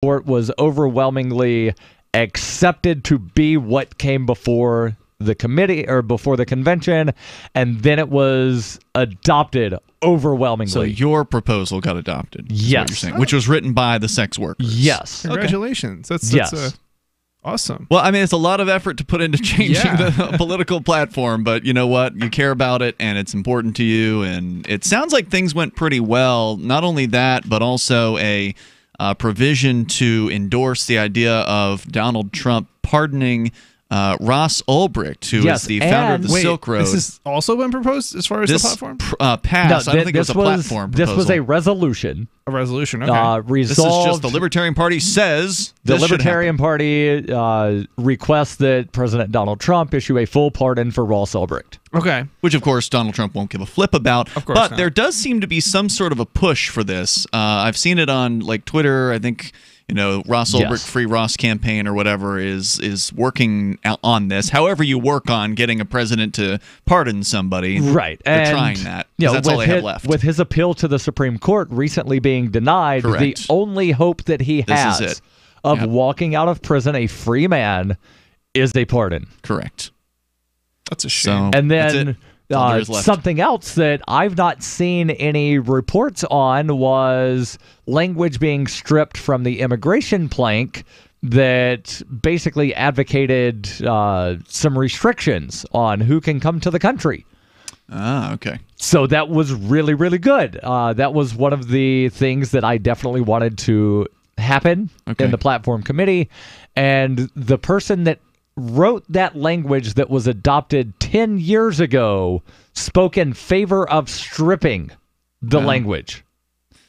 Court was overwhelmingly accepted to be what came before the committee or before the convention, and then it was adopted overwhelmingly. So your proposal got adopted. Yes. What you're saying, which was written by the sex workers. Yes. Congratulations. Okay. That's awesome. Well, I mean, it's a lot of effort to put into changing the political platform, but you know what? You care about it, and it's important to you, and it sounds like things went pretty well. Not only that, but also a provision to endorse the idea of Donald Trump pardoning Ross Ulbricht, who is the founder of the Silk Road. This has also been proposed as far as the platform? Passed. I don't think it was a platform proposal. This was a resolution. A resolution, okay. Resolved. This is just the Libertarian Party says the Libertarian Party requests that President Donald Trump issue a full pardon for Ross Ulbricht. Okay. Which, of course, Donald Trump won't give a flip about. Of course but not. There does seem to be some sort of a push for this. I've seen it on like Twitter. I think Ross Ulbricht Free Ross campaign or whatever is working on this. However you work on getting a president to pardon somebody, right? They're trying that. That's all they have left. With his appeal to the Supreme Court recently being denied, the only hope that he has of walking out of prison a free man is a pardon. Correct. That's a shame. And then something else that I've not seen any reports on was language being stripped from the immigration plank that basically advocated some restrictions on who can come to the country. Ah, okay. So that was really, really good. That was one of the things that I definitely wanted to happen in the platform committee. And the person that wrote that language that was adopted 10 years ago spoke in favor of stripping the language.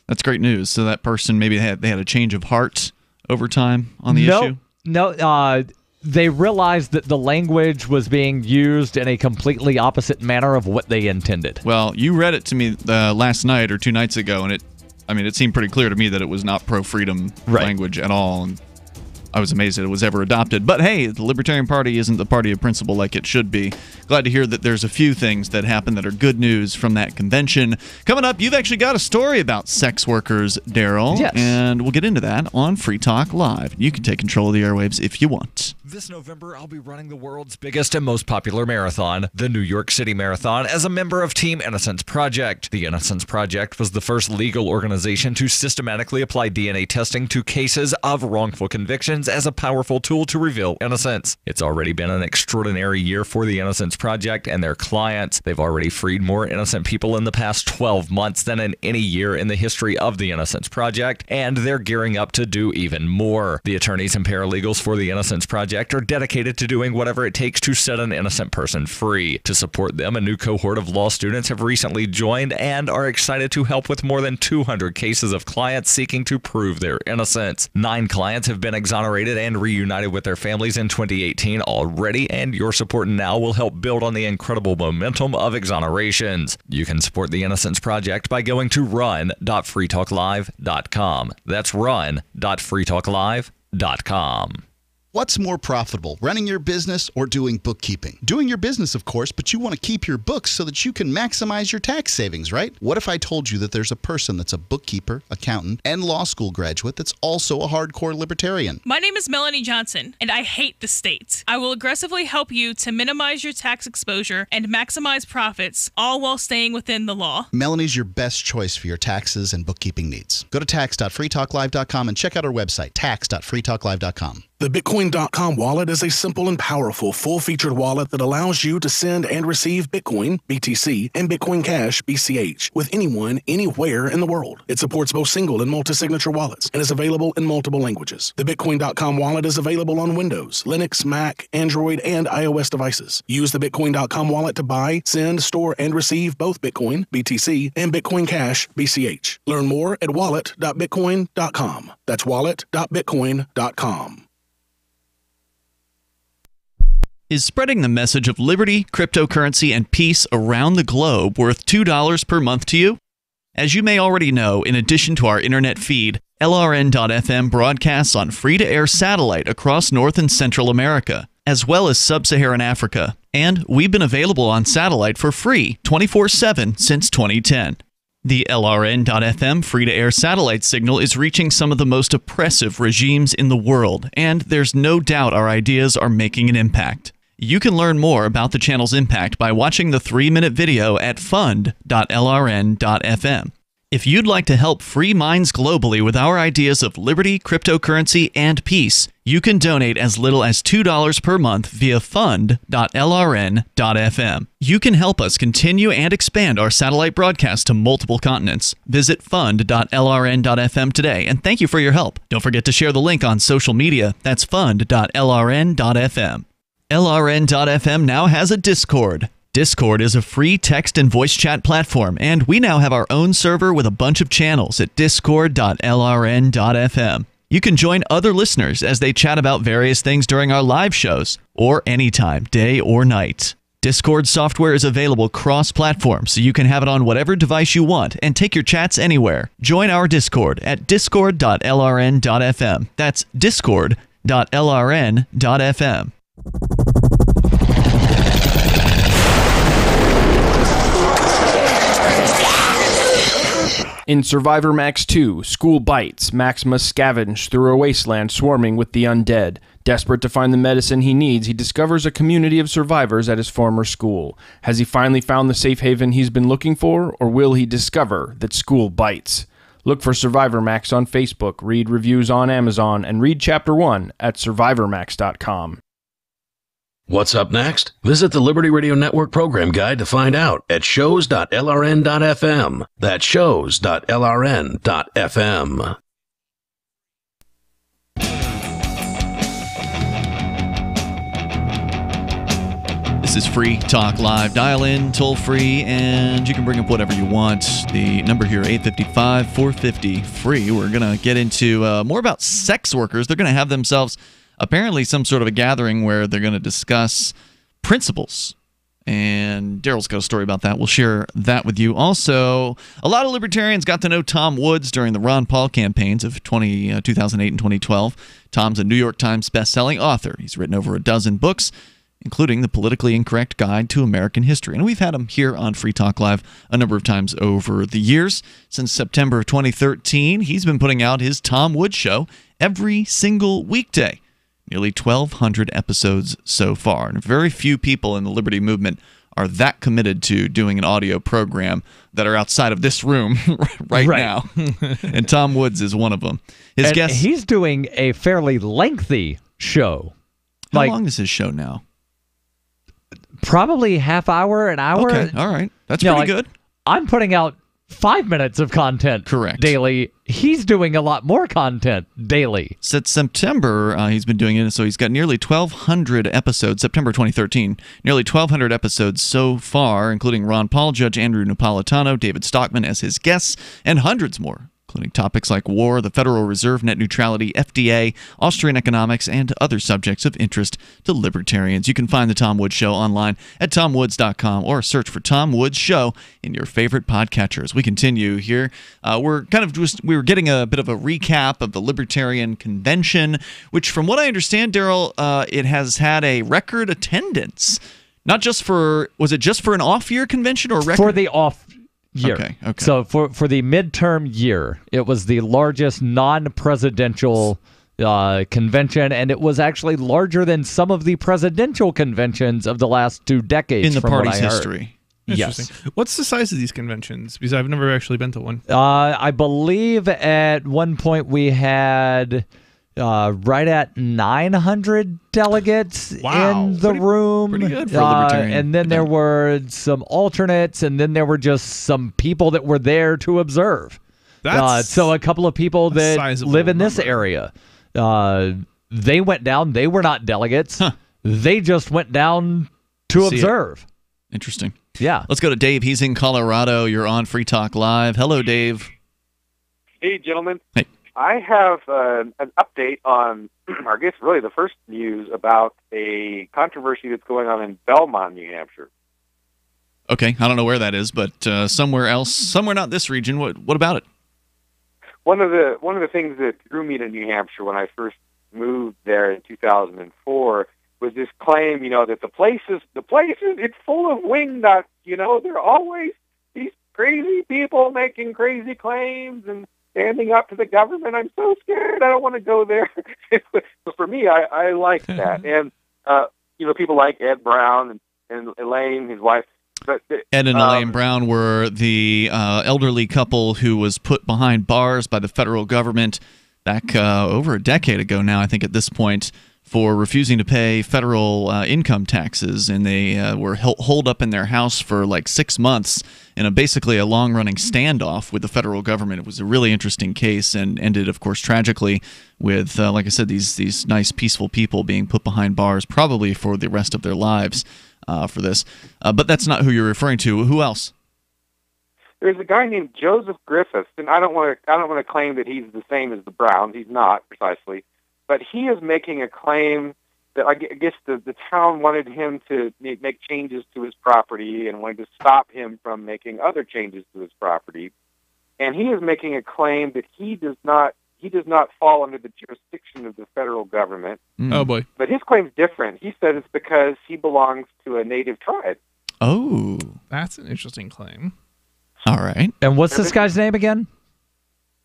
That's great news. So that person maybe they had a change of heart over time on the issue? No, they realized that the language was being used in a completely opposite manner of what they intended. Well, you read it to me last night or 2 nights ago, and it seemed pretty clear to me that it was not pro-freedom language at all. And I was amazed that it was ever adopted. But hey, the Libertarian Party isn't the party of principle like it should be. Glad to hear that there's a few things that happen that are good news from that convention. Coming up, you've actually got a story about sex workers, Darryl. Yes. And we'll get into that on Free Talk Live. You can take control of the airwaves if you want. This November, I'll be running the world's biggest and most popular marathon, the New York City Marathon, as a member of Team Innocence Project. The Innocence Project was the first legal organization to systematically apply DNA testing to cases of wrongful convictions as a powerful tool to reveal innocence. It's already been an extraordinary year for the Innocence Project and their clients. They've already freed more innocent people in the past 12 months than in any year in the history of the Innocence Project, and they're gearing up to do even more. The attorneys and paralegals for the Innocence Project are dedicated to doing whatever it takes to set an innocent person free. To support them, a new cohort of law students have recently joined and are excited to help with more than 200 cases of clients seeking to prove their innocence. 9 clients have been exonerated and reunited with their families in 2018 already, and your support now will help build on the incredible momentum of exonerations. You can support the Innocence Project by going to run.freetalklive.com. That's run.freetalklive.com. What's more profitable, running your business or doing bookkeeping? Doing your business, of course, but you want to keep your books so that you can maximize your tax savings, right? What if I told you that there's a person that's a bookkeeper, accountant, and law school graduate that's also a hardcore libertarian? My name is Melanie Johnson, and I hate the state. I will aggressively help you to minimize your tax exposure and maximize profits, all while staying within the law. Melanie's your best choice for your taxes and bookkeeping needs. Go to tax.freetalklive.com and check out our website, tax.freetalklive.com. The Bitcoin.com wallet is a simple and powerful full-featured wallet that allows you to send and receive Bitcoin, BTC, and Bitcoin Cash, BCH, with anyone, anywhere in the world. It supports both single and multi-signature wallets and is available in multiple languages. The Bitcoin.com wallet is available on Windows, Linux, Mac, Android, and iOS devices. Use the Bitcoin.com wallet to buy, send, store, and receive both Bitcoin, BTC, and Bitcoin Cash, BCH. Learn more at wallet.bitcoin.com. That's wallet.bitcoin.com. Is spreading the message of liberty, cryptocurrency, and peace around the globe worth $2 per month to you? As you may already know, in addition to our internet feed, LRN.FM broadcasts on free-to-air satellite across North and Central America, as well as Sub-Saharan Africa. And we've been available on satellite for free 24/7 since 2010. The LRN.FM free-to-air satellite signal is reaching some of the most oppressive regimes in the world, and there's no doubt our ideas are making an impact. You can learn more about the channel's impact by watching the 3-minute video at fund.lrn.fm. If you'd like to help free minds globally with our ideas of liberty, cryptocurrency, and peace, you can donate as little as $2 per month via fund.lrn.fm. You can help us continue and expand our satellite broadcast to multiple continents. Visit fund.lrn.fm today, and thank you for your help. Don't forget to share the link on social media. That's fund.lrn.fm. LRN.fm now has a Discord. Discord is a free text and voice chat platform, and we now have our own server with a bunch of channels at discord.lrn.fm. You can join other listeners as they chat about various things during our live shows, or anytime, day or night. Discord software is available cross-platform, so you can have it on whatever device you want and take your chats anywhere. Join our Discord at discord.lrn.fm. That's discord.lrn.fm. In Survivor Max 2, School Bites, Max must scavenge through a wasteland swarming with the undead. Desperate to find the medicine he needs, he discovers a community of survivors at his former school. Has he finally found the safe haven he's been looking for, or will he discover that school bites? Look for Survivor Max on Facebook, read reviews on Amazon, and read Chapter 1 at survivormax.com. What's up next? Visit the Liberty Radio Network program guide to find out at shows.lrn.fm. That's shows.lrn.fm. This is Free Talk Live. Dial in, toll free, and you can bring up whatever you want. The number here, 855-450-FREE. We're going to get into more about sex workers. They're going to have themselves apparently some sort of a gathering where they're going to discuss principles. And Darryl's got a story about that. We'll share that with you. Also, a lot of libertarians got to know Tom Woods during the Ron Paul campaigns of 2008 and 2012. Tom's a New York Times best-selling author. He's written over a dozen books, including The Politically Incorrect Guide to American History. And we've had him here on Free Talk Live a number of times over the years. Since September of 2013, he's been putting out his Tom Woods Show every single weekday. Nearly 1,200 episodes so far. And very few people in the liberty movement are that committed to doing an audio program that are outside of this room right now. And Tom Woods is one of them. His guest, he's doing a fairly lengthy show. How long is his show now? Probably half hour, an hour. Okay, all right. That's pretty good. I'm putting out 5 minutes of content daily. He's doing a lot more content daily. Since September, he's been doing it, so he's got nearly 1,200 episodes, September 2013, nearly 1,200 episodes so far, including Ron Paul, Judge Andrew Napolitano, David Stockman as his guests, and hundreds more, including topics like war, the Federal Reserve, net neutrality, FDA, Austrian economics, and other subjects of interest to libertarians. You can find The Tom Woods Show online at tomwoods.com or search for Tom Woods Show in your favorite podcatchers. We continue here. We were getting a bit of a recap of the Libertarian Convention, which from what I understand, Darryl, it has had a record attendance. Not just for, was it just for an off-year convention or record? For the off year. Okay. So for the midterm year, it was the largest non-presidential convention, and it was actually larger than some of the presidential conventions of the last 2 decades. In the party's history. Yes. What's the size of these conventions? Because I've never actually been to one. I believe at one point we had right at 900 delegates in the room. Pretty good for a libertarian. And then there were some alternates, and then there were just some people that were there to observe. So a couple of people that live in this area, they went down. They were not delegates. They just went down to observe. Interesting. Yeah. Let's go to Dave. He's in Colorado. You're on Free Talk Live. Hello, Dave. Hey, gentlemen. Hey. I have an update on, I guess, really the first news about a controversy that's going on in Belmont, New Hampshire. Okay, I don't know where that is, but somewhere else, somewhere not this region. What about it? One of the things that drew me to New Hampshire when I first moved there in 2004 was this claim, that the place is it's full of wing nuts. They're always these crazy people making crazy claims and standing up to the government. I'm so scared. I don't want to go there. But for me, I like that. And, people like Ed Brown and Elaine, his wife. But, Ed and Elaine Brown were the elderly couple who was put behind bars by the federal government back over a decade ago now, I think at this point, for refusing to pay federal income taxes, and they were holed up in their house for like 6 months in basically a long-running standoff with the federal government. It was a really interesting case and ended, of course, tragically with, like I said, these nice, peaceful people being put behind bars probably for the rest of their lives for this. But that's not who you're referring to. Who else? There's a guy named Joseph Griffiths, and I don't want to claim that he's the same as the Browns. He's not, precisely. But he is making a claim that I guess the town wanted him to make changes to his property and wanted to stop him from making other changes to his property. And he is making a claim that he does not fall under the jurisdiction of the federal government. Oh, boy. But his claim's different. He said it's because he belongs to a native tribe. Oh. That's an interesting claim. All right. And what's this guy's name again?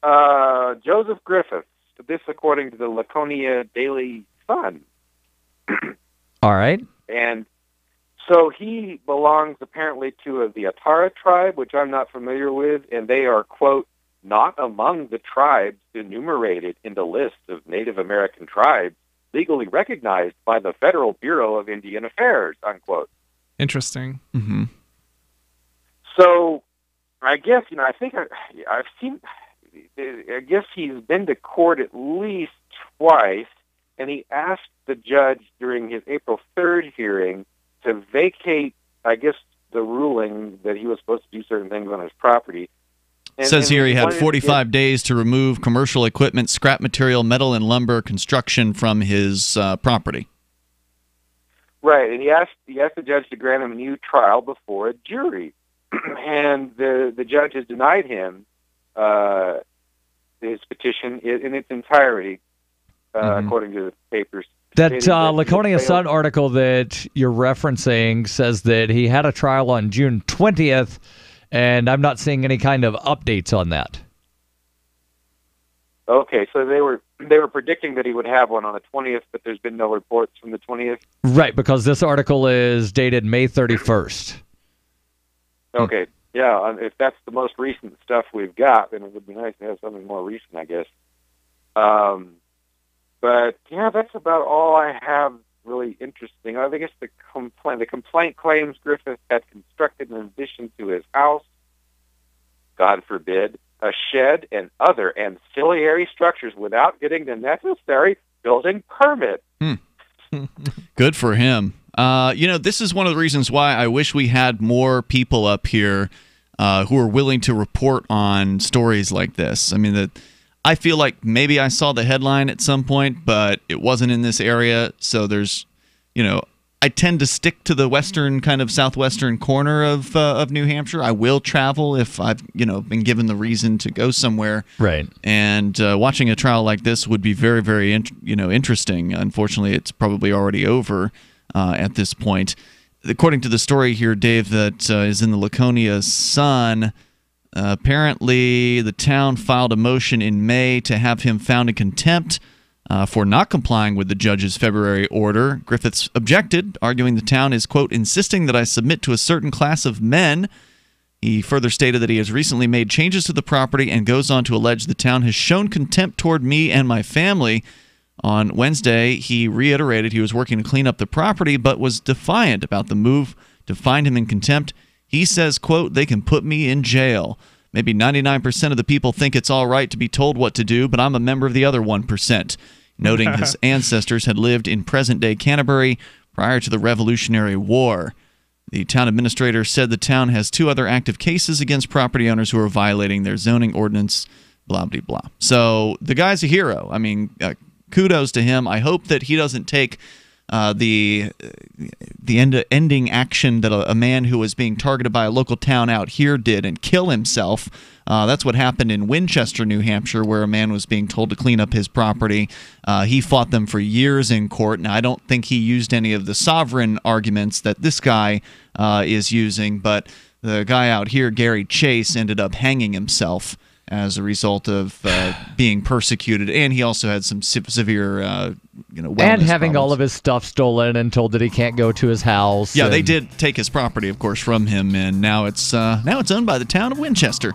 Joseph Griffiths. This according to the Laconia Daily Sun. All right. And so he belongs apparently to the Atara tribe, which I'm not familiar with, and they are, quote, not among the tribes enumerated in the list of Native American tribes legally recognized by the Federal Bureau of Indian Affairs, unquote. Interesting. Mm-hmm. So I guess, I think I've seen... I guess he's been to court at least twice, and he asked the judge during his April 3rd hearing to vacate, I guess, the ruling that he was supposed to do certain things on his property. Says here he had 45 days to remove commercial equipment, scrap material, metal and lumber, construction from his property. Right, and he asked the judge to grant him a new trial before a jury, and the judge has denied him his petition in its entirety, according to the papers. That Laconia Sun article that you're referencing says that he had a trial on June 20th, and I'm not seeing any kind of updates on that. Okay, so they were predicting that he would have one on the 20th, but there's been no reports from the 20th? Right, because this article is dated May 31st. Okay. Yeah, if that's the most recent stuff we've got, then it would be nice to have something more recent, I guess. But yeah, that's about all I have really interesting. I guess the complaint claims Griffith had constructed in addition to his house, God forbid, a shed and other ancillary structures without getting the necessary building permit. Good for him. This is one of the reasons why I wish we had more people up here who are willing to report on stories like this. I mean, I feel like maybe I saw the headline at some point, but it wasn't in this area. So there's, I tend to stick to the western, kind of southwestern corner of New Hampshire. I will travel if I've, been given the reason to go somewhere. Right. And watching a trial like this would be very, very, interesting. Unfortunately, it's probably already over at this point. According to the story here, Dave, that is in the Laconia Sun, apparently the town filed a motion in May to have him found in contempt for not complying with the judge's February order. Griffiths objected, arguing the town is, quote, insisting that I submit to a certain class of men. He further stated that he has recently made changes to the property and goes on to allege the town has shown contempt toward me and my family. On Wednesday, he reiterated he was working to clean up the property, but was defiant about the move to find him in contempt. He says, quote, they can put me in jail. Maybe 99% of the people think it's all right to be told what to do, but I'm a member of the other 1%, noting his ancestors had lived in present-day Canterbury prior to the Revolutionary War. The town administrator said the town has 2 other active cases against property owners who are violating their zoning ordinance, blah, blah, blah. So the guy's a hero. I mean, kudos to him. I hope that he doesn't take the ending action that a man who was being targeted by a local town out here did and kill himself. That's what happened in Winchester, New Hampshire, where a man was being told to clean up his property. He fought them for years in court. Now, I don't think he used any of the sovereign arguments that this guy is using, but the guy out here, Gary Chase, ended up hanging himself as a result of being persecuted, and he also had some severe, wellness and having problems. all of his stuff stolen and told that he can't go to his house. Yeah, they did take his property, of course, from him, and now it's owned by the town of Winchester.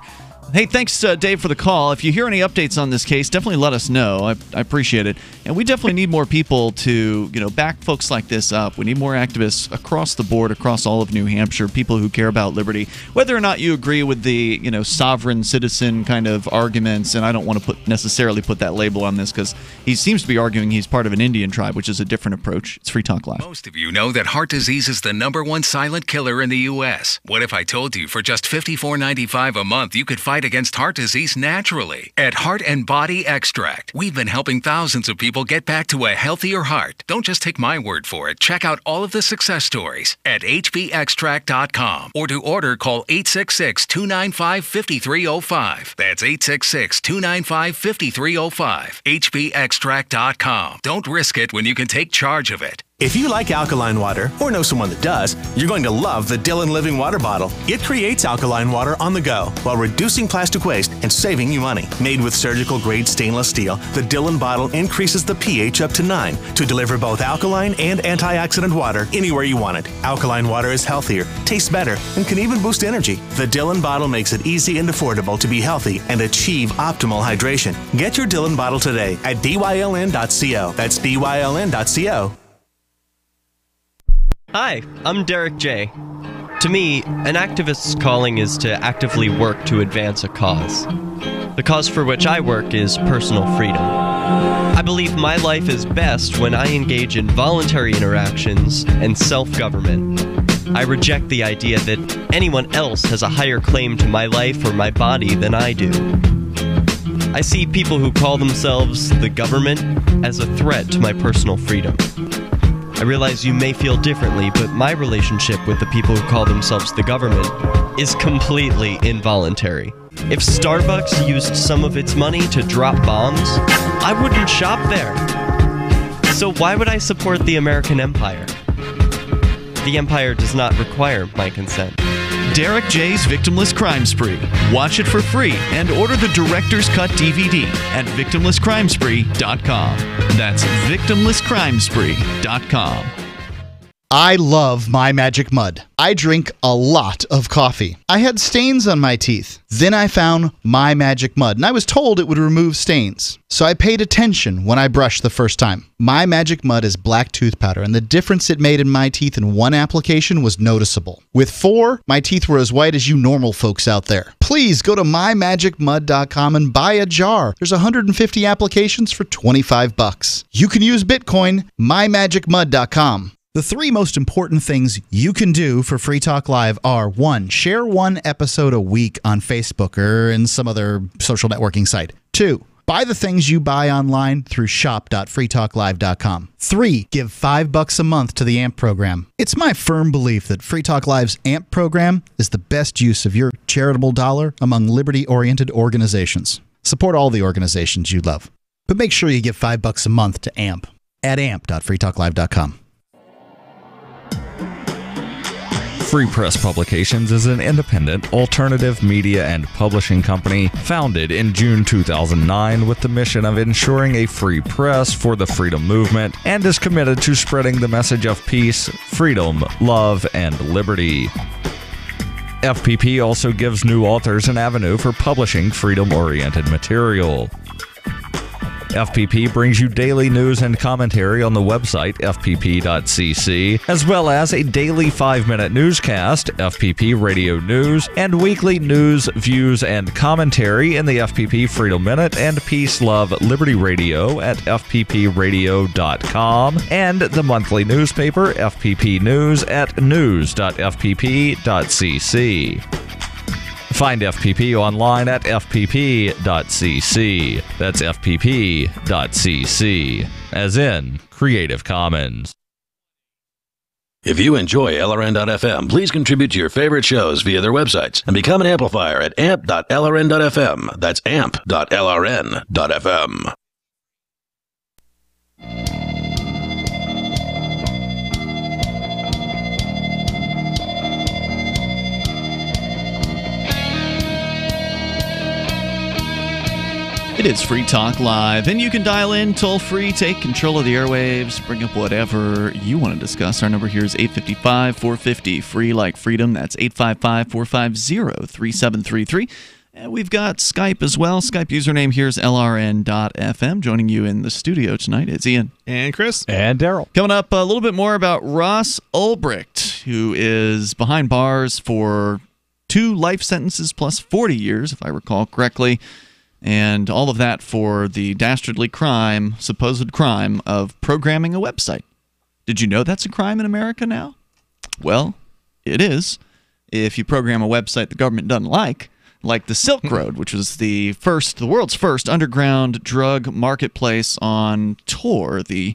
Hey, thanks, Dave, for the call. If you hear any updates on this case, definitely let us know. I appreciate it. And we definitely need more people to, back folks like this up. We need more activists across the board, across all of New Hampshire, people who care about liberty. Whether or not you agree with the, sovereign citizen kind of arguments, and I don't want to necessarily put that label on this because he seems to be arguing he's part of an Indian tribe, which is a different approach. It's Free Talk Live. Most of you know that heart disease is the #1 silent killer in the U.S. What if I told you for just $54.95 a month you could fight against heart disease naturally? At Heart and Body Extract, we've been helping thousands of people get back to a healthier heart. Don't just take my word for it. Check out all of the success stories at hbextract.com, or to order, call 866-295-5305. That's 866-295-5305. hbextract.com. Don't risk it when you can take charge of it. If you like alkaline water, or know someone that does, you're going to love the Dylan Living Water Bottle. It creates alkaline water on the go while reducing plastic waste and saving you money. Made with surgical-grade stainless steel, the Dylan bottle increases the pH up to 9 to deliver both alkaline and antioxidant water anywhere you want it. Alkaline water is healthier, tastes better, and can even boost energy. The Dylan bottle makes it easy and affordable to be healthy and achieve optimal hydration. Get your Dylan bottle today at byln.co. That's byln.co. Hi, I'm Derek J. To me, an activist's calling is to actively work to advance a cause. The cause for which I work is personal freedom. I believe my life is best when I engage in voluntary interactions and self-government. I reject the idea that anyone else has a higher claim to my life or my body than I do. I see people who call themselves the government as a threat to my personal freedom. I realize you may feel differently, but my relationship with the people who call themselves the government is completely involuntary. If Starbucks used some of its money to drop bombs, I wouldn't shop there. So why would I support the American empire? The empire does not require my consent. Derek J's Victimless Crime Spree. Watch it for free and order the Director's Cut DVD at victimlesscrimespree.com. That's victimlesscrimespree.com. I love My Magic Mud. I drink a lot of coffee. I had stains on my teeth. Then I found My Magic Mud, and I was told it would remove stains. So I paid attention when I brushed the first time. My Magic Mud is black tooth powder, and the difference it made in my teeth in one application was noticeable. With 4, my teeth were as white as you normal folks out there. Please go to mymagicmud.com and buy a jar. There's 150 applications for $25. You can use Bitcoin, mymagicmud.com. The 3 most important things you can do for Free Talk Live are: 1, share 1 episode a week on Facebook or in some other social networking site. 2, buy the things you buy online through shop.freetalklive.com. 3, give $5 a month to the AMP program. It's my firm belief that Free Talk Live's AMP program is the best use of your charitable dollar among liberty-oriented organizations. Support all the organizations you love, but make sure you give $5 a month to AMP at amp.freetalklive.com. Free Press Publications is an independent, alternative media and publishing company founded in June 2009 with the mission of ensuring a free press for the freedom movement, and is committed to spreading the message of peace, freedom, love, and liberty. FPP also gives new authors an avenue for publishing freedom-oriented material. FPP brings you daily news and commentary on the website fpp.cc, as well as a daily 5-minute newscast, FPP Radio News, and weekly news, views, and commentary in the FPP Freedom Minute and Peace, Love, Liberty Radio at fppradio.com, and the monthly newspaper FPP News at news.fpp.cc. Find FPP online at fpp.cc. That's fpp.cc, as in Creative Commons. If you enjoy LRN.FM, please contribute to your favorite shows via their websites and become an amplifier at amp.lrn.fm. That's amp.lrn.fm. It is Free Talk Live, and you can dial in toll-free, take control of the airwaves, bring up whatever you want to discuss. Our number here is 855-450, free like freedom. That's 855-450-3733. And we've got Skype as well. Skype username here is LRN.FM. Joining you in the studio tonight is Ian. And Chris. And Darryl. Coming up, a little bit more about Ross Ulbricht, who is behind bars for 2 life sentences plus 40 years, if I recall correctly. And all of that for the dastardly crime, supposed crime, of programming a website. Did you know that's a crime in America now? Well, it is. If you program a website the government doesn't like the Silk Road, which was the world's first underground drug marketplace on Tor, the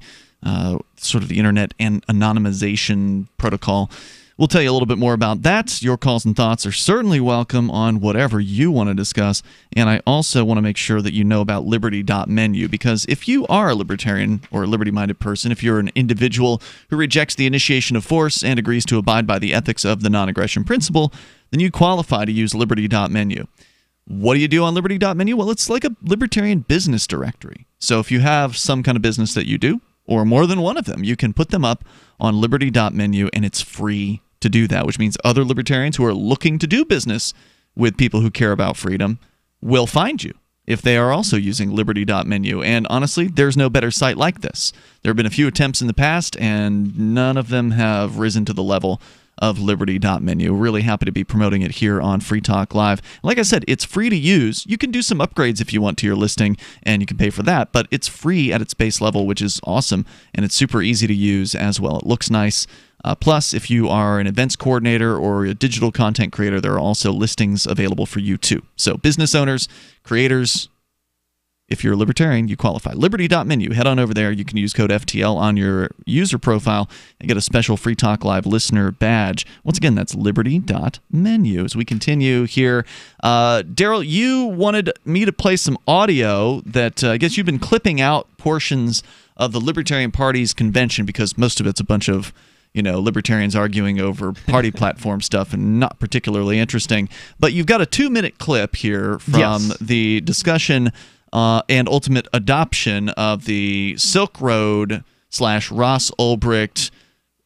sort of the internet and anonymization protocol. We'll tell you a little bit more about that. Your calls and thoughts are certainly welcome on whatever you want to discuss. And I also want to make sure that you know about liberty.menu, because if you are a libertarian or a liberty-minded person, if you're an individual who rejects the initiation of force and agrees to abide by the ethics of the non-aggression principle, then you qualify to use liberty.menu. What do you do on liberty.menu? Well, it's like a libertarian business directory. So if you have some kind of business that you do, or more than one of them, you can put them up on liberty.menu, and it's free to do that, which means other libertarians who are looking to do business with people who care about freedom will find you if they are also using liberty.menu. And honestly, there's no better site like this. There have been a few attempts in the past, and none of them have risen to the level of liberty.menu. Really happy to be promoting it here on Free Talk Live. Like I said, it's free to use. You can do some upgrades if you want to your listing, and you can pay for that, but it's free at its base level, which is awesome, and it's super easy to use as well. It looks nice. Plus, if you are an events coordinator or a digital content creator, there are also listings available for you too. So business owners, creators, if you're a libertarian, you qualify. Liberty.menu. Head on over there. You can use code FTL on your user profile and get a special Free Talk Live listener badge. Once again, that's liberty.menu. As we continue here, Darryl, you wanted me to play some audio that I guess you've been clipping out portions of the Libertarian Party's convention, because most of it's a bunch of libertarians arguing over party platform stuff and not particularly interesting. But you've got a 2-minute clip here from the discussion and ultimate adoption of the Silk Road / Ross Ulbricht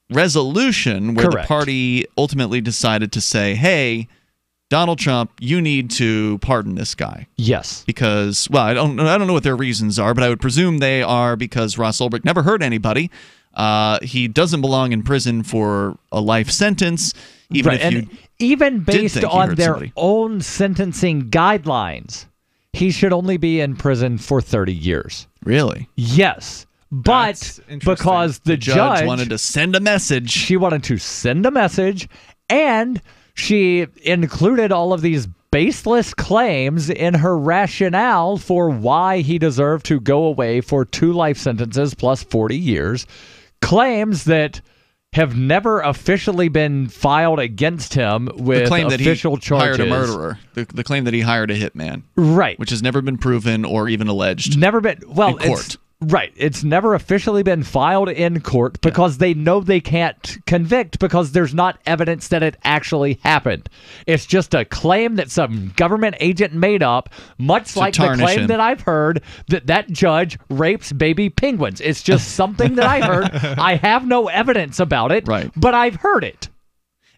resolution, where the party ultimately decided to say, hey, Donald Trump, you need to pardon this guy. Yes. Because, well, I don't know what their reasons are, but I would presume they are because Ross Ulbricht never hurt anybody. He doesn't belong in prison for a life sentence, even based on their own sentencing guidelines. He should only be in prison for 30 years. Really? Yes. But because the judge wanted to send a message. She wanted to send a message, and she included all of these baseless claims in her rationale for why he deserved to go away for 2 life sentences plus 40 years. Claims that have never officially been filed against him with official charges. Hired a murderer. The claim that he hired a hitman. Right. Which has never been proven or even alleged. Never been. Well, in court. It's never officially been filed in court because they know they can't convict because there's not evidence that it actually happened. It's just a claim that some government agent made up, much like the claim that I've heard that judge rapes baby penguins. It's just something that I heard. I have no evidence about it, but I've heard it.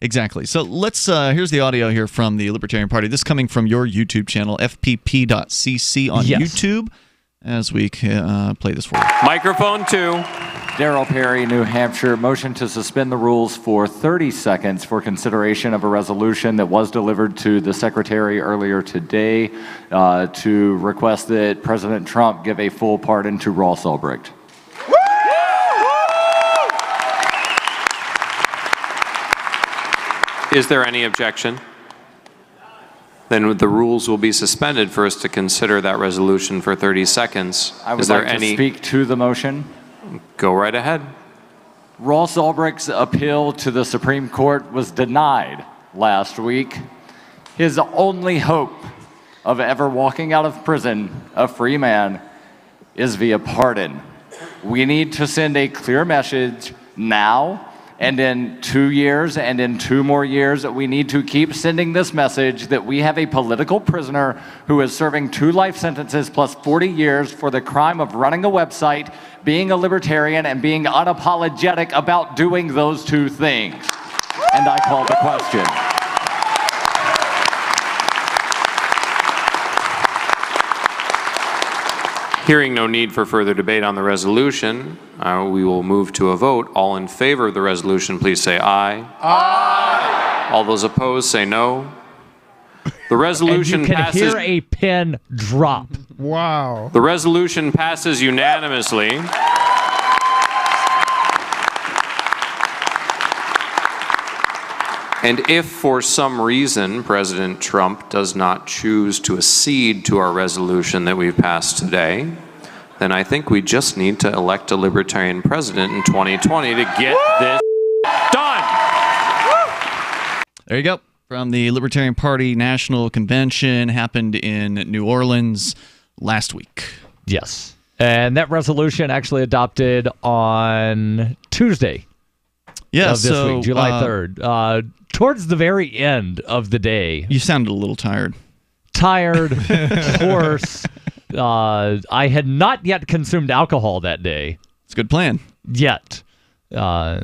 Exactly. So let's, here's the audio here from the Libertarian Party. This coming from your YouTube channel, fpp.cc on YouTube. As we play this for you. Microphone 2. Darryl Perry, New Hampshire. Motion to suspend the rules for 30 seconds for consideration of a resolution that was delivered to the Secretary earlier today to request that President Trump give a full pardon to Ross Ulbricht. Is there any objection? Then the rules will be suspended for us to consider that resolution for 30 seconds. I would like to speak to the motion. Go right ahead. Ross Ulbricht's appeal to the Supreme Court was denied last week. His only hope of ever walking out of prison a free man is via pardon. We need to send a clear message now And in 2 years and in 2 more years, we need to keep sending this message that we have a political prisoner who is serving 2 life sentences plus 40 years for the crime of running a website, being a libertarian, and being unapologetic about doing those 2 things. And I call the question. Hearing no need for further debate on the resolution, we will move to a vote. All in favor of the resolution, please say aye. Aye. All those opposed, say no. The resolution and you can passes. Hear a pin drop. Wow. The resolution passes unanimously. And if for some reason President Trump does not choose to accede to our resolution that we've passed today, then I think we just need to elect a Libertarian president in 2020 to get this done. There you go. From the Libertarian Party National Convention, happened in New Orleans last week. Yes. And that resolution actually adopted on Tuesday. Yeah, of this week, July 3rd. Towards the very end of the day. You sounded a little tired. Tired, hoarse. I had not yet consumed alcohol that day. It's a good plan. Yet. As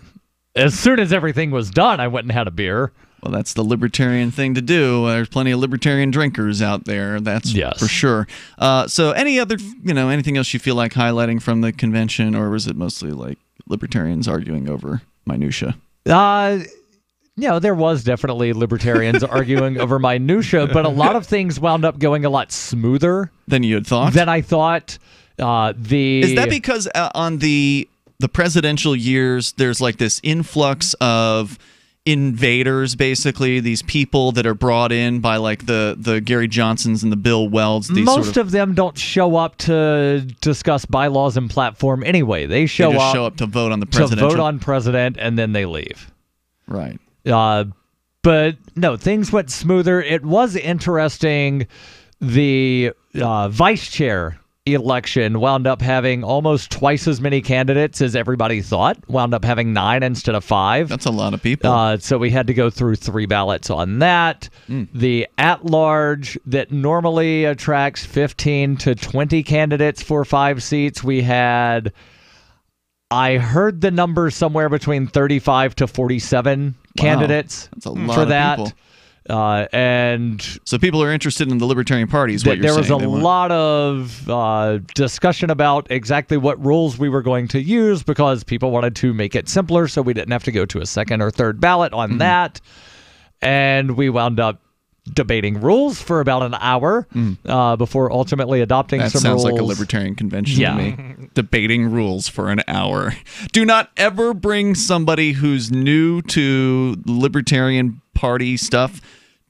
soon as everything was done, I went and had a beer. Well, that's the libertarian thing to do. There's plenty of libertarian drinkers out there. That's for sure. So any other, anything else you feel like highlighting from the convention, or was it mostly like libertarians arguing over minutia? There was definitely libertarians arguing over minutia, but a lot of things wound up going a lot smoother than you had thought. Than I thought. Is that because on the presidential years, there's like this influx of invaders, basically, these people that are brought in by like the Gary Johnsons and the Bill Welds. Most of them don't show up to discuss bylaws and platform anyway. They just show up to vote on the presidential. To vote on president, and then they leave. Right. But no, things went smoother. It was interesting. The vice chair election wound up having almost twice as many candidates as everybody thought. Wound up having 9 instead of 5. That's a lot of people. So we had to go through 3 ballots on that. The at-large that normally attracts 15 to 20 candidates for 5 seats, we had, I heard the number somewhere between 35 to 47 candidates. That's a lot for of that. people. And so people are interested in the Libertarian Party, is what you're saying. There was a lot of discussion about exactly what rules we were going to use, because people wanted to make it simpler so we didn't have to go to a second or third ballot on that. And we wound up debating rules for about an hour before ultimately adopting some rules. That sounds like a libertarian convention to me. Debating rules for an hour. Do not ever bring somebody who's new to Libertarian Party stuff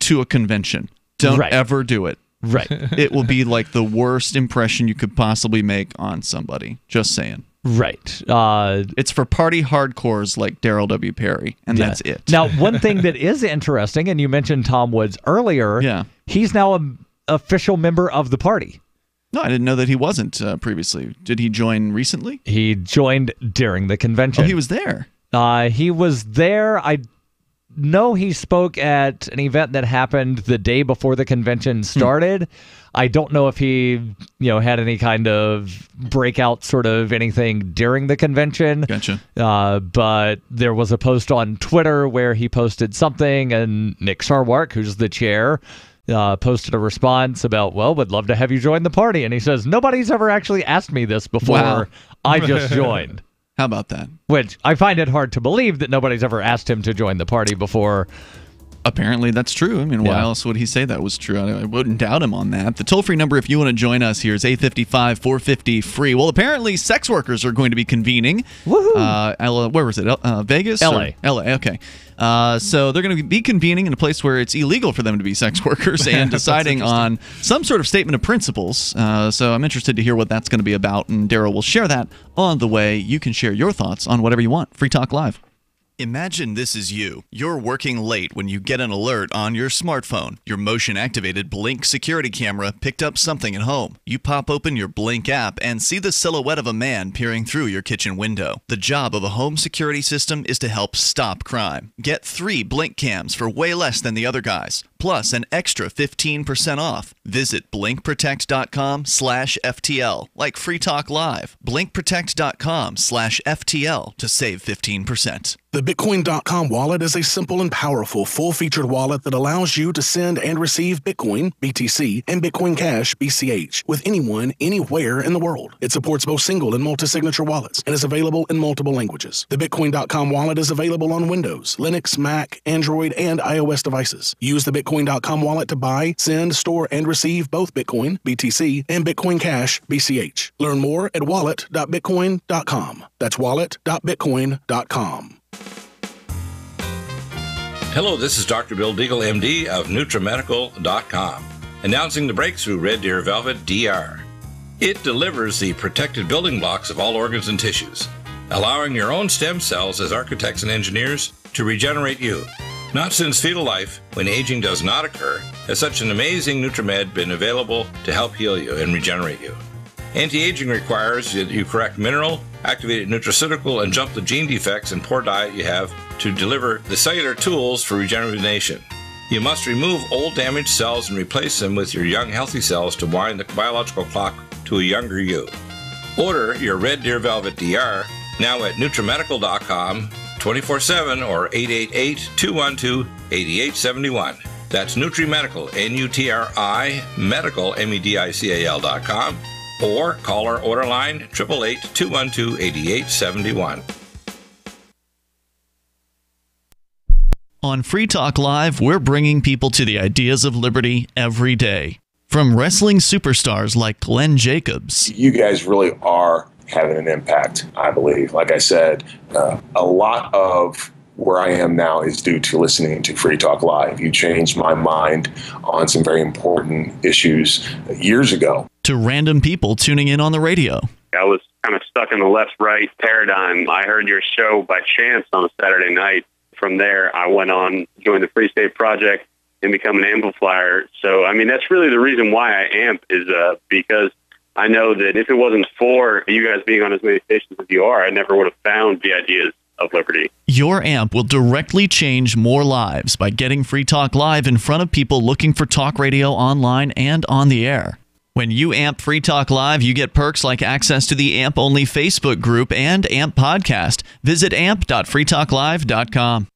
to a convention. Don't ever do it. Right. It will be like the worst impression you could possibly make on somebody. Just saying. Right. It's for party hardcores like Darryl W. Perry, and that's it. Now, one thing that is interesting, and you mentioned Tom Woods earlier, he's now an official member of the party. No, I didn't know that he wasn't previously. Did he join recently? He joined during the convention. Oh, he was there. He was there. I know he spoke at an event that happened the day before the convention started. I don't know if he, had any kind of breakout sort of anything during the convention. Gotcha. But there was a post on Twitter where he posted something, and Nick Sarwark, who's the chair, posted a response about, would love to have you join the party. And he says, nobody's ever actually asked me this before. Wow. I just joined. How about that? Which I find it hard to believe that nobody's ever asked him to join the party before. Apparently that's true. I mean, why else would he say that was true? I wouldn't doubt him on that. The toll-free number, if you want to join us here, is 855-450-FREE. Well, apparently sex workers are going to be convening. Woohoo! Where was it? Vegas? L.A. L.A., okay. So they're going to be convening in a place where it's illegal for them to be sex workers and deciding on some sort of statement of principles. So I'm interested to hear what that's going to be about, and Darryl will share that on the way. You can share your thoughts on whatever you want. Free Talk Live. Imagine this is you. You're working late when you get an alert on your smartphone. Your motion-activated Blink security camera picked up something at home. You pop open your Blink app and see the silhouette of a man peering through your kitchen window. The job of a home security system is to help stop crime. Get 3 Blink cams for way less than the other guys, plus an extra 15% off. Visit blinkprotect.com/FTL, like Free Talk Live. Blinkprotect.com/FTL to save 15%. The Bitcoin.com wallet is a simple and powerful full-featured wallet that allows you to send and receive Bitcoin, BTC, and Bitcoin Cash, BCH, with anyone, anywhere in the world. It supports both single and multi-signature wallets and is available in multiple languages. The Bitcoin.com wallet is available on Windows, Linux, Mac, Android, and iOS devices. Use the Bitcoin.com wallet to buy, send, store, and receive both Bitcoin, BTC, and Bitcoin Cash, BCH. Learn more at wallet.bitcoin.com. That's wallet.bitcoin.com. Hello, this is Dr. Bill Deagle, MD of NutriMedical.com, announcing the breakthrough Red Deer Velvet DR. It delivers the protected building blocks of all organs and tissues, allowing your own stem cells as architects and engineers to regenerate you. Not since fetal life, when aging does not occur, has such an amazing NutriMed been available to help heal you and regenerate you. Anti-aging requires that you correct mineral, activated nutraceutical, and jump the gene defects and poor diet you have to deliver the cellular tools for regeneration. You must remove old damaged cells and replace them with your young healthy cells to wind the biological clock to a younger you. Order your Red Deer Velvet DR now at NutriMedical.com 24/7 or 888-212-8871. That's NutriMedical, N-U-T-R-I, medical, MEDICAL.com, or call our order line 888-212-8871. On Free Talk Live, we're bringing people to the ideas of liberty every day. From wrestling superstars like Glenn Jacobs. You guys really are having an impact, I believe. Like I said, a lot of where I am now is due to listening to Free Talk Live. You changed my mind on some very important issues years ago. To random people tuning in on the radio. I was kind of stuck in the left-right paradigm. I heard your show by chance on a Saturday night. From there, I went on, joined the Free State Project, and become an amplifier. So, I mean, that's really the reason why I amp is because I know that if it wasn't for you guys being on as many stations as you are, I never would have found the ideas of liberty. Your amp will directly change more lives by getting Free Talk Live in front of people looking for talk radio online and on the air. When you amp Free Talk Live, you get perks like access to the AMP-only Facebook group and AMP podcast. Visit amp.freetalklive.com.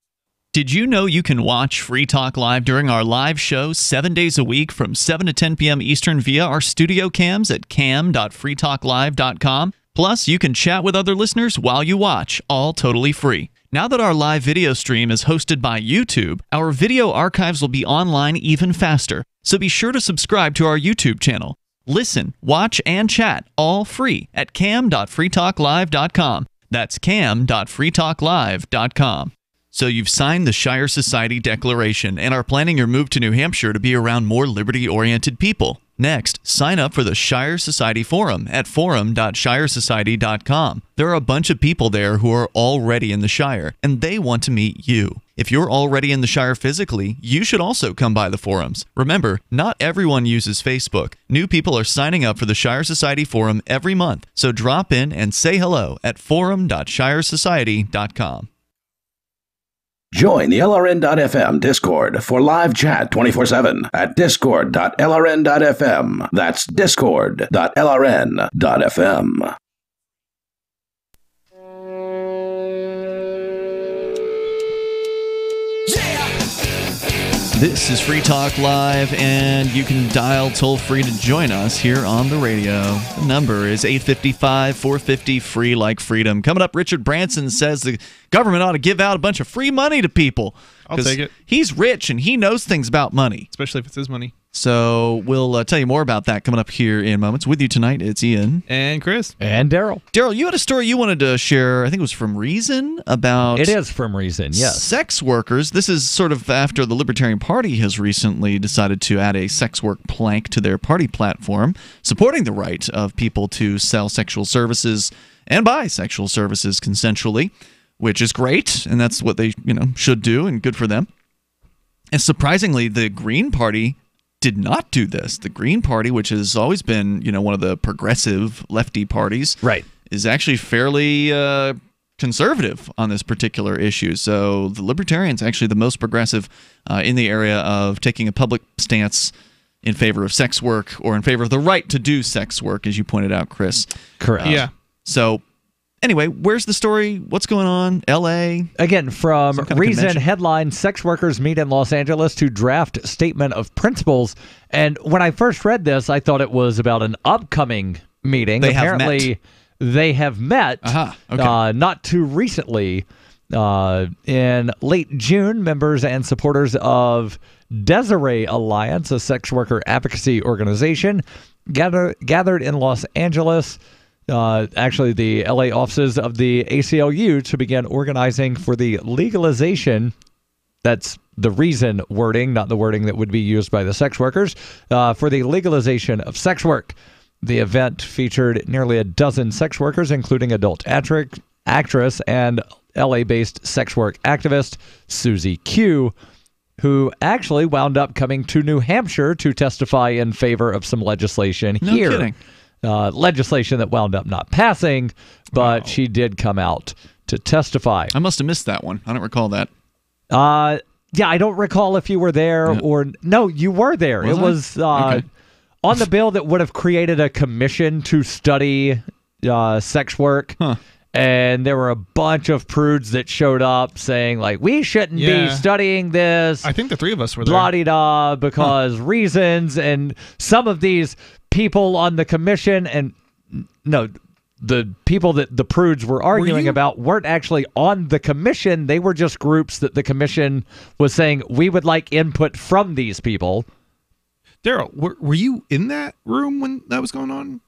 Did you know you can watch Free Talk Live during our live show 7 days a week from 7 to 10 p.m. Eastern via our studio cams at cam.freetalklive.com? Plus, you can chat with other listeners while you watch, all totally free. Now that our live video stream is hosted by YouTube, our video archives will be online even faster. So be sure to subscribe to our YouTube channel. Listen, watch, and chat all free at cam.freetalklive.com. That's cam.freetalklive.com. So you've signed the Shire Society Declaration and are planning your move to New Hampshire to be around more liberty-oriented people. Next, sign up for the Shire Society Forum at forum.shiresociety.com. There are a bunch of people there who are already in the Shire, and they want to meet you. If you're already in the Shire physically, you should also come by the forums. Remember, not everyone uses Facebook. New people are signing up for the Shire Society Forum every month, so drop in and say hello at forum.shiresociety.com. Join the LRN.FM Discord for live chat 24/7 at discord.lrn.fm. That's discord.lrn.fm. This is Free Talk Live, and you can dial toll-free to join us here on the radio. The number is 855-450-FREE like freedom. Coming up, Richard Branson says the government ought to give out a bunch of free money to people. I'll take it. He's rich, and he knows things about money. Especially if it's his money. So we'll tell you more about that coming up here in moments. With you tonight, it's Ian. And Chris. And Darryl. Darryl, you had a story you wanted to share, I think it was from Reason, about... It is from Reason, yes. Sex workers. This is sort of after the Libertarian Party has recently decided to add a sex work plank to their party platform, supporting the right of people to sell sexual services and buy sexual services consensually. which is great, and that's what they should do, and good for them. And surprisingly, the Green Party did not do this. The Green Party, which has always been one of the progressive lefty parties, right, is actually fairly conservative on this particular issue. So the Libertarians actually the most progressive in the area of taking a public stance in favor of sex work, or in favor of the right to do sex work, as you pointed out, Chris. Correct. Yeah. So anyway, where's the story? What's going on? L.A.? Again, from Reason headline, sex workers meet in Los Angeles to draft statement of principles. And when I first read this, I thought it was about an upcoming meeting. Apparently, they have met not too recently. In late June, members and supporters of Desiree Alliance, a sex worker advocacy organization, gathered in Los Angeles, actually the LA offices of the ACLU, to begin organizing for the legalization. That's the Reason wording, not the wording that would be used by the sex workers, for the legalization of sex work. The event featured nearly a dozen sex workers, including adult actress and LA-based sex work activist Susie Q, who actually wound up coming to New Hampshire to testify in favor of some legislation here. No kidding. Legislation that wound up not passing, but she did come out to testify. I must have missed that one. I don't recall that. Yeah, I don't recall if you were there or... No, you were there. It was on the bill that would have created a commission to study sex work. Huh. And there were a bunch of prudes that showed up saying, like, we shouldn't be studying this. I think the three of us were there. Blah-de-da, because reasons. And some of these people on the commission, and no, the people that the prudes were arguing about weren't actually on the commission. They were just groups that the commission was saying, we would like input from these people. Darryl, were you in that room when that was going on?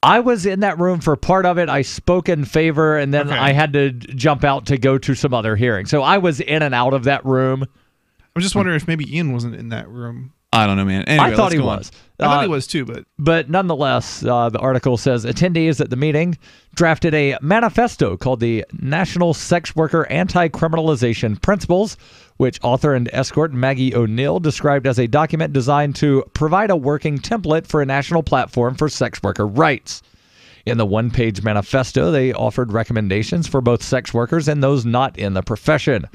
I was in that room for part of it. I spoke in favor, and then I had to jump out to go to some other hearing. So I was in and out of that room. I was just wondering if maybe Ian wasn't in that room. I don't know, man. Anyway, I thought he was. I thought he was too, But nonetheless, the article says attendees at the meeting drafted a manifesto called the National Sex Worker Anti-Criminalization Principles, which author and escort Maggie O'Neill described as a document designed to provide a working template for a national platform for sex worker rights. In the one-page manifesto, they offered recommendations for both sex workers and those not in the profession.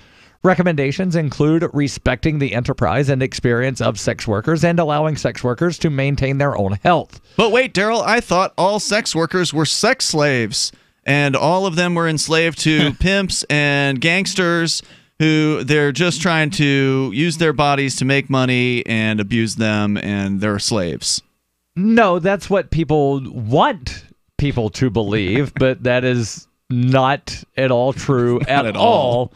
Recommendations include respecting the enterprise and experience of sex workers and allowing sex workers to maintain their own health. But wait, Darryl, I thought all sex workers were sex slaves, and all of them were enslaved to pimps and gangsters who they're just trying to use their bodies to make money and abuse them, and they're slaves. No, that's what people want people to believe, but that is not at all true at all.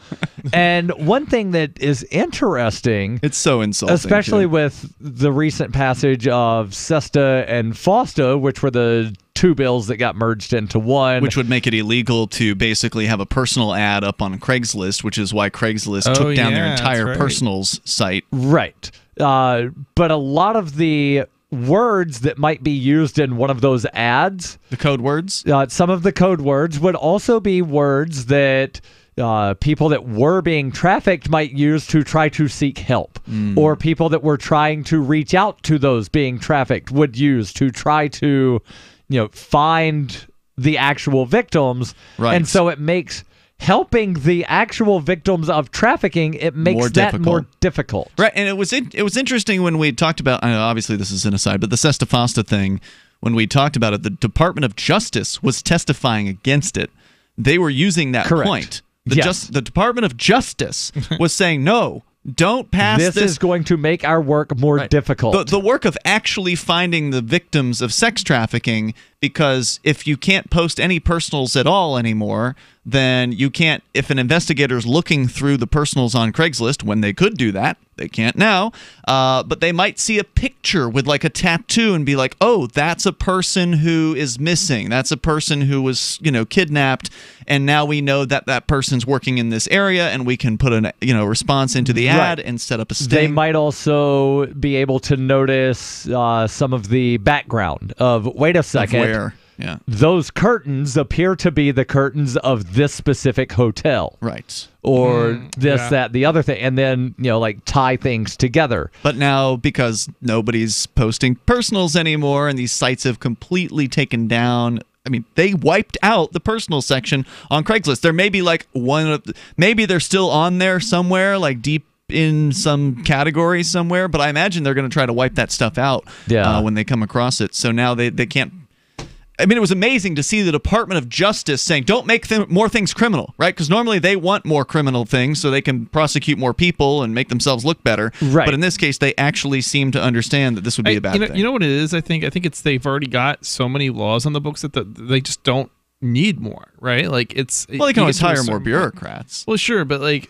And one thing that is interesting, it's so insulting, especially with the recent passage of SESTA and FOSTA, which were the two bills that got merged into one, which would make it illegal to basically have a personal ad up on Craigslist, which is why Craigslist took down their entire personals site. Right. But a lot of the words that might be used in one of those ads, the code words, some of the code words would also be words that people that were being trafficked might use to try to seek help, or people that were trying to reach out to those being trafficked would use to try to, find the actual victims. Right. And so it makes helping the actual victims of trafficking, it makes more difficult. Right, and it was interesting when we talked about, obviously this is an aside, but the SESTA FOSTA thing, when we talked about it, the Department of Justice was testifying against it. They were using that point. The Department of Justice was saying, no, don't pass this. This is going to make our work more difficult. The work of actually finding the victims of sex trafficking, because if you can't post any personals at all anymore, then you can't, if an investigator's looking through the personals on Craigslist, when they could do that, they can't now, but they might see a picture with like a tattoo and be like, oh, that's a person who is missing. That's a person who was, kidnapped, and now we know that that person's working in this area, and we can put a, response into the ad and set up a sting. They might also be able to notice some of the background of, wait a second, Yeah. Those curtains appear to be the curtains of this specific hotel. Right. Or that, the other thing. And then, like tie things together. But now, because nobody's posting personals anymore and these sites have completely taken down, I mean, they wiped out the personal section on Craigslist. There may be like maybe they're still on there somewhere, like deep in some category somewhere, but I imagine they're going to try to wipe that stuff out when they come across it. So now they can't. I mean, it was amazing to see the Department of Justice saying, don't make more things criminal, right? Because normally they want more criminal things so they can prosecute more people and make themselves look better. Right. But in this case, they actually seem to understand that this would be a bad thing. You know what it is? I think it's they've already got so many laws on the books that they just don't need more, right? Like it's well, they can always hire more bureaucrats. Well, sure, but like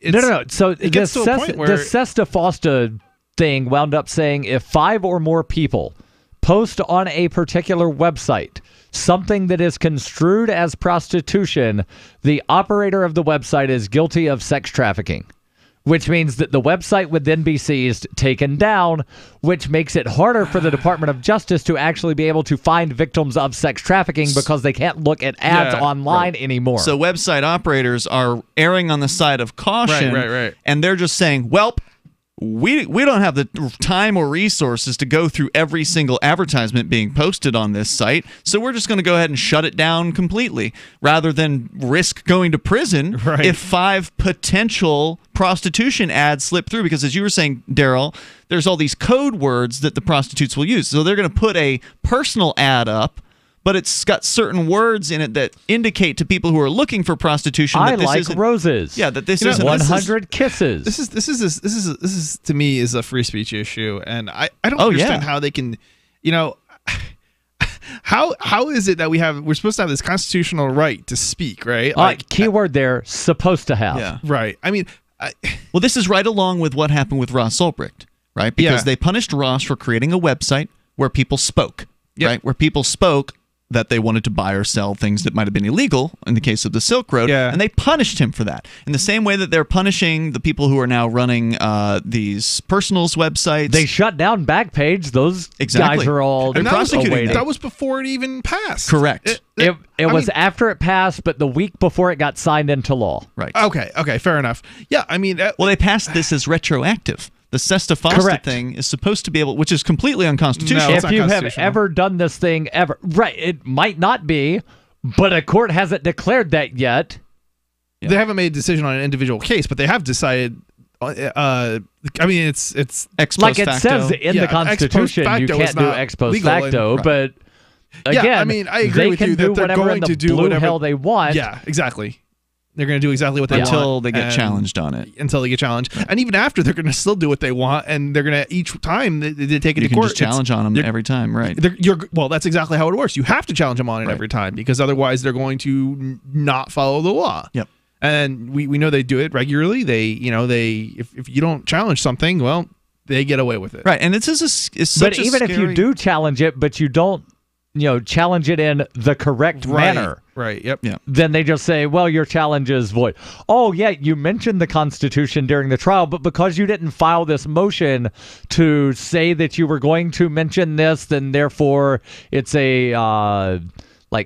no. So it gets to a point where the Sesta Fosta thing wound up saying if 5 or more people post on a particular website something that is construed as prostitution, the operator of the website is guilty of sex trafficking, which means that the website would then be seized, taken down, which makes it harder for the Department of Justice to actually be able to find victims of sex trafficking because they can't look at ads online anymore. So website operators are erring on the side of caution, right. And they're just saying, well, we don't have the time or resources to go through every single advertisement being posted on this site, so we're just going to go ahead and shut it down completely rather than risk going to prison if 5 potential prostitution ads slip through. Because as you were saying, Darryl, there's all these code words that the prostitutes will use. So they're going to put a personal ad up, but it's got certain words in it that indicate to people who are looking for prostitution that this isn't roses. Yeah, that this isn't 100 kisses. This is to me is a free speech issue, and I don't understand how they can, how is it that we're supposed to have this constitutional right to speak, right? Keyword there, supposed to have. Yeah. Right. I mean, well, this is right along with what happened with Ross Ulbricht, right? Because they punished Ross for creating a website where people spoke, right? Where people spoke that they wanted to buy or sell things that might have been illegal in the case of the Silk Road, and they punished him for that. In the same way that they're punishing the people who are now running these personals websites. They shut down Backpage. Those guys are all prosecuting. That was before it even passed. Correct. It was after it passed, but the week before it got signed into law. Right. Okay, fair enough. Yeah, I mean... well, they passed this as retroactive. The Sesta Fosta thing is supposed to be able, which is completely unconstitutional. If you have ever done this thing ever, it might not be, but a court hasn't declared that yet. Yeah. They haven't made a decision on an individual case, but they have decided. I mean, it's ex post like it facto. says in the Constitution, you can't do ex post facto, but again, I mean, I agree with you that they're going to do whatever hell they want. Yeah, exactly. They're going to do exactly what they want until they get challenged on it. Until they get challenged, and even after, they're going to still do what they want, and they're going to each time they take it to court. You can just challenge on them every time, right? Well, that's exactly how it works. You have to challenge them on it every time because otherwise they're going to not follow the law. Yep. And we know they do it regularly. If you don't challenge something, well, they get away with it. Right, and it's such But even if you do challenge it, but you don't, challenge it in the correct manner. Right. Yep. Yeah. Then they just say, well, your challenge is void. Oh, yeah, you mentioned the Constitution during the trial, but because you didn't file this motion to say that you were going to mention this, then therefore it's a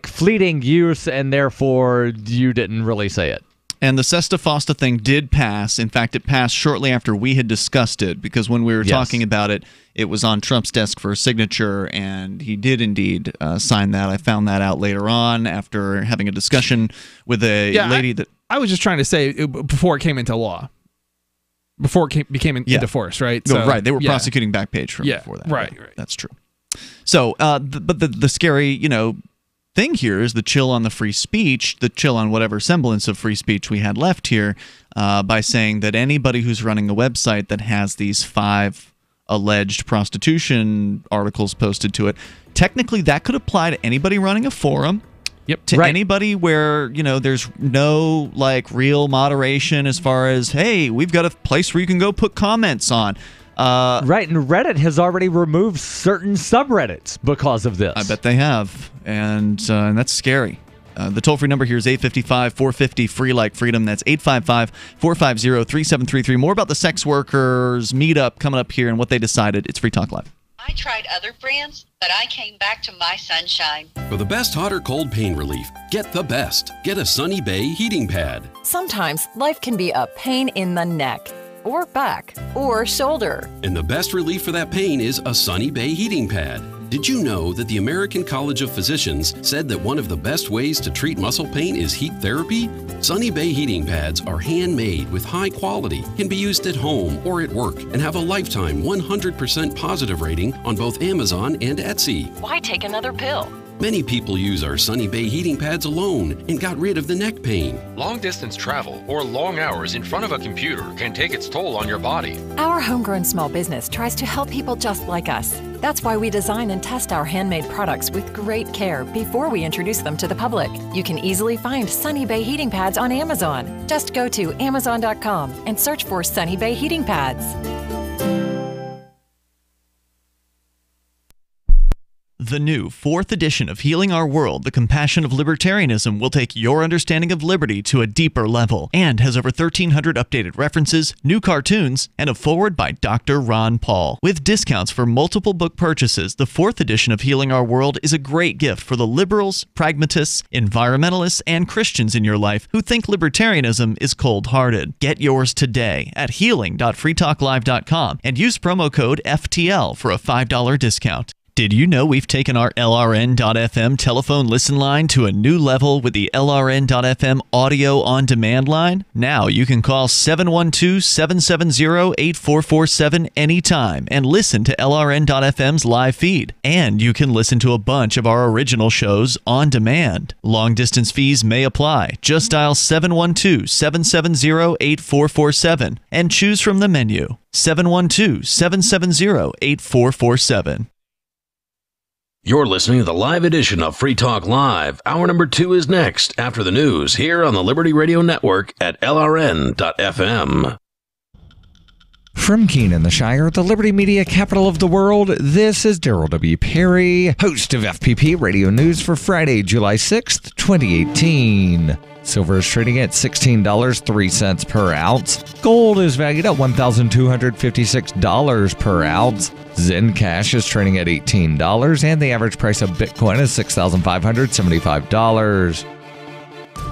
fleeting use, and therefore you didn't really say it. And the Sesta Fosta thing did pass. In fact, it passed shortly after we had discussed it, because when we were talking about it, it was on Trump's desk for a signature, and he did indeed sign that. I found that out later on after having a discussion with a lady that... I was just trying to say, before it came into law. Before it became into force, right? So, right, they were prosecuting Backpage from before that. Right. That's true. So, but the scary, thing here is the chill on the free speech, the chill on whatever semblance of free speech we had left here, by saying that anybody who's running a website that has these 5 alleged prostitution articles posted to it, technically that could apply to anybody running a forum. Yep. To anybody where, there's no real moderation as far as, hey, we've got a place where you can go put comments on. Right, and Reddit has already removed certain subreddits because of this. I bet they have, and that's scary. The toll-free number here is 855-450-FREE like freedom. That's 855-450-3733. More about the sex workers meetup coming up here and what they decided. It's Free Talk Live. I tried other brands, but I came back to my Sunshine. For the best hot or cold pain relief, get the best. Get a Sunny Bay heating pad. Sometimes life can be a pain in the neck, or back, or shoulder. And the best relief for that pain is a Sunny Bay heating pad. Did you know that the American College of Physicians said that one of the best ways to treat muscle pain is heat therapy? Sunny Bay heating pads are handmade with high quality, can be used at home or at work, and have a lifetime 100% positive rating on both Amazon and Etsy. Why take another pill? Many people use our Sunny Bay heating pads alone and got rid of the neck pain. Long-distance travel or long hours in front of a computer can take its toll on your body. Our homegrown small business tries to help people just like us. That's why we design and test our handmade products with great care before we introduce them to the public. You can easily find Sunny Bay heating pads on Amazon. Just go to Amazon.com and search for Sunny Bay heating pads. The new 4th edition of Healing Our World, The Compassion of Libertarianism will take your understanding of liberty to a deeper level and has over 1,300 updated references, new cartoons, and a foreword by Dr. Ron Paul. With discounts for multiple book purchases, the 4th edition of Healing Our World is a great gift for the liberals, pragmatists, environmentalists, and Christians in your life who think libertarianism is cold-hearted. Get yours today at healing.freetalklive.com and use promo code FTL for a $5 discount. Did you know we've taken our LRN.FM telephone listen line to a new level with the LRN.FM audio on-demand line? Now you can call 712-770-8447 anytime and listen to LRN.FM's live feed. And you can listen to a bunch of our original shows on demand. Long-distance fees may apply. Just dial 712-770-8447 and choose from the menu. 712-770-8447. You're listening to the live edition of Free Talk Live. Hour number 2 is next, after the news, here on the Liberty Radio Network at LRN.FM. From Keene in the Shire, the Liberty Media capital of the world, this is Darryl W. Perry, host of FPP Radio News for Friday, July 6th, 2018. Silver is trading at $16.03 per ounce. Gold is valued at $1,256 per ounce. Zen Cash is trading at $18, and the average price of Bitcoin is $6,575.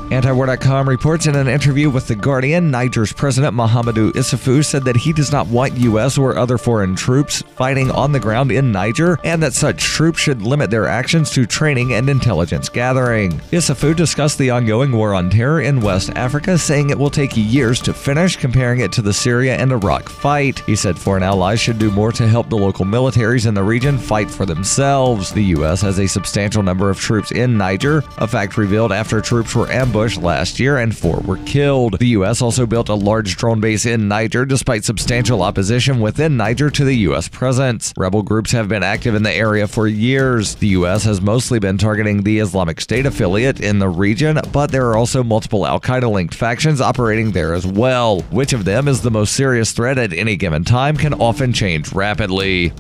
Antiwar.com reports in an interview with The Guardian, Niger's President Mahamadou Issoufou said that he does not want U.S. or other foreign troops fighting on the ground in Niger, and that such troops should limit their actions to training and intelligence gathering. Issoufou discussed the ongoing war on terror in West Africa, saying it will take years to finish, comparing it to the Syria and Iraq fight. He said foreign allies should do more to help the local militaries in the region fight for themselves. The U.S. has a substantial number of troops in Niger, a fact revealed after troops were ambushed last year and 4 were killed. The U.S. also built a large drone base in Niger despite substantial opposition within Niger to the U.S. presence. Rebel groups have been active in the area for years. The U.S. has mostly been targeting the Islamic State affiliate in the region, but there are also multiple Al-Qaeda-linked factions operating there as well. Which of them is the most serious threat at any given time can often change rapidly.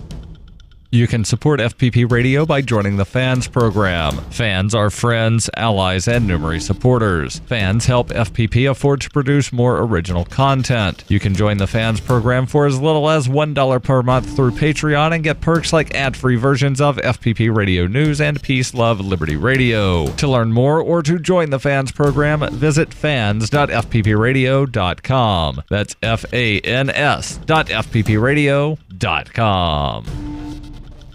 You can support FPP Radio by joining the Fans program. Fans are friends, allies, and numerous supporters. Fans help FPP afford to produce more original content. You can join the Fans program for as little as $1 per month through Patreon and get perks like ad-free versions of FPP Radio News and Peace, Love, Liberty Radio. To learn more or to join the Fans program, visit fans.fppradio.com. That's fans.fppradio.com.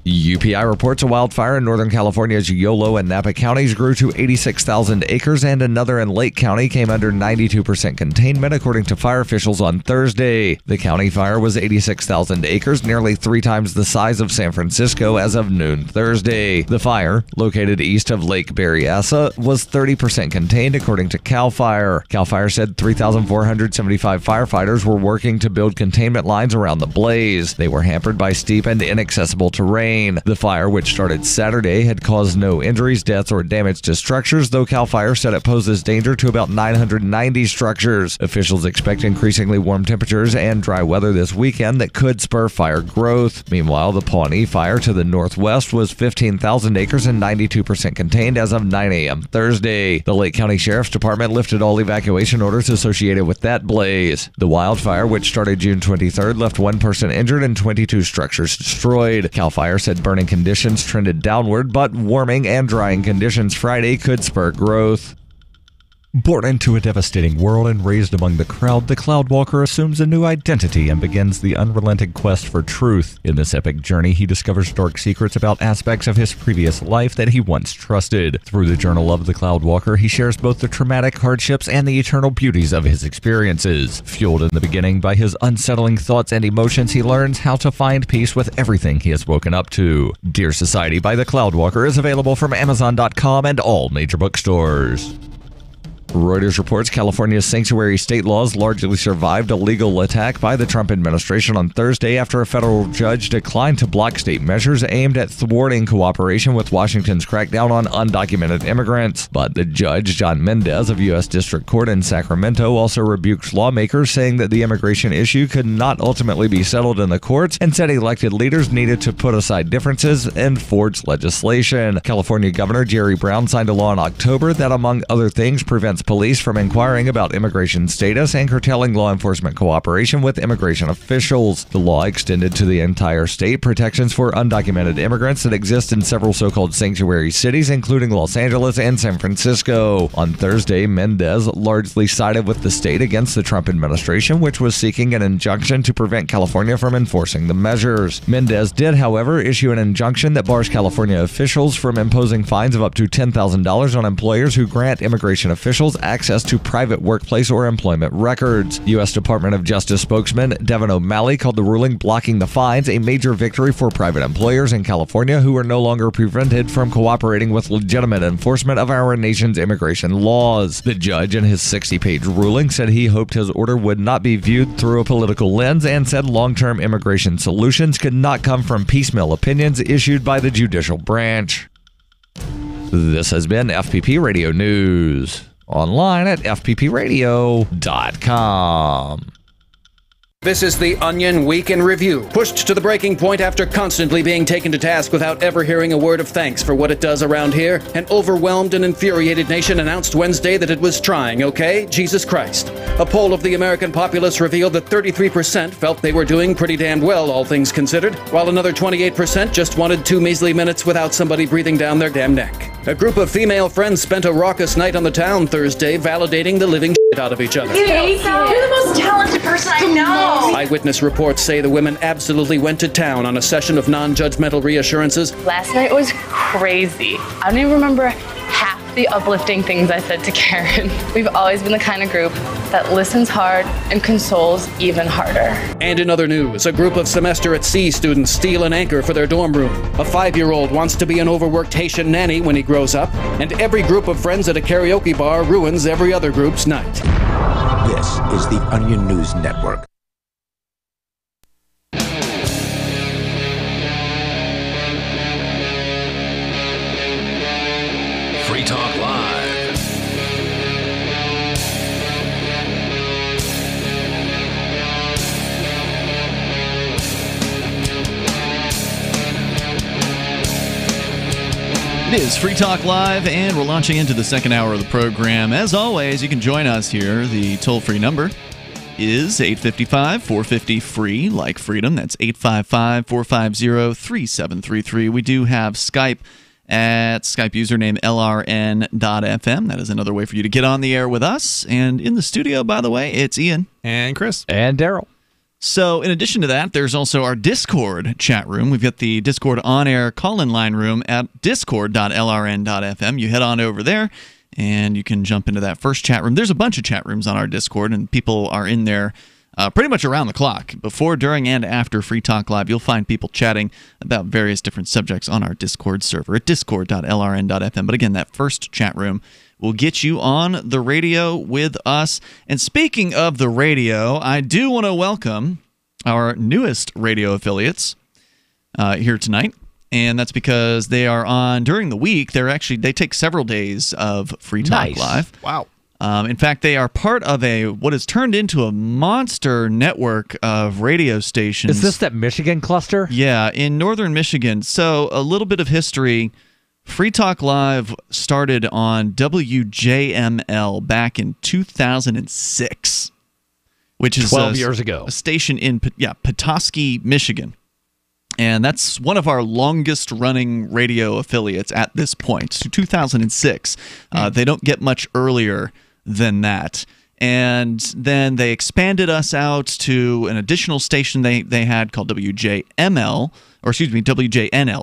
UPI reports a wildfire in Northern California's Yolo and Napa counties grew to 86,000 acres, and another in Lake County came under 92% containment, according to fire officials on Thursday. The county fire was 86,000 acres, nearly 3 times the size of San Francisco as of noon Thursday. The fire, located east of Lake Berryessa, was 30% contained, according to CAL FIRE. CAL FIRE said 3,475 firefighters were working to build containment lines around the blaze. They were hampered by steep and inaccessible terrain. contain. The fire, which started Saturday, had caused no injuries, deaths, or damage to structures, though CAL FIRE said it poses danger to about 990 structures. Officials expect increasingly warm temperatures and dry weather this weekend that could spur fire growth. Meanwhile, the Pawnee fire to the northwest was 15,000 acres and 92% contained as of 9 a.m. Thursday. The Lake County Sheriff's Department lifted all evacuation orders associated with that blaze. The wildfire, which started June 23rd, left one person injured and 22 structures destroyed. CAL FIRE said burning conditions trended downward, but warming and drying conditions Friday could spur growth. Born into a devastating world and raised among the crowd, the Cloudwalker assumes a new identity and begins the unrelenting quest for truth. In this epic journey, he discovers dark secrets about aspects of his previous life that he once trusted. Through the Journal of the Cloudwalker, he shares both the traumatic hardships and the eternal beauties of his experiences. Fueled in the beginning by his unsettling thoughts and emotions, he learns how to find peace with everything he has woken up to. Dear Society by the Cloudwalker is available from Amazon.com and all major bookstores. Reuters reports California's sanctuary state laws largely survived a legal attack by the Trump administration on Thursday after a federal judge declined to block state measures aimed at thwarting cooperation with Washington's crackdown on undocumented immigrants. But the judge, John Mendez of U.S. District Court in Sacramento, also rebuked lawmakers, saying that the immigration issue could not ultimately be settled in the courts, and said elected leaders needed to put aside differences and forge legislation. California Governor Jerry Brown signed a law in October that, among other things, prevents police from inquiring about immigration status and curtailing law enforcement cooperation with immigration officials. The law extended to the entire state protections for undocumented immigrants that exist in several so-called sanctuary cities, including Los Angeles and San Francisco. On Thursday, Mendez largely sided with the state against the Trump administration, which was seeking an injunction to prevent California from enforcing the measures. Mendez did, however, issue an injunction that bars California officials from imposing fines of up to $10,000 on employers who grant immigration officials access to private workplace or employment records. U.S. Department of Justice spokesman Devin O'Malley called the ruling blocking the fines a major victory for private employers in California who are no longer prevented from cooperating with legitimate enforcement of our nation's immigration laws. The judge, in his 60-page ruling, said he hoped his order would not be viewed through a political lens and said long-term immigration solutions could not come from piecemeal opinions issued by the judicial branch. This has been FPP Radio News. Online at fppradio.com. This is the Onion Week in Review, pushed to the breaking point after constantly being taken to task without ever hearing a word of thanks for what it does around here. An overwhelmed and infuriated nation announced Wednesday that it was trying, okay? Jesus Christ. A poll of the American populace revealed that 33% felt they were doing pretty damn well, all things considered, while another 28% just wanted 2 measly minutes without somebody breathing down their damn neck. A group of female friends spent a raucous night on the town Thursday, validating the living shit out of each other. You're the most talented person I know. Eyewitness reports say the women absolutely went to town on a session of non-judgmental reassurances. Last night was crazy. I don't even remember half the uplifting things I said to Karen. We've always been the kind of group that listens hard and consoles even harder. And in other news, a group of semester at sea students steal an anchor for their dorm room. A 5-year-old wants to be an overworked Haitian nanny when he grows up, and every group of friends at a karaoke bar ruins every other group's night. This is the Onion News Network. Free Talk Live. It is Free Talk Live, and we're launching into the second hour of the program. As always, you can join us here. The toll-free number is 855-450-FREE, like freedom. That's 855-450-3733. We do have Skype at Skype username LRN.FM. That is another way for you to get on the air with us. And in the studio, by the way, it's Ian. And Chris. And Darryl. So in addition to that, there's also our Discord chat room. We've got the Discord on-air call-in line room at discord.lrn.fm. You head on over there, and you can jump into that first chat room. There's a bunch of chat rooms on our Discord, and people are in there pretty much around the clock. Before, during, and after Free Talk Live, you'll find people chatting about various different subjects on our Discord server at discord.lrn.fm. But again, that first chat room will get you on the radio with us. And speaking of the radio, I do want to welcome our newest radio affiliates here tonight. And that's because they are on during the week. They take several days of Free Talk Live. Wow. In fact, they are part of what has turned into a monster network of radio stations. Is this that Michigan cluster? Yeah, in northern Michigan. So a little bit of history. Free Talk Live started on WJML back in 2006, which is 12 years ago. A station in Petoskey, Michigan. And that's one of our longest running radio affiliates at this point, so 2006. They don't get much earlier than that. And then they expanded us out to an additional station they had called WJNL.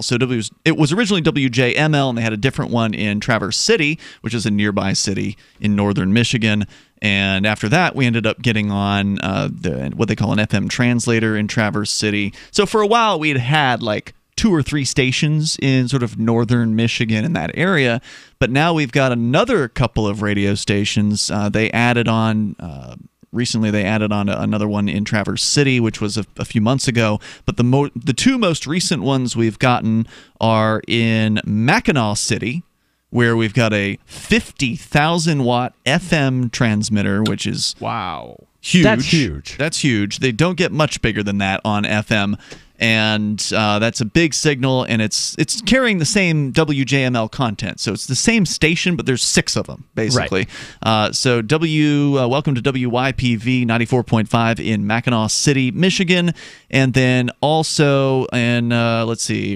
So it was originally WJML, and they had a different one in Traverse City, which is a nearby city in northern Michigan. And after that, we ended up getting on what they call an FM translator in Traverse City. So for a while, we'd had like 2 or 3 stations in sort of northern Michigan in that area. But now we've got another couple of radio stations. They added on recently. They added on another one in Traverse City, which was a few months ago. But the 2 most recent ones we've gotten are in Mackinac City, where we've got a 50,000-watt FM transmitter, which is huge. That's huge. They don't get much bigger than that on FM, and that's a big signal, and it's carrying the same WJML content. So it's the same station, but there's 6 of them, basically. Right. So welcome to WYPV 94.5 in Mackinac City, Michigan, and then also in,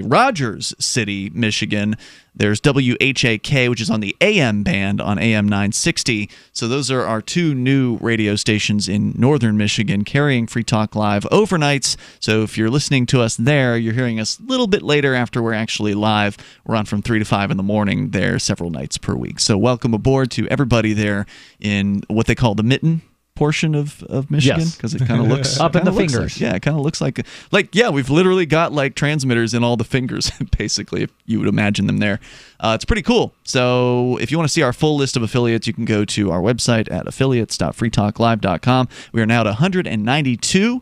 Rogers City, Michigan. There's WHAK, which is on the AM band on AM 960. So those are our 2 new radio stations in northern Michigan carrying Free Talk Live overnights. So if you're listening to us there, you're hearing us a little bit later after we're actually live. We're on from 3 to 5 in the morning there several nights per week. So welcome aboard to everybody there in what they call the Mitten portion of Michigan, because it kind of looks up in the fingers. It kind of looks like we've literally got like transmitters in all the fingers, basically, if you would imagine them there. It's pretty cool. So if you want to see our full list of affiliates, you can go to our website at affiliates.freetalklive.com. We are now at 192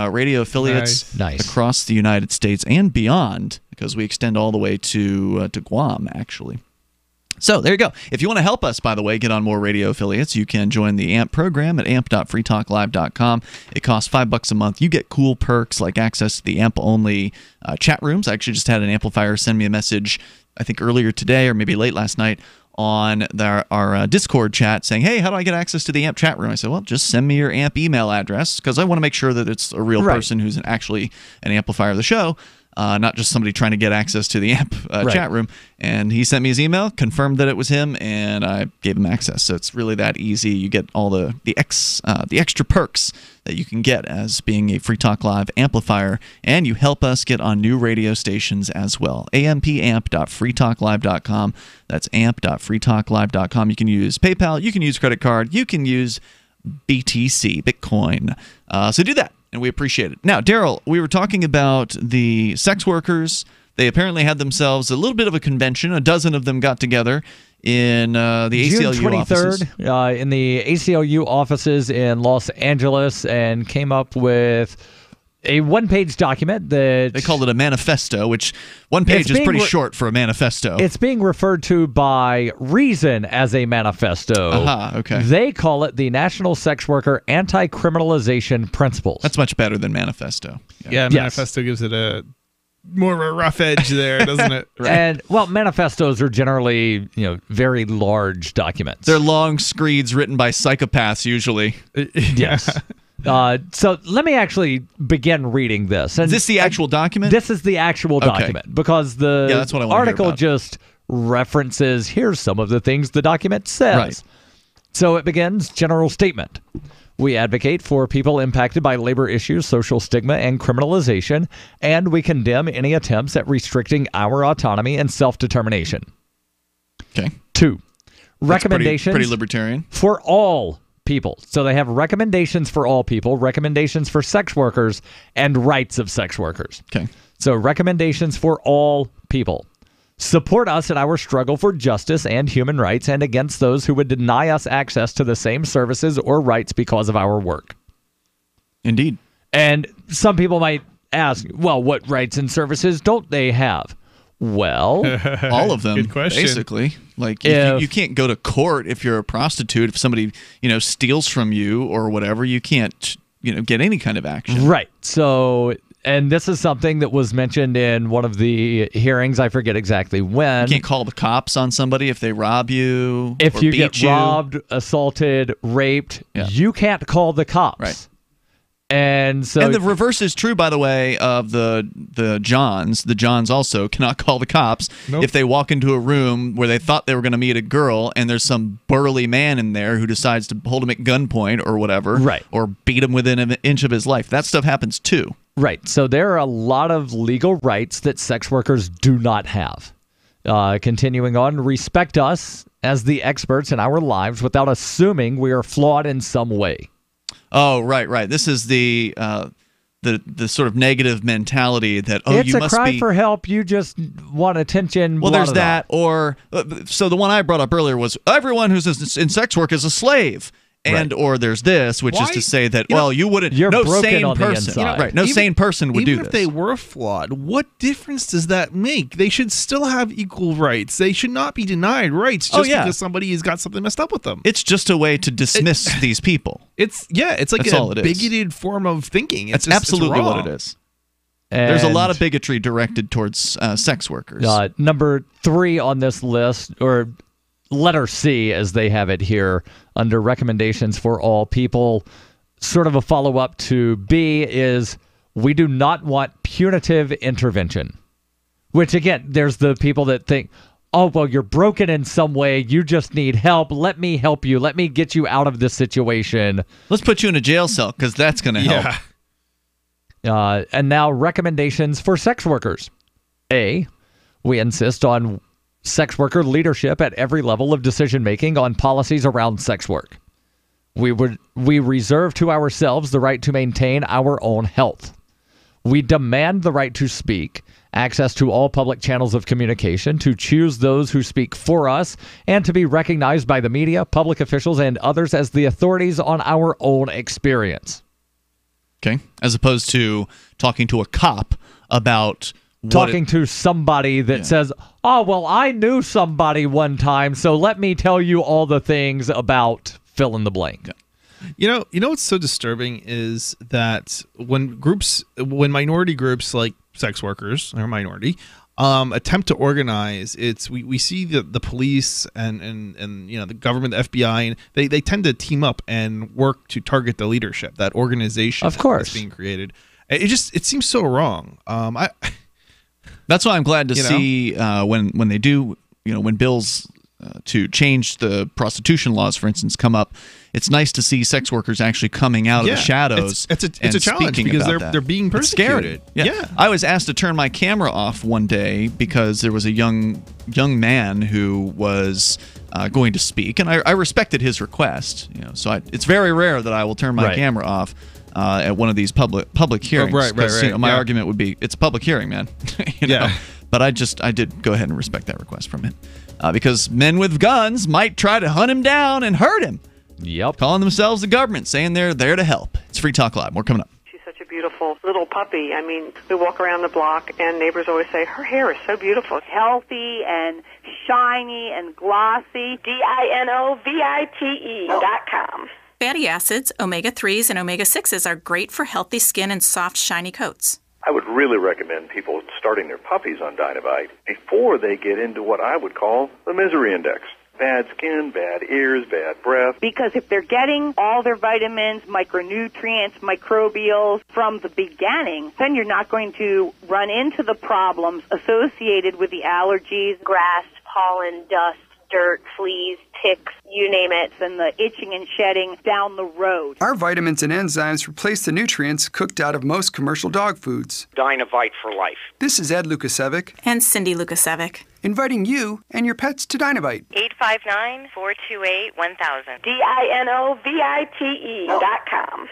radio affiliates across the United States and beyond, because we extend all the way to Guam, actually. So there you go. If you want to help us, by the way, get on more radio affiliates, you can join the AMP program at amp.freetalklive.com. It costs $5 a month. You get cool perks like access to the AMP-only chat rooms. I actually just had an amplifier send me a message, I think earlier today or maybe late last night, on our Discord chat saying, hey, how do I get access to the AMP chat room? I said, well, just send me your AMP email address, because I want to make sure that it's a real person who's actually an amplifier of the show. Not just somebody trying to get access to the AMP chat room. And he sent me his email, confirmed that it was him, and I gave him access. So it's really that easy. You get all the extra perks that you can get as being a Free Talk Live amplifier, and you help us get on new radio stations as well. ampamp.freetalklive.com. That's amp.freetalklive.com. You can use PayPal, you can use credit card, you can use BTC, Bitcoin. So do that, and we appreciate it. Now, Darryl, we were talking about the sex workers. They apparently had themselves a little bit of a convention. A dozen of them got together in the ACLU June 23rd, offices. In the ACLU offices in Los Angeles, and came up with a one-page document that... They called it a manifesto, which one page is pretty short for a manifesto. It's being referred to by Reason as a manifesto. Okay. They call it the National Sex Worker Anti-Criminalization Principles. That's much better than manifesto. Yeah, manifesto gives it a more of a rough edge there, doesn't it? Right. And, well, manifestos are generally, very large documents. They're long screeds written by psychopaths, usually. Yes. So let me actually begin reading this. And is this the actual document? This is the actual document, because the that's what I article just references, here's some of the things the document says. Right. So it begins, general statement. We advocate for people impacted by labor issues, social stigma, and criminalization, and we condemn any attempts at restricting our autonomy and self-determination. Okay. 2. Recommendations pretty libertarian. For all people. So they have recommendations for all people, recommendations for sex workers, and rights of sex workers. Okay. So recommendations for all people. Support us in our struggle for justice and human rights, and against those who would deny us access to the same services or rights because of our work. Indeed. And some people might ask, well, what rights and services don't they have? Well, all of them, Good question. basically. Like, you can't go to court if you're a prostitute. If somebody, steals from you or whatever, you can't, get any kind of action. Right. So, and this is something that was mentioned in one of the hearings. I forget exactly when. You can't call the cops on somebody if they rob you. If or you beat get robbed, assaulted, raped, you can't call the cops. Right. And so, and the reverse is true, by the way, of the Johns. The Johns also cannot call the cops if they walk into a room where they thought they were going to meet a girl, and there's some burly man in there who decides to hold him at gunpoint or whatever, right, or beat him within an inch of his life. That stuff happens too. Right. So there are a lot of legal rights that sex workers do not have. Continuing on, respect us as the experts in our lives without assuming we are flawed in some way. Oh, right. This is the sort of negative mentality that it's you must a cry be for help. You just want attention. Well, there's that, or so the one I brought up earlier was everyone who's in sex work is a slave. And or there's this, which is to say that you wouldn't. You're no broken sane on the person, inside. right? No sane person would do this. Even if they were flawed, what difference does that make? They should still have equal rights. They should not be denied rights just because somebody has got something messed up with them. It's just a way to dismiss these people. It's like That's all a it is. bigoted form of thinking. That's absolutely what it is. There's a lot of bigotry directed towards sex workers. Number 3 on this list, or letter C, as they have it here, under recommendations for all people, sort of a follow-up to B, is we do not want punitive intervention. Which, again, there's the people that think, oh, well, you're broken in some way. You just need help. Let me help you. Let me get you out of this situation. Let's put you in a jail cell, because that's going to help. And now recommendations for sex workers. A, we insist on sex worker leadership at every level of decision-making on policies around sex work. We reserve to ourselves the right to maintain our own health. We demand the right to speak, access to all public channels of communication, to choose those who speak for us, and to be recognized by the media, public officials, and others as the authorities on our own experience. Okay, as opposed to talking to a cop about talking to somebody that says, oh, well, I knew somebody one time, so let me tell you all the things about fill in the blank. You know what's so disturbing is that when minority groups like sex workers or minority attempt to organize, we see the police and the government, the FBI, and they tend to team up and work to target the leadership, that organization of course that's being created. It seems so wrong. That's why I'm glad to see when they do, when bills to change the prostitution laws, for instance, come up. It's nice to see sex workers actually coming out of the shadows. It's a challenge because they're being persecuted. Yeah. I was asked to turn my camera off one day because there was a young man who was going to speak, and I respected his request. So it's very rare that I will turn my camera off at one of these public hearings. Right. My argument would be it's a public hearing, man. But I did go ahead and respect that request from him because men with guns might try to hunt him down and hurt him. Yep. Calling themselves the government, saying they're there to help. It's Free Talk Live. More coming up. She's such a beautiful little puppy. I mean, we walk around the block and neighbors always say, her hair is so beautiful. Healthy and shiny and glossy. DINOVITE.com. Fatty acids, omega-3s, and omega-6s are great for healthy skin and soft, shiny coats. I would really recommend people starting their puppies on Dynovite before they get into what I would call the misery index. Bad skin, bad ears, bad breath. Because if they're getting all their vitamins, micronutrients, microbials from the beginning, then you're not going to run into the problems associated with the allergies, grass, pollen, dust, dirt, fleas, ticks, you name it, and the itching and shedding down the road. Our vitamins and enzymes replace the nutrients cooked out of most commercial dog foods. Dynovite for life. This is Ed Lukasevic and Cindy Lukasevic, inviting you and your pets to Dynovite. 859-428-1000. DINOVITE.com.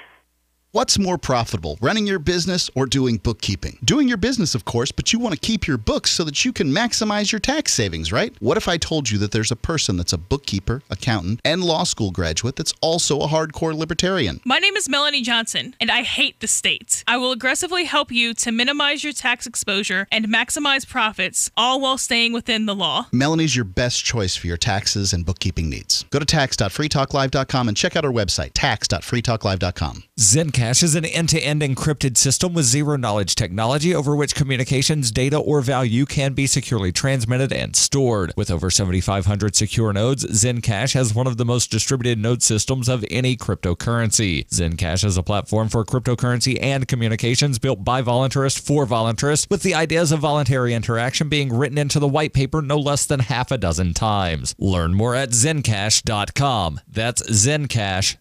What's more profitable, running your business or doing bookkeeping? Doing your business, of course, but you want to keep your books so that you can maximize your tax savings, right? What if I told you that there's a person that's a bookkeeper, accountant, and law school graduate that's also a hardcore libertarian? My name is Melanie Johnson, and I hate the state. I will aggressively help you to minimize your tax exposure and maximize profits, all while staying within the law. Melanie's your best choice for your taxes and bookkeeping needs. Go to tax.freetalklive.com and check out our website, tax.freetalklive.com. Zencash is an end-to-end encrypted system with zero-knowledge technology over which communications, data, or value can be securely transmitted and stored. With over 7,500 secure nodes, Zencash has one of the most distributed node systems of any cryptocurrency. Zencash is a platform for cryptocurrency and communications built by voluntarists for voluntarists, with the ideas of voluntary interaction being written into the white paper no less than half a dozen times. Learn more at zencash.com. That's zencash.com.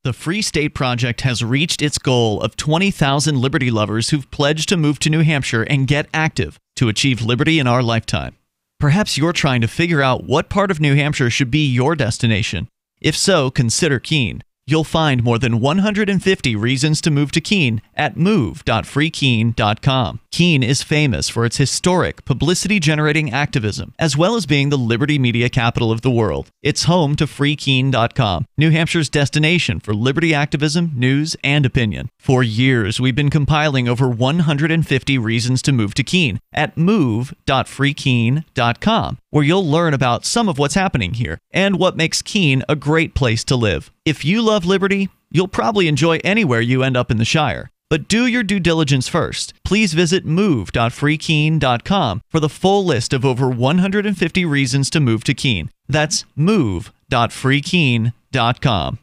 The Free State Project has reached its goal of 20,000 liberty lovers who've pledged to move to New Hampshire and get active to achieve liberty in our lifetime. Perhaps you're trying to figure out what part of New Hampshire should be your destination. If so, consider Keene. You'll find more than 150 reasons to move to Keene at move.freekeene.com. Keene is famous for its historic, publicity-generating activism, as well as being the liberty media capital of the world. It's home to freekeene.com, New Hampshire's destination for liberty activism, news, and opinion. For years, we've been compiling over 150 reasons to move to Keene at move.freekeene.com, where you'll learn about some of what's happening here and what makes Keene a great place to live. If you love liberty, you'll probably enjoy anywhere you end up in the Shire. But do your due diligence first. Please visit move.freekeene.com for the full list of over 150 reasons to move to Keene. That's move.freekeene.com.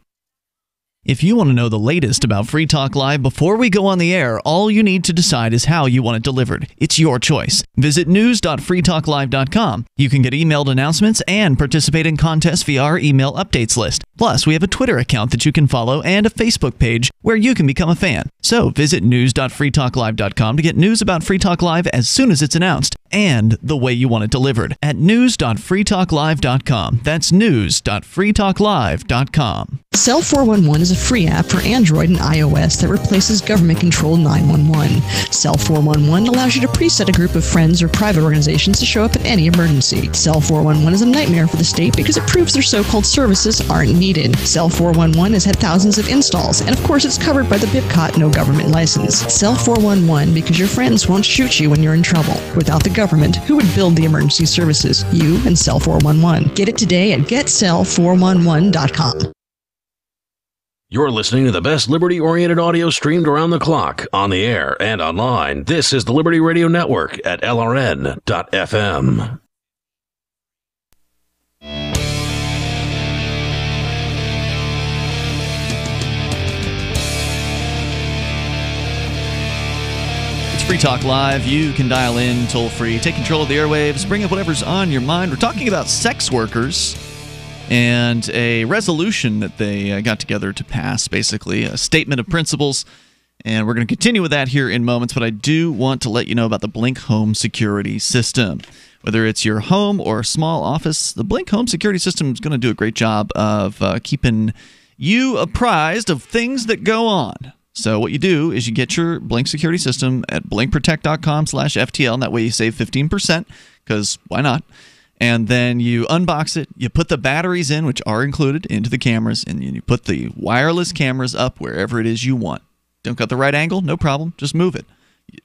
If you want to know the latest about Free Talk Live before we go on the air, all you need to decide is how you want it delivered. It's your choice. Visit news.freetalklive.com. You can get emailed announcements and participate in contests via our email updates list. Plus, we have a Twitter account that you can follow and a Facebook page where you can become a fan. So visit news.freetalklive.com to get news about Free Talk Live as soon as it's announced and the way you want it delivered at news.freetalklive.com. That's news.freetalklive.com. Cell 411 is a free app for Android and iOS that replaces government-controlled 911. Cell 411 allows you to preset a group of friends or private organizations to show up at any emergency. Cell 411 is a nightmare for the state because it proves their so-called services aren't needed. Cell 411 has had thousands of installs, and of course it's covered by the BIPCOT no government license. Cell 411 because your friends won't shoot you when you're in trouble. Without the government, who would build the emergency services? You and Cell 411. Get it today at getcell411.com. You're listening to the best liberty-oriented audio streamed around the clock, on the air, and online. This is the Liberty Radio Network at LRN.FM. It's Free Talk Live. You can dial in toll-free, take control of the airwaves, bring up whatever's on your mind. We're talking about sex workers and a resolution that they got together to pass, basically, a statement of principles. And we're going to continue with that here in moments, but I do want to let you know about the Blink Home Security System. Whether it's your home or a small office, the Blink Home Security System is going to do a great job of keeping you apprised of things that go on. So what you do is you get your Blink Security System at blinkprotect.com/FTL, and that way you save 15%, because why not? And then you unbox it, you put the batteries in, which are included, into the cameras, and you put the wireless cameras up wherever it is you want. Don't got the right angle? No problem. Just move it.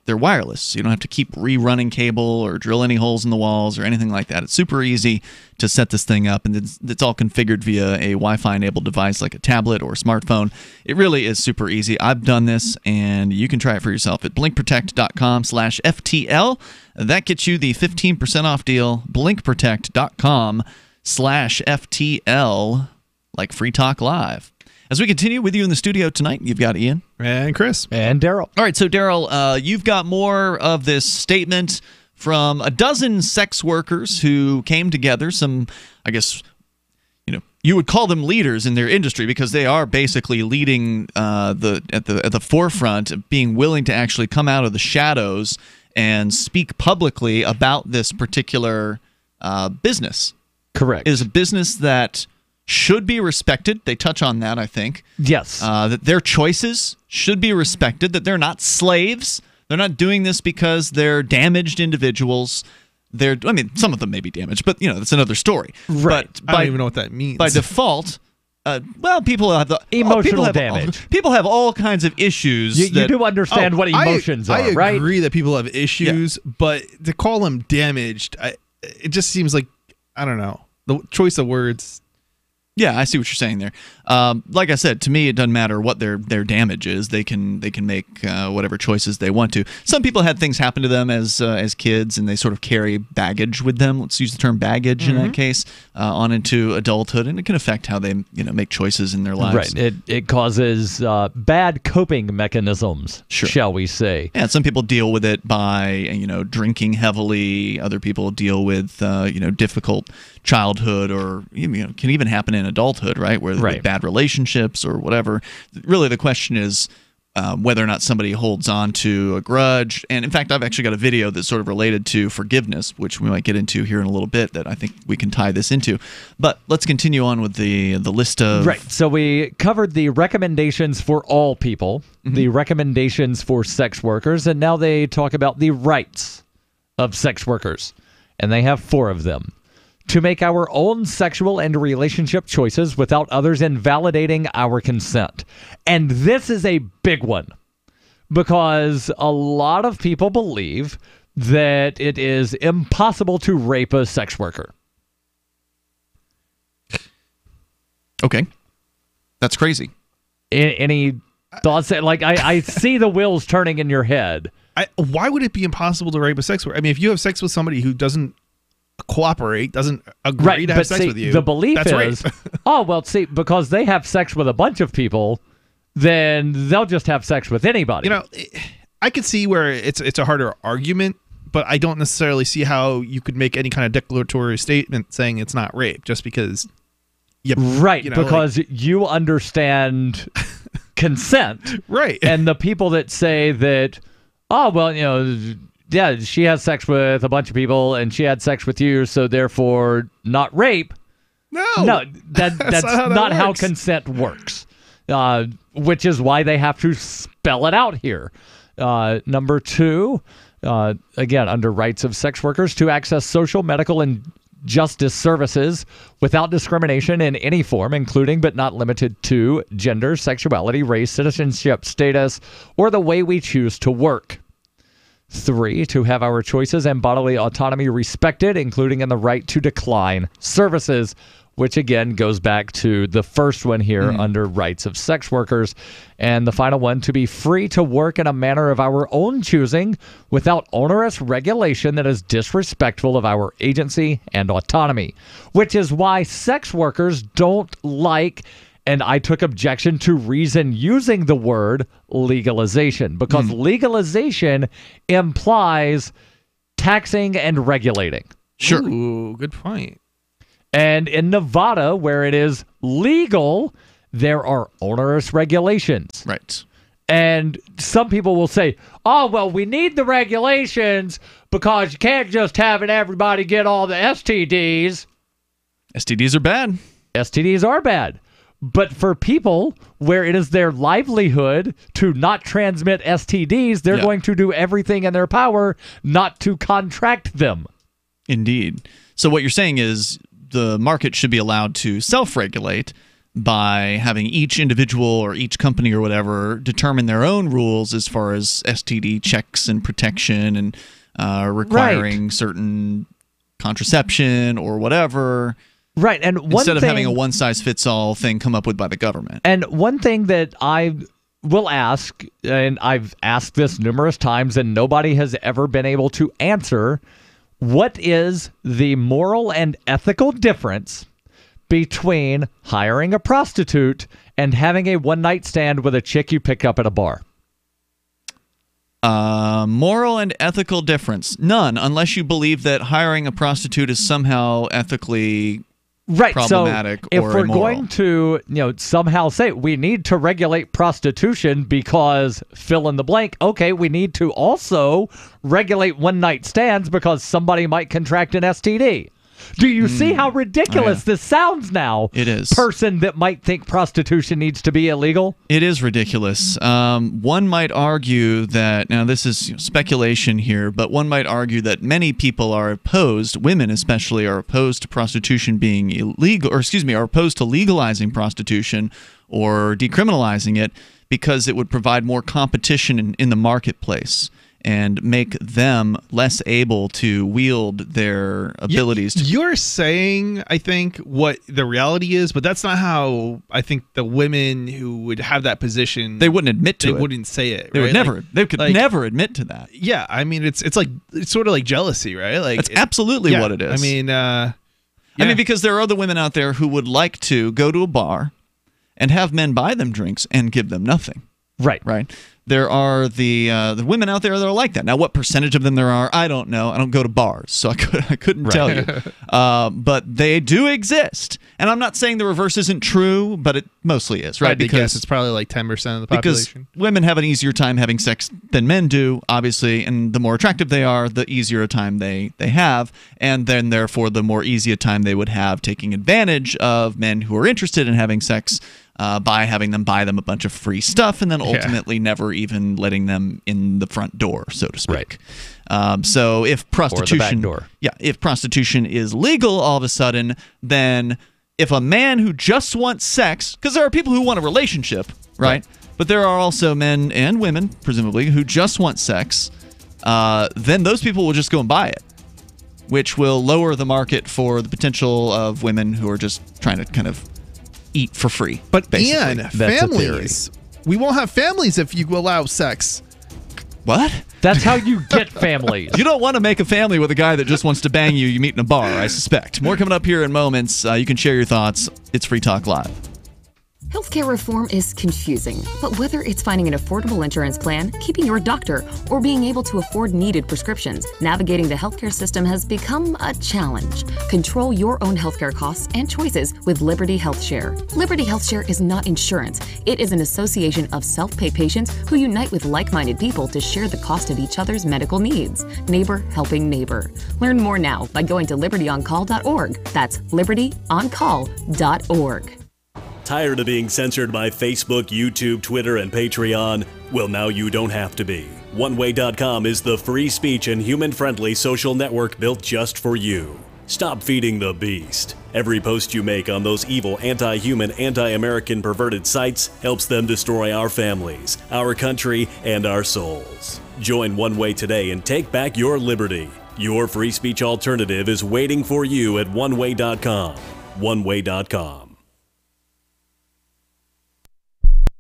They're wireless, so you don't have to keep rerunning cable or drill any holes in the walls or anything like that. It's super easy to set this thing up, and it's all configured via a Wi-Fi-enabled device like a tablet or a smartphone. It really is super easy. I've done this, and you can try it for yourself at blinkprotect.com/FTL. That gets you the 15% off deal, blinkprotect.com/FTL, like Free Talk Live. As we continue with you in the studio tonight, you've got Ian. And Chris. And Darryl. All right, so Darryl, you've got more of this statement from a dozen sex workers who came together, some, I guess, you would call them leaders in their industry because they are basically leading at the forefront of being willing to actually come out of the shadows and speak publicly about this particular business. Correct. It is a business that should be respected. They touch on that, I think. Yes. That their choices should be respected, that they're not slaves. They're not doing this because they're damaged individuals. Some of them may be damaged, but, that's another story. Right. But I don't even know what that means. By default, people have emotional damage. People have all kinds of issues. You do understand what emotions are, right? I agree that people have issues, but to call them damaged, it just seems like, I don't know, the choice of words. Yeah, I see what you're saying there. Like I said, to me, it doesn't matter what their damage is. They can make whatever choices they want to. Some people had things happen to them as kids, and they sort of carry baggage with them. Let's use the term baggage in that case on into adulthood, and it can affect how they make choices in their lives. Right. It causes bad coping mechanisms, shall we say? Yeah. Some people deal with it by drinking heavily. Other people deal with difficult childhood, or can even happen in adulthood, right? Where with bad relationships or whatever. Really, the question is whether or not somebody holds on to a grudge. And in fact, I've actually got a video that's sort of related to forgiveness, which we might get into here in a little bit, that I think we can tie this into. But let's continue on with the list of... Right. So we covered the recommendations for all people, the recommendations for sex workers, and now they talk about the rights of sex workers. And they have 4 of them. To make our own sexual and relationship choices without others invalidating our consent. And this is a big one, because a lot of people believe that it is impossible to rape a sex worker. Okay. That's crazy. Any thoughts? I see the wheels turning in your head. Why would it be impossible to rape a sex worker? I mean, if you have sex with somebody who doesn't cooperate, doesn't agree to have sex with you, the belief that's is, because they have sex with a bunch of people, then they'll just have sex with anybody. I could see where it's a harder argument, but I don't necessarily see how you could make any kind of declaratory statement saying it's not rape just because because you understand consent, right? And the people that say that, yeah, she has sex with a bunch of people, and she had sex with you, so therefore not rape. No, that's not how consent works. Which is why they have to spell it out here. Number 2, again, under rights of sex workers, to access social, medical, and justice services without discrimination in any form, including but not limited to gender, sexuality, race, citizenship status, or the way we choose to work. 3, to have our choices and bodily autonomy respected, including in the right to decline services, which again goes back to the first one here under rights of sex workers. And the final one, to be free to work in a manner of our own choosing without onerous regulation that is disrespectful of our agency and autonomy, which is why sex workers don't like, and I took objection to Reason using the word legalization, because legalization implies taxing and regulating. Sure. Ooh, good point. And in Nevada, where it is legal, there are onerous regulations. Right. And some people will say, we need the regulations because you can't just have everybody get all the STDs. STDs are bad. STDs are bad. But for people where it is their livelihood to not transmit STDs, they're going to do everything in their power not to contract them. Indeed. So what you're saying is the market should be allowed to self-regulate by having each individual or each company or whatever determine their own rules as far as STD checks and protection and requiring certain contraception or whatever. Right, and instead of having a one-size-fits-all thing come up with by the government. And one thing that I will ask, and I've asked this numerous times, and nobody has ever been able to answer, what is the moral and ethical difference between hiring a prostitute and having a one-night stand with a chick you pick up at a bar? Moral and ethical difference? None, unless you believe that hiring a prostitute is somehow ethically problematic so if or we're immoral. going to somehow say we need to regulate prostitution because fill in the blank, okay, we need to also regulate one-night stands because somebody might contract an STD. Do you see how ridiculous this sounds now? It is. Person that might think prostitution needs to be illegal? It is ridiculous. One might argue that, now this is speculation here, but one might argue that many people are opposed, women especially, are opposed to prostitution being illegal, or are opposed to legalizing prostitution or decriminalizing it because it would provide more competition in the marketplace and make them less able to wield their abilities. You're saying, I think, what the reality is, but that's not how I think the women who would have that position, they wouldn't admit to it. They wouldn't say it. They right? would never. They could never admit to that. Yeah, I mean, it's sort of like jealousy, right? Like that's absolutely what it is. I mean, I mean, because there are other women out there who would like to go to a bar and have men buy them drinks and give them nothing. Right. There are the women out there that are like that. Now, what percentage of them there are, I don't know. I don't go to bars, so I couldn't tell you. But they do exist. And I'm not saying the reverse isn't true, but it mostly is, right? Because it's probably like 10% of the population. Because women have an easier time having sex than men do, obviously, and the more attractive they are, the easier a time they have, and then therefore the more easy a time they would have taking advantage of men who are interested in having sex by having them buy them a bunch of free stuff and then ultimately never even letting them in the front door, so to speak. So if prostitution, or the back door. If prostitution is legal all of a sudden, then if a man who just wants sex, because there are people who want a relationship, right? But there are also men and women, presumably, who just want sex, then those people will just go and buy it, which will lower the market for the potential of women who are just trying to kind of eat for free. But basically. Ian, families. We won't have families if you allow sex. What? That's how you get families. You don't want to make a family with a guy that just wants to bang you meet in a bar, I suspect. More coming up here in moments. You can share your thoughts. It's Free Talk Live. Healthcare reform is confusing, but whether it's finding an affordable insurance plan, keeping your doctor, or being able to afford needed prescriptions, navigating the healthcare system has become a challenge. Control your own healthcare costs and choices with Liberty Health Share. Liberty Health Share is not insurance. It is an association of self-pay patients who unite with like-minded people to share the cost of each other's medical needs. Neighbor helping neighbor. Learn more now by going to libertyoncall.org. That's libertyoncall.org. Tired of being censored by Facebook, YouTube, Twitter, and Patreon? Well, now you don't have to be. OneWay.com is the free speech and human-friendly social network built just for you. Stop feeding the beast. Every post you make on those evil, anti-human, anti-American perverted sites helps them destroy our families, our country, and our souls. Join One Way today and take back your liberty. Your free speech alternative is waiting for you at OneWay.com. OneWay.com.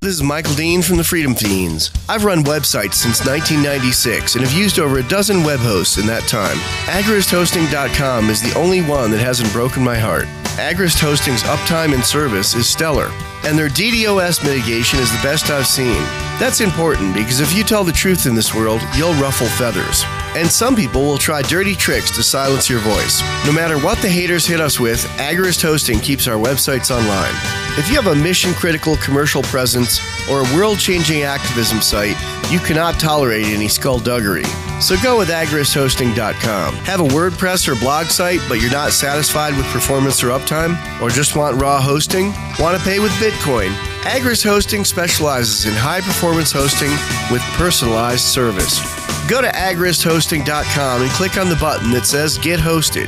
This is Michael Dean from the Freedom Fiends. I've run websites since 1996 and have used over a dozen web hosts in that time. AgristHosting.com is the only one that hasn't broken my heart. Agrist Hosting's uptime and service is stellar, and their DDoS mitigation is the best I've seen. That's important because if you tell the truth in this world, you'll ruffle feathers. And some people will try dirty tricks to silence your voice. No matter what the haters hit us with, Agrist Hosting keeps our websites online. If you have a mission-critical commercial presence or a world-changing activism site, you cannot tolerate any skullduggery. So go with agristhosting.com. Have a WordPress or blog site, but you're not satisfied with performance or uptime? Or just want raw hosting? Want to pay with Bitcoin? Agrist Hosting specializes in high-performance hosting with personalized service. Go to agristhosting.com and click on the button that says Get Hosted.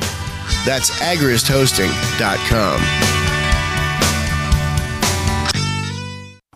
That's agristhosting.com.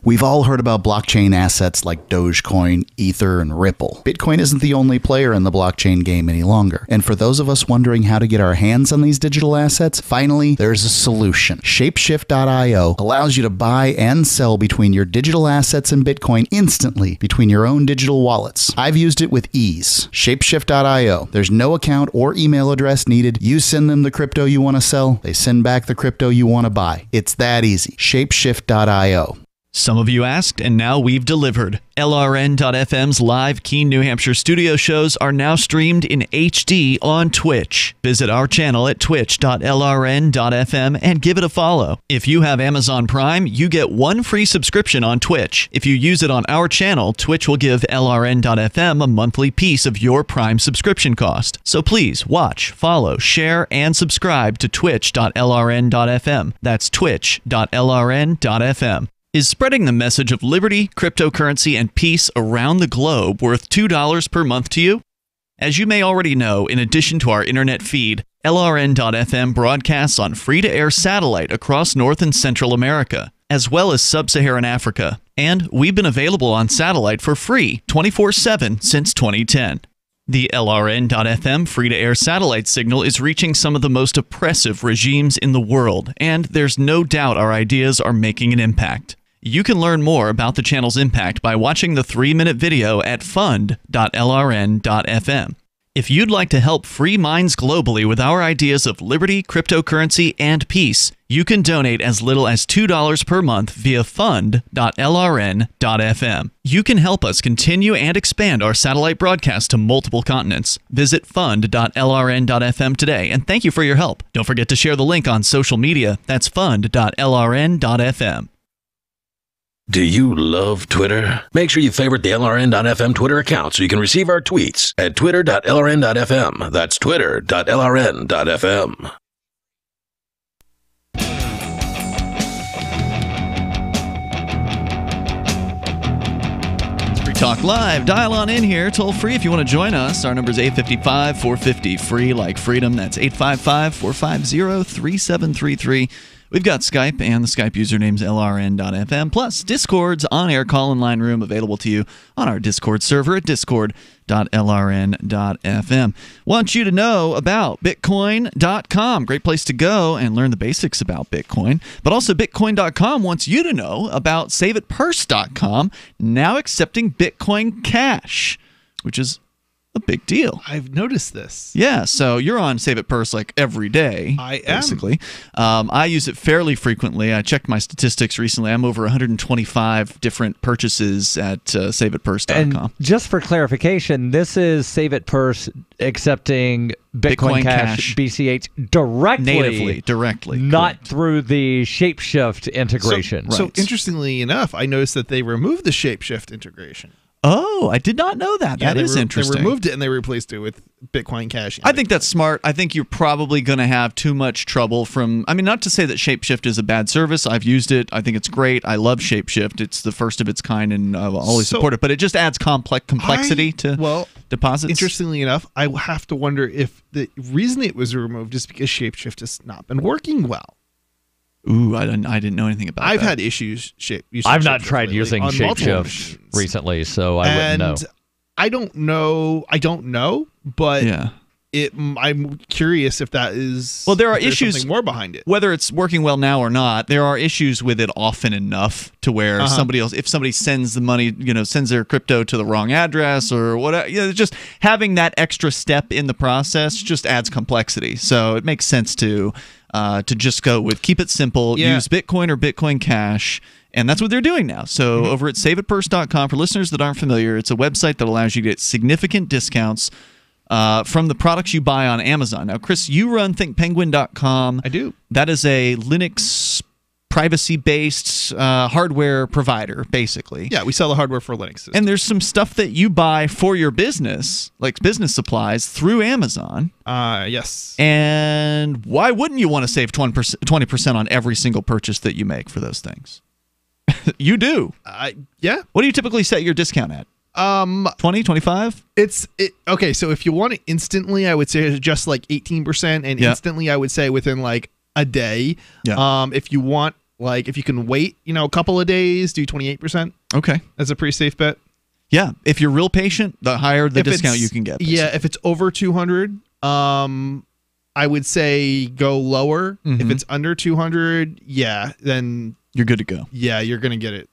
We've all heard about blockchain assets like Dogecoin, Ether, and Ripple. Bitcoin isn't the only player in the blockchain game any longer. And for those of us wondering how to get our hands on these digital assets, finally, there's a solution. Shapeshift.io allows you to buy and sell between your digital assets and Bitcoin instantly between your own digital wallets. I've used it with ease. Shapeshift.io. There's no account or email address needed. You send them the crypto you want to sell. They send back the crypto you want to buy. It's that easy. Shapeshift.io. Some of you asked, and now we've delivered. LRN.FM's live Keene, New Hampshire studio shows are now streamed in HD on Twitch. Visit our channel at twitch.lrn.fm and give it a follow. If you have Amazon Prime, you get 1 free subscription on Twitch. If you use it on our channel, Twitch will give LRN.FM a monthly piece of your Prime subscription cost. So please watch, follow, share, and subscribe to twitch.lrn.fm. That's twitch.lrn.fm. Is spreading the message of liberty, cryptocurrency, and peace around the globe worth $2 per month to you? As you may already know, in addition to our internet feed, LRN.FM broadcasts on free-to-air satellite across North and Central America, as well as Sub-Saharan Africa. And we've been available on satellite for free 24/7 since 2010. The LRN.FM free-to-air satellite signal is reaching some of the most oppressive regimes in the world, and there's no doubt our ideas are making an impact. You can learn more about the channel's impact by watching the 3-minute video at fund.lrn.fm. If you'd like to help free minds globally with our ideas of liberty, cryptocurrency, and peace, you can donate as little as $2 per month via fund.lrn.fm. You can help us continue and expand our satellite broadcast to multiple continents. Visit fund.lrn.fm today, and thank you for your help. Don't forget to share the link on social media. That's fund.lrn.fm. Do you love Twitter? Make sure you favorite the LRN.FM Twitter account so you can receive our tweets at twitter.lrn.fm. That's twitter.lrn.fm. Free Talk Live. Dial on in here, toll free if you want to join us. Our number is 855-450 free like freedom. That's 855-450-3733. We've got Skype, and the Skype username's LRN.FM, plus Discord's on-air call-in line room available to you on our Discord server at discord.lrn.fm. Want you to know about Bitcoin.com. Great place to go and learn the basics about Bitcoin. But also Bitcoin.com wants you to know about SaveItPurse.com, now accepting Bitcoin Cash, which is a big deal. I've noticed this. Yeah, so you're on Save It Purse like every day. I am. Basically. I use it fairly frequently. I checked my statistics recently. I'm over 125 different purchases at SaveItPurse.com. And just for clarification, this is Save It Purse accepting Bitcoin Cash BCH directly, not correct. through the Shapeshift integration. So interestingly enough, I noticed that they removed the Shapeshift integration. Oh, I did not know that. Yeah, that is interesting. They removed it and they replaced it with Bitcoin Cash. I think that's smart. I think you're probably going to have too much trouble from... I mean, not to say that Shapeshift is a bad service. I've used it. I think it's great. I love Shapeshift. It's the first of its kind, and I'll always support it. But it just adds complexity to deposits. Interestingly enough, I have to wonder if the reason it was removed is because Shapeshift has not been working well. Ooh, I didn't know anything about that. I've had issues. I've not tried using Shapeshift recently, so I wouldn't know. I don't know, but I'm curious if that is. Well, there are issues something more behind it. Whether it's working well now or not, there are issues with it often enough to where somebody else, if somebody sends the money, sends their crypto to the wrong address or whatever, just having that extra step in the process just adds complexity. So it makes sense to just go with keep it simple, use Bitcoin or Bitcoin Cash, and that's what they're doing now. So over at SaveItPurse.com, for listeners that aren't familiar, it's a website that allows you to get significant discounts from the products you buy on Amazon. Now, Chris, you run ThinkPenguin.com. I do. That is a Linux privacy-based hardware provider, basically. Yeah, we sell the hardware for Linux systems. And there's some stuff that you buy for your business, like business supplies, through Amazon. Yes. And why wouldn't you want to save 20% on every single purchase that you make for those things? You do. Yeah. What do you typically set your discount at? 20, 25? Okay, so if you want it instantly, I would say just like 18%, and instantly I would say within like a day. Yeah. If you want, like, if you can wait, a couple of days, do 28%. Okay. That's a pretty safe bet. Yeah. If you're real patient, the higher the discount you can get. Basically. Yeah. If it's over 200, I would say go lower. If it's under 200, then you're good to go. Yeah, you're going to get it.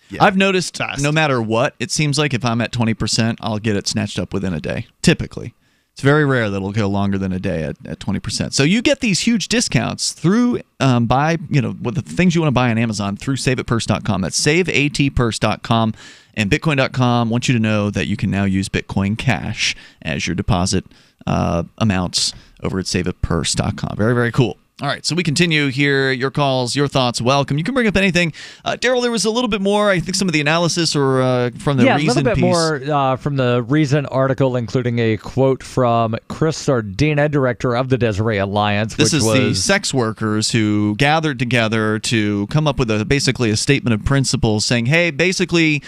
Yeah. I've noticed no matter what, it seems like if I'm at 20%, I'll get it snatched up within a day, typically. It's very rare that it'll go longer than a day at 20%. So you get these huge discounts through with the things you want to buy on Amazon through saveatpurse.com. That's saveatpurse.com. And Bitcoin.com wants you to know that you can now use Bitcoin Cash as your deposit amounts over at saveatpurse.com. Very, very cool. All right, so we continue here. Your calls, your thoughts, welcome. You can bring up anything. Darryl, there was a little bit more, I think, some of the analysis or from the Reason piece. Yeah, a little bit more from the Reason article, including a quote from Chris Sardina, director of the Desiree Alliance. This is the sex workers who gathered together to come up with basically a statement of principles saying, hey, basically,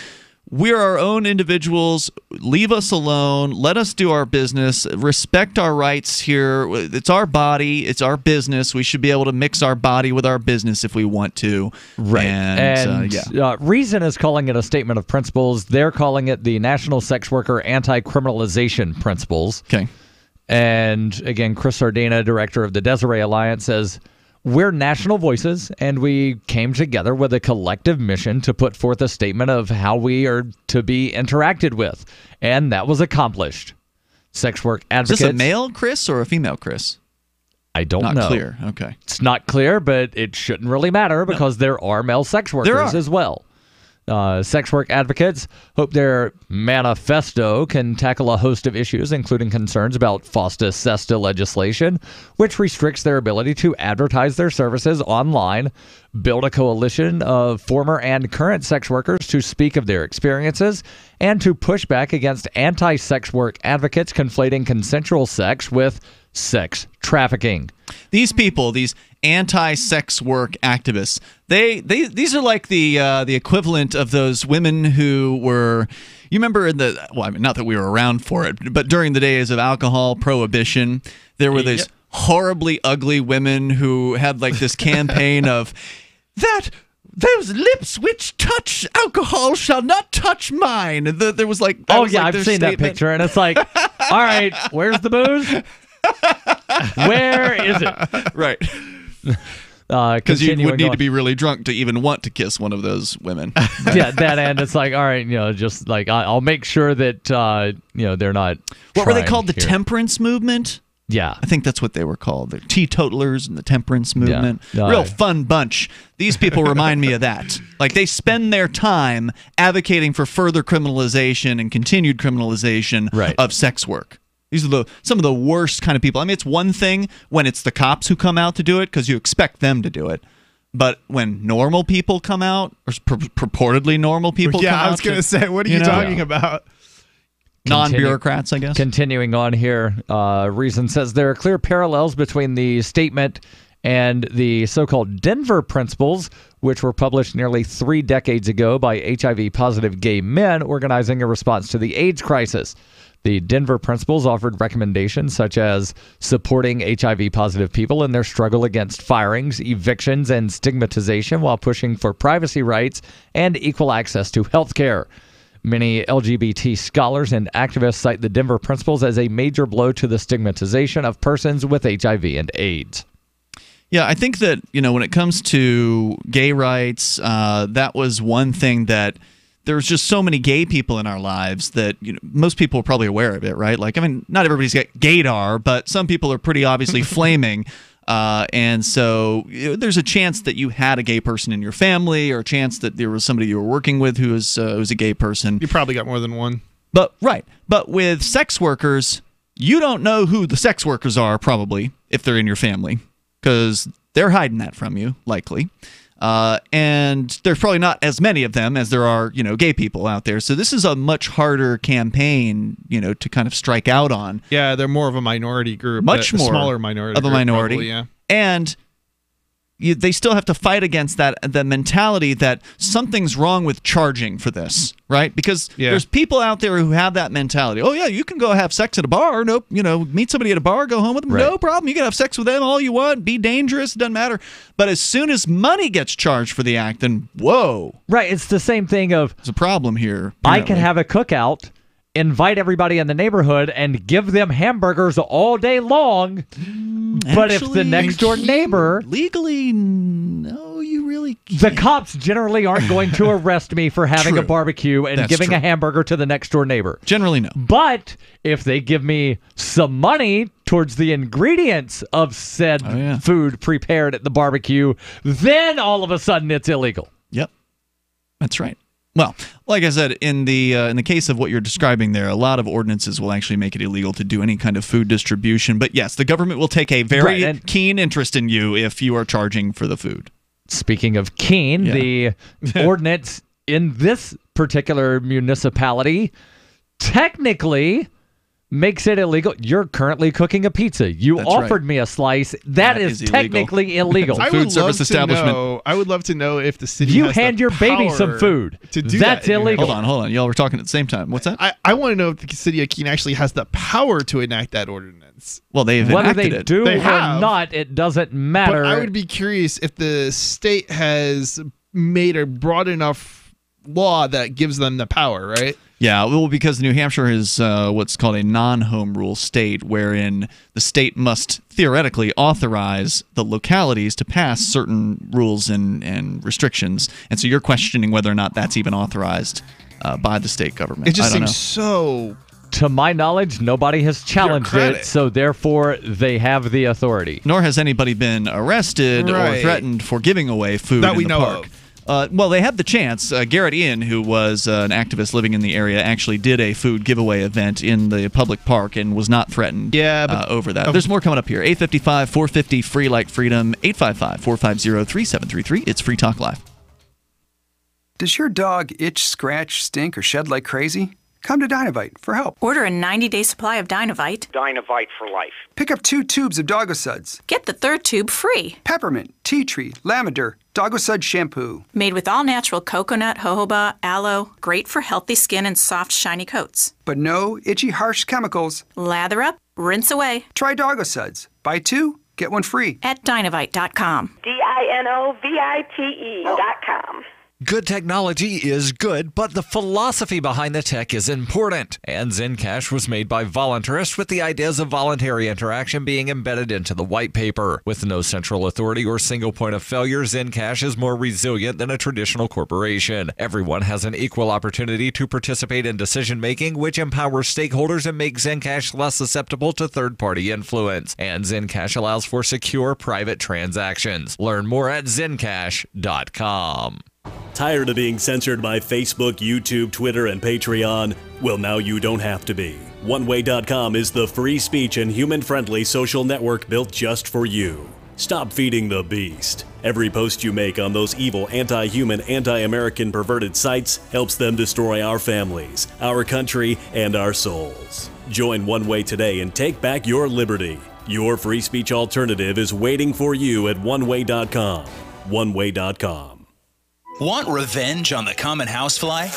we're our own individuals. Leave us alone. Let us do our business. Respect our rights here. It's our body. It's our business. We should be able to mix our body with our business if we want to. Right. And Reason is calling it a statement of principles. They're calling it the National Sex Worker Anti-Criminalization Principles. Okay. And again, Chris Sardina, director of the Desiree Alliance, says, we're national voices, and we came together with a collective mission to put forth a statement of how we are to be interacted with, and that was accomplished. Sex work advocates... Is this a male Chris or a female Chris? I don't know. Not clear. Okay. It's not clear, but it shouldn't really matter because there are male sex workers as well. Sex work advocates hope their manifesto can tackle a host of issues, including concerns about FOSTA-SESTA legislation, which restricts their ability to advertise their services online, build a coalition of former and current sex workers to speak of their experiences, and to push back against anti-sex work advocates conflating consensual sex with sex trafficking. These people, these anti-sex work activists, these are like the equivalent of those women who were, you remember not that we were around for it, but during the days of alcohol prohibition, there were these horribly ugly women who had like this campaign of that those lips which touch alcohol shall not touch mine. There was like I've seen that picture, and it's like, all right, where's the booze? Where is it? Right. Because you would need to be really drunk to even want to kiss one of those women. Yeah, that end. It's like, all right, just like I'll make sure that they're not. What were they called? The temperance movement. Yeah, I think that's what they were called. The teetotalers and the temperance movement. Yeah. Real fun bunch. These people remind me of that. Like they spend their time advocating for further criminalization and continued criminalization of sex work. These are some of the worst kind of people. I mean, it's one thing when it's the cops who come out to do it because you expect them to do it. But when normal people come out, or purportedly normal people come out. Yeah, I was going to say, what are you talking about? Non-bureaucrats, I guess. Continuing on here, Reason says there are clear parallels between the statement and the so-called Denver Principles, which were published nearly 3 decades ago by HIV-positive gay men organizing a response to the AIDS crisis. The Denver Principles offered recommendations such as supporting HIV-positive people in their struggle against firings, evictions, and stigmatization while pushing for privacy rights and equal access to health care. Many LGBT scholars and activists cite the Denver Principles as a major blow to the stigmatization of persons with HIV and AIDS. Yeah, I think that, when it comes to gay rights, that was one thing that there's just so many gay people in our lives that most people are probably aware of it, right? Like, I mean, not everybody's got gaydar, but some people are pretty obviously flaming. And so there's a chance that you had a gay person in your family, or a chance that there was somebody you were working with who was a gay person. You probably got more than one. But with sex workers, you don't know who the sex workers are, probably, if they're in your family, because they're hiding that from you, likely. And there's probably not as many of them as there are, gay people out there. So this is a much harder campaign, to kind of strike out on. Yeah, they're more of a minority group. Much more smaller minority of a minority. Probably, yeah. And they still have to fight against the mentality that something's wrong with charging for this, right? Because there's people out there who have that mentality. Oh, yeah, you can go have sex at a bar. Nope, meet somebody at a bar, go home with them. Right. No problem. You can have sex with them all you want. Be dangerous. It doesn't matter. But as soon as money gets charged for the act, then whoa. Right. It's the same thing of... There's a problem here. Apparently. I can have a cookout, invite everybody in the neighborhood, and give them hamburgers all day long. But if the next door neighbor... Legally, no, you really The cops generally aren't going to arrest me for having a barbecue and giving a hamburger to the next door neighbor. Generally, no. But if they give me some money towards the ingredients of said food prepared at the barbecue, then all of a sudden it's illegal. Yep. That's right. Well, like I said, in the case of what you're describing there, a lot of ordinances will actually make it illegal to do any kind of food distribution. But yes, the government will take a very keen interest in you if you are charging for the food. Speaking of keen, the ordinance in this particular municipality technically makes it illegal. You're currently cooking a pizza. You offered me a slice. That is technically illegal. Food service establishment. I would love to know if the city you has hand the your baby power some food. To do That's that. illegal. Hold on. Y'all were talking at the same time. What's that? I want to know if the city of Keene actually has the power to enact that ordinance. Well, they've Whether enacted they it. do They or have. not, it doesn't matter. But I would be curious if the state has made a broad enough law that gives them the power, right? Yeah, well, because New Hampshire is what's called a non-home rule state, wherein the state must theoretically authorize the localities to pass certain rules and restrictions. And so you're questioning whether or not that's even authorized by the state government. It just I don't seems so... To my knowledge, nobody has challenged it, so therefore they have the authority. Nor has anybody been arrested or threatened for giving away food that in the park. Well, they had the chance. Garrett Ian, who was an activist living in the area, actually did a food giveaway event in the public park and was not threatened over that. There's more coming up here. 855-450 free like freedom. 855-450-3733. It's Free Talk Live. Does your dog itch, scratch, stink, or shed like crazy? Come to Dynovite for help. Order a 90-day supply of Dynovite. Dynovite for life. Pick up 2 tubes of Doggo Suds. Get the 3rd tube free. Peppermint, tea tree, lavender, Doggo Sud shampoo. Made with all-natural coconut, jojoba, aloe. Great for healthy skin and soft, shiny coats. But no itchy, harsh chemicals. Lather up, rinse away. Try Doggo Suds. Buy 2, get 1 free. At Dynovite.com. DINOVITE.com. Good technology is good, but the philosophy behind the tech is important. And Zencash was made by voluntarists with the ideas of voluntary interaction being embedded into the white paper. With no central authority or single point of failure, Zencash is more resilient than a traditional corporation. Everyone has an equal opportunity to participate in decision-making, which empowers stakeholders and makes Zencash less susceptible to third-party influence. And Zencash allows for secure private transactions. Learn more at Zencash.com. Tired of being censored by Facebook, YouTube, Twitter, and Patreon? Well, now you don't have to be. OneWay.com is the free speech and human-friendly social network built just for you. Stop feeding the beast. Every post you make on those evil, anti-human, anti-American perverted sites helps them destroy our families, our country, and our souls. Join One Way today and take back your liberty. Your free speech alternative is waiting for you at OneWay.com. OneWay.com. Want revenge on the common housefly?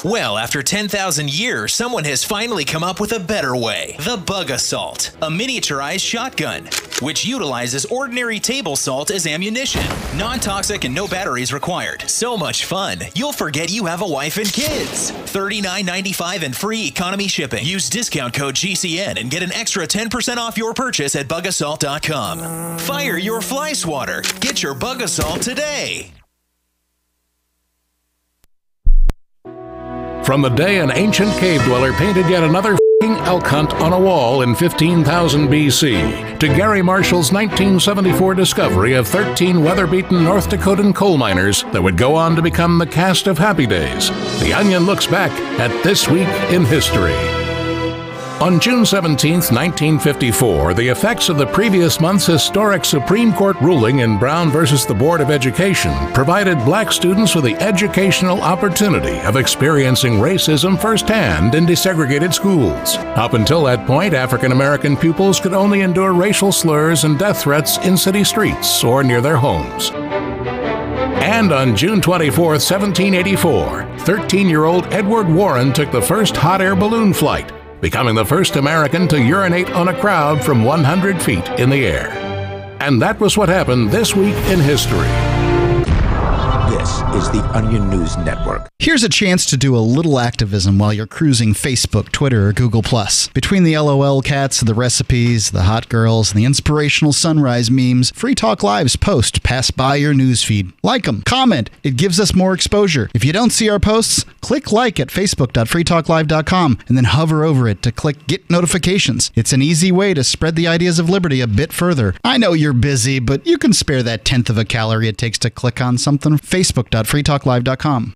Well, after 10,000 years, someone has finally come up with a better way. The Bug Assault, a miniaturized shotgun, which utilizes ordinary table salt as ammunition. Non-toxic and no batteries required. So much fun, you'll forget you have a wife and kids. $39.95 and free economy shipping. Use discount code GCN and get an extra 10% off your purchase at bugassault.com. Fire your fly swatter. Get your Bug Assault today. From the day an ancient cave dweller painted yet another f***ing elk hunt on a wall in 15,000 BC, to Gary Marshall's 1974 discovery of 13 weather-beaten North Dakotan coal miners that would go on to become the cast of Happy Days, The Onion looks back at This Week in History. On June 17, 1954, the effects of the previous month's historic Supreme Court ruling in Brown versus the Board of Education provided black students with the educational opportunity of experiencing racism firsthand in desegregated schools. Up until that point, African American pupils could only endure racial slurs and death threats in city streets or near their homes. And on June 24, 1784, 13-year-old Edward Warren took the first hot air balloon flight, becoming the first American to urinate on a crowd from 100 feet in the air. And that was what happened this week in history. This is the Onion News Network. Here's a chance to do a little activism while you're cruising Facebook, Twitter, or Google+. Between the LOL cats, the recipes, the hot girls, and the inspirational sunrise memes, Free Talk Live's posts pass by your newsfeed. Like them, comment. It gives us more exposure. If you don't see our posts, click like at facebook.freetalklive.com and then hover over it to click Get Notifications. It's an easy way to spread the ideas of liberty a bit further. I know you're busy, but you can spare that tenth of a calorie it takes to click on something. Facebook.freetalklive.com.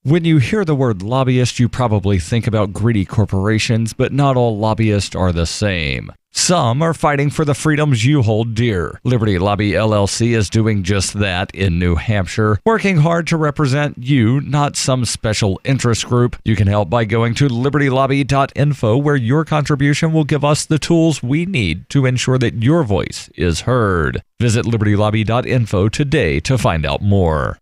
When you hear the word lobbyist, you probably think about greedy corporations, but not all lobbyists are the same. Some are fighting for the freedoms you hold dear. Liberty Lobby LLC is doing just that in New Hampshire, working hard to represent you, not some special interest group. You can help by going to libertylobby.info, where your contribution will give us the tools we need to ensure that your voice is heard. Visit libertylobby.info today to find out more.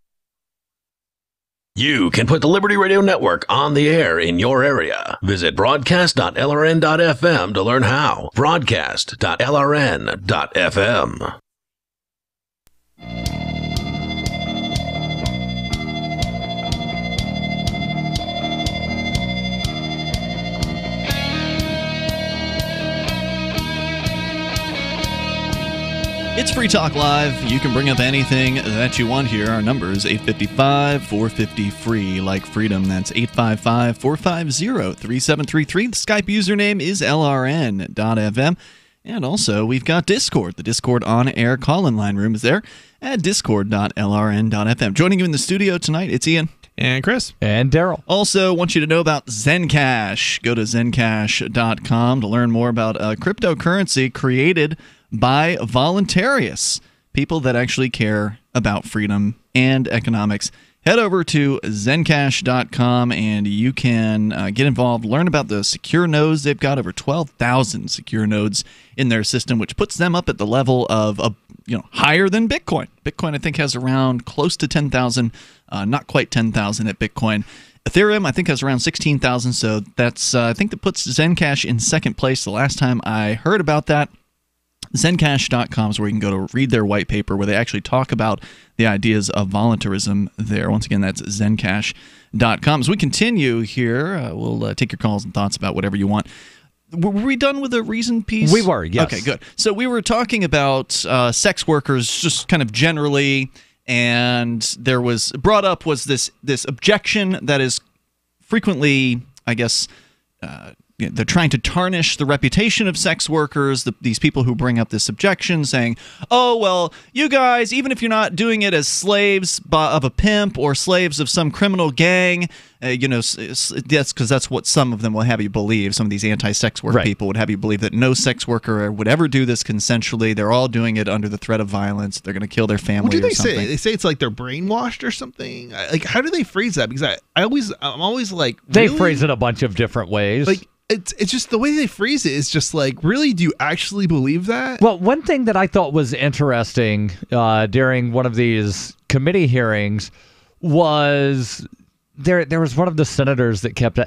You can put the Liberty Radio Network on the air in your area. Visit broadcast.lrn.fm to learn how. Broadcast.lrn.fm. It's Free Talk Live. You can bring up anything that you want here. Our number is 855-450-FREE, like freedom. That's 855-450-3733. The Skype username is lrn.fm. And also, we've got Discord. The Discord on-air call-in line room is there at discord.lrn.fm. Joining you in the studio tonight, it's Ian. And Chris. And Darryl. Also, want you to know about Zencash. Go to zencash.com to learn more about cryptocurrency created by voluntarists, people that actually care about freedom and economics. Head over to zencash.com and you can get involved, learn about the secure nodes. They've got over 12,000 secure nodes in their system, which puts them up at the level of higher than Bitcoin. Bitcoin, I think, has around close to 10,000, not quite 10,000 at Bitcoin. Ethereum, I think, has around 16,000, so that's I think that puts Zencash in second place. The last time I heard about that, Zencash.com is where you can go to read their white paper where they actually talk about the ideas of voluntarism there. Once again, that's Zencash.com. As we continue here, we'll take your calls and thoughts about whatever you want. Were we done with the reason piece? We were, yes. Okay, good. So we were talking about sex workers just kind of generally, and there was brought up was this objection that is frequently, I guess, they're trying to tarnish the reputation of sex workers, these people who bring up this objection saying, oh, well, you guys, even if you're not doing it as slaves of a pimp or slaves of some criminal gang, that's because that's what some of them will have you believe. Some of these anti-sex work people would have you believe that no sex worker would ever do this consensually. They're all doing it under the threat of violence. They're going to kill their family what do they something. Say? They say it's like they're brainwashed or something? Like, how do they phrase that? Because I'm always like, really? They phrase it a bunch of different ways. Like, it's just the way they phrase it is just like, really, do you actually believe that? Well, one thing that I thought was interesting during one of these committee hearings was there was one of the senators that kept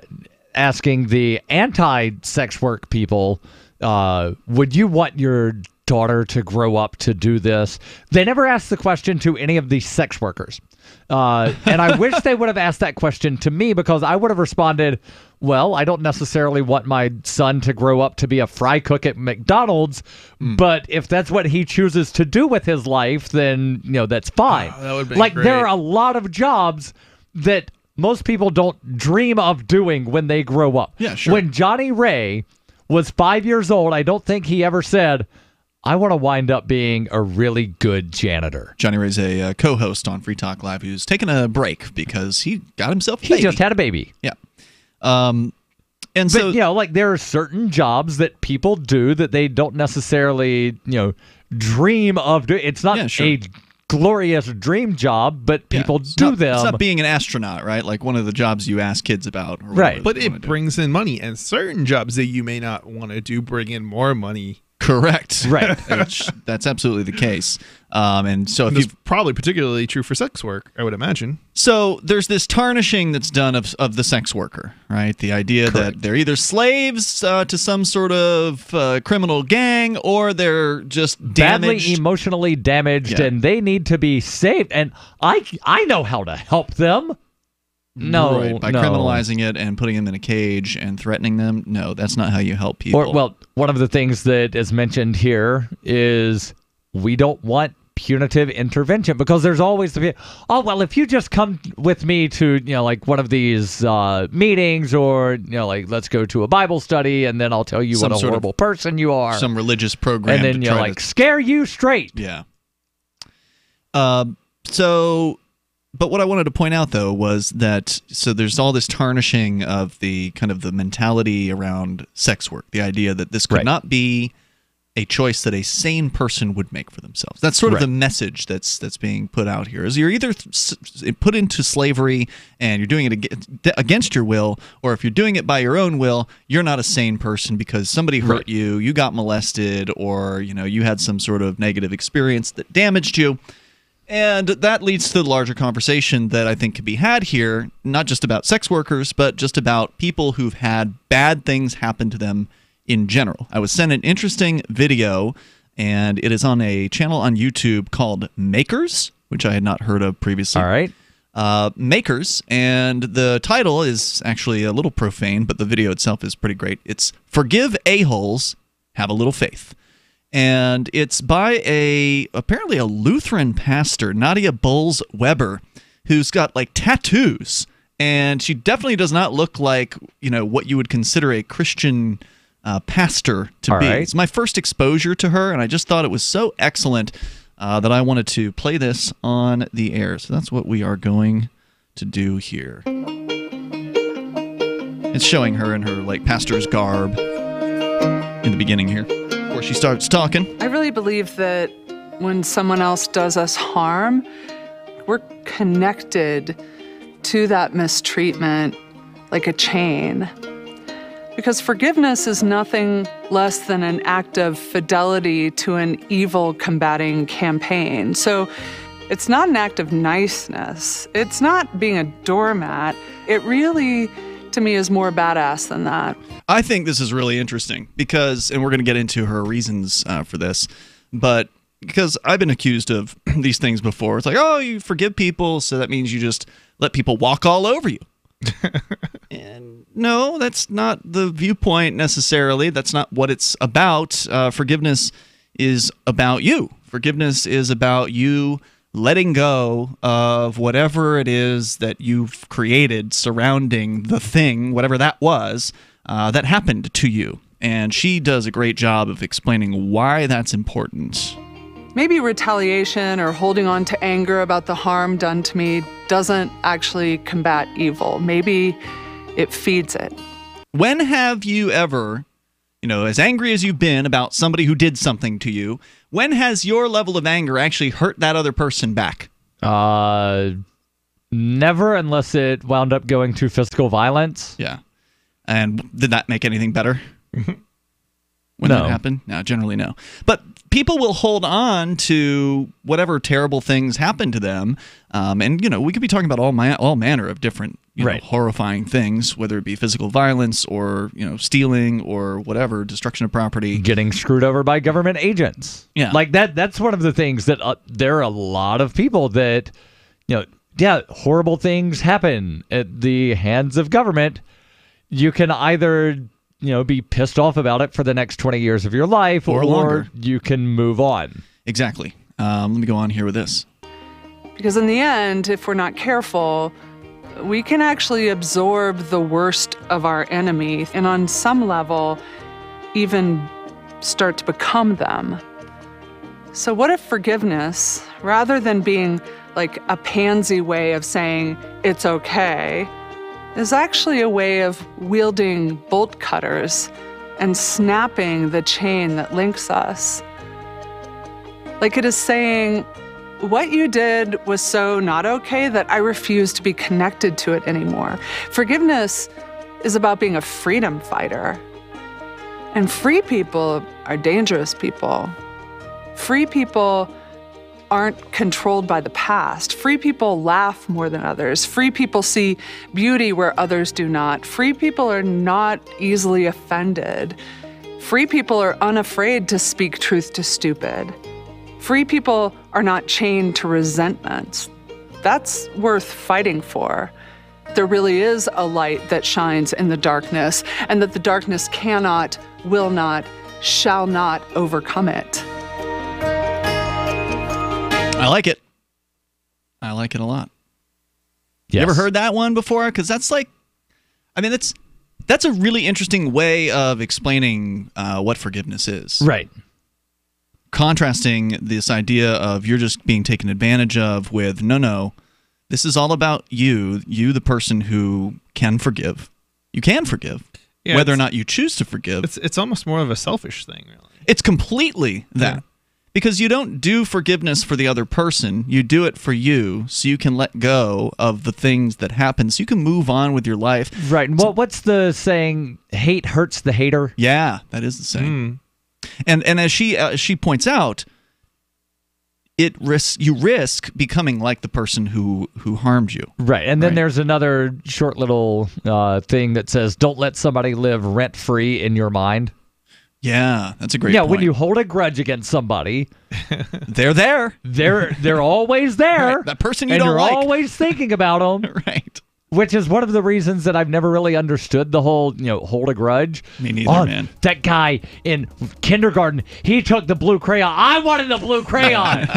asking the anti-sex work people, would you want your daughter to grow up to do this? They never asked the question to any of the sex workers. And I wish they would have asked that question to me, because I would have responded, well, I don't necessarily want my son to grow up to be a fry cook at McDonald's, but if that's what he chooses to do with his life, then, that's fine. That would be like, great. there are a lot of jobs that most people don't dream of doing when they grow up. Yeah, sure. When Johnny Ray was 5 years old, I don't think he ever said, I want to wind up being a really good janitor. Johnny Ray's a co-host on Free Talk Live who's taking a break because he got himself a baby. He just had a baby. Yeah. And so, there are certain jobs that people do that they don't necessarily, dream of doing. It's not a glorious dream job, but people do them. It's not being an astronaut, right? Like one of the jobs you ask kids about. Right. But it brings in money, and certain jobs that you may not want to do bring in more money. Correct. Right. That's absolutely the case. And so if it's probably particularly true for sex work, I would imagine. So there's this tarnishing that's done of the sex worker, right? The idea that they're either slaves to some sort of criminal gang, or they're just damaged. Badly emotionally damaged, and they need to be saved. And I know how to help them. No, right. By criminalizing it and putting them in a cage and threatening them. No, that's not how you help people. Well, one of the things that is mentioned here is we don't want punitive intervention, because there's always the if you just come with me to like one of these meetings, or like let's go to a Bible study, and then I'll tell you what a horrible person you are, some religious program, and then scare you straight. Yeah. But what I wanted to point out, though, was that there's all this tarnishing of the kind of the mentality around sex work, the idea that this could not be a choice that a sane person would make for themselves. That's sort of the message that's being put out here, is you're either put into slavery and you're doing it against your will, or if you're doing it by your own will, you're not a sane person because somebody hurt you, you got molested, or you had some sort of negative experience that damaged you. And that leads to the larger conversation that I think could be had here, not just about sex workers, but just about people who've had bad things happen to them in general. I was sent an interesting video, and it is on a channel on YouTube called Makers, which I had not heard of previously. All right. Makers, and the title is actually a little profane, but the video itself is pretty great. It's Forgive A-Holes, Have a Little Faith. And it's by apparently a Lutheran pastor, Nadia Bowles-Weber, who's got tattoos. And she definitely does not look like, what you would consider a Christian pastor to be. Right. It's my first exposure to her, and I just thought it was so excellent that I wanted to play this on the air. So that's what we are going to do here. It's showing her in her pastor's garb in the beginning here, where she starts talking. I really believe that when someone else does us harm, we're connected to that mistreatment like a chain. Because forgiveness is nothing less than an act of fidelity to an evil combating campaign. So it's not an act of niceness. It's not being a doormat. It really, to me, is more badass than that. I think this is really interesting because, and we're going to get into her reasons for this, but because I've been accused of these things before. It's like, oh, you forgive people, so that means you just let people walk all over you. And no, that's not the viewpoint necessarily. That's not what it's about. Forgiveness is about you. Forgiveness is about you letting go of whatever it is that you've created surrounding the thing, whatever that was, that happened to you. And she does a great job of explaining why that's important. Maybe retaliation or holding on to anger about the harm done to me doesn't actually combat evil. Maybe it feeds it. When have you ever, as angry as you've been about somebody who did something to you, when has your level of anger actually hurt that other person back? Never, unless it wound up going to physical violence. Yeah. And did that make anything better? When that happened? No, generally no. But people will hold on to whatever terrible things happen to them. And, we could be talking about all manner of different horrifying things, whether it be physical violence or, stealing or whatever, destruction of property. Getting screwed over by government agents. Yeah. Like that's one of the things that there are a lot of people that, horrible things happen at the hands of government. You can either be pissed off about it for the next 20 years of your life, or longer. You can move on. Exactly. Let me go on here with this. Because in the end, if we're not careful, we can actually absorb the worst of our enemy, and on some level, even start to become them. So what if forgiveness, rather than being like a pansy way of saying it's okay, is actually a way of wielding bolt cutters and snapping the chain that links us? Like it is saying, what you did was so not okay that I refuse to be connected to it anymore. Forgiveness is about being a freedom fighter. And free people are dangerous people. Free people aren't controlled by the past. Free people laugh more than others. Free people see beauty where others do not. Free people are not easily offended. Free people are unafraid to speak truth to stupid. Free people are not chained to resentments. That's worth fighting for. There really is a light that shines in the darkness, and that the darkness cannot, will not, shall not overcome it. I like it. I like it a lot. Yes. You ever heard that one before? Because that's like, I mean, that's a really interesting way of explaining what forgiveness is. Right. Contrasting this idea of you're just being taken advantage of with, no, this is all about you, the person who can forgive. You can forgive, whether or not you choose to forgive. It's almost more of a selfish thing, really. It's completely that. Yeah. Because you don't do forgiveness for the other person. You do it for you so you can let go of the things that happen, so you can move on with your life. Right. And what's the saying? Hate hurts the hater? Yeah, that is the saying. And as she points out, you risk becoming like the person who harmed you. Right. And then there's another short little thing that says, don't let somebody live rent-free in your mind. Yeah, that's a great point. When you hold a grudge against somebody, they're there. They're always there. Right, that person you and don't you're like. always thinking about them. Right. Which is one of the reasons that I've never really understood the whole, hold a grudge. Me neither, man. That guy in kindergarten, he took the blue crayon. I wanted the blue crayon.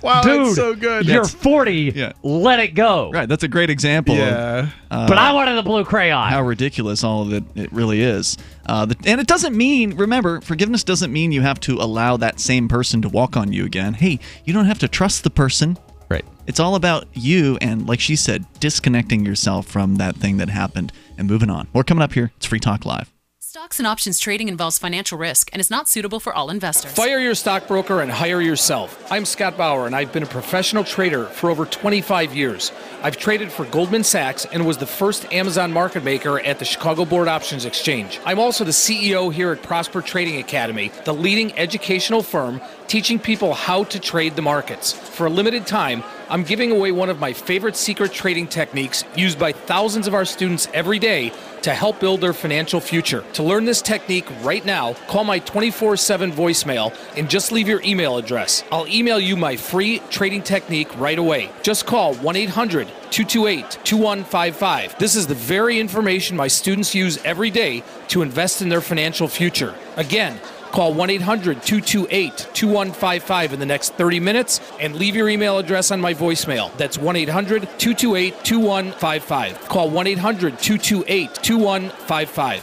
Wow, dude, that's so good. You're 40. Let it go. Right, that's a great example. Yeah. But I wanted the blue crayon. How ridiculous all of it really is. And it doesn't mean, remember, forgiveness doesn't mean you have to allow that same person to walk on you again. Hey, you don't have to trust the person. Right. It's all about you and, like she said, disconnecting yourself from that thing that happened and moving on. More coming up here. It's Free Talk Live. Stocks and options trading involves financial risk and is not suitable for all investors. Fire your stockbroker and hire yourself. I'm Scott Bauer, and I've been a professional trader for over 25 years. I've traded for Goldman Sachs and was the first Amazon market maker at the Chicago Board Options Exchange. I'm also the CEO here at Prosper Trading Academy, the leading educational firm teaching people how to trade the markets. For a limited time, I'm giving away one of my favorite secret trading techniques used by thousands of our students every day to help build their financial future. To learn this technique right now, call my 24/7 voicemail and just leave your email address. I'll email you my free trading technique right away. Just call 1-800-228-2155. This is the very information my students use every day to invest in their financial future. Again, call 1-800-228-2155 in the next 30 minutes and leave your email address on my voicemail. That's 1-800-228-2155. Call 1-800-228-2155.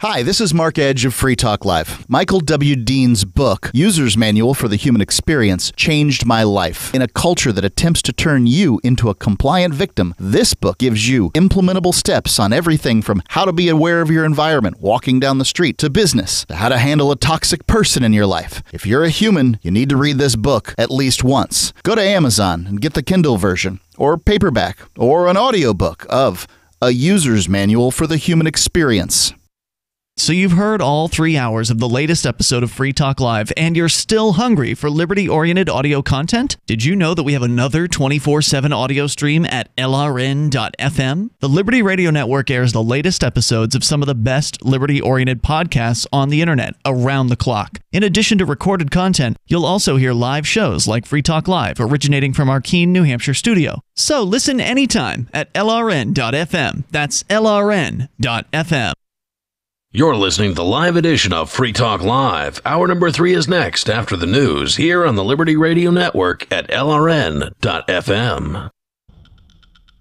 Hi, this is Mark Edge of Free Talk Live. Michael W. Dean's book, User's Manual for the Human Experience, changed my life. In a culture that attempts to turn you into a compliant victim, this book gives you implementable steps on everything from how to be aware of your environment, walking down the street, to business, to how to handle a toxic person in your life. If you're a human, you need to read this book at least once. Go to Amazon and get the Kindle version, or paperback, or an audiobook of A User's Manual for the Human Experience. So you've heard all 3 hours of the latest episode of Free Talk Live, and you're still hungry for liberty-oriented audio content? Did you know that we have another 24/7 audio stream at LRN.FM? The Liberty Radio Network airs the latest episodes of some of the best liberty-oriented podcasts on the internet around the clock. In addition to recorded content, you'll also hear live shows like Free Talk Live, originating from our Keene, New Hampshire studio. So listen anytime at LRN.FM. That's LRN.FM. You're listening to the live edition of Free Talk Live. Hour number 3 is next after the news here on the Liberty Radio Network at LRN.FM.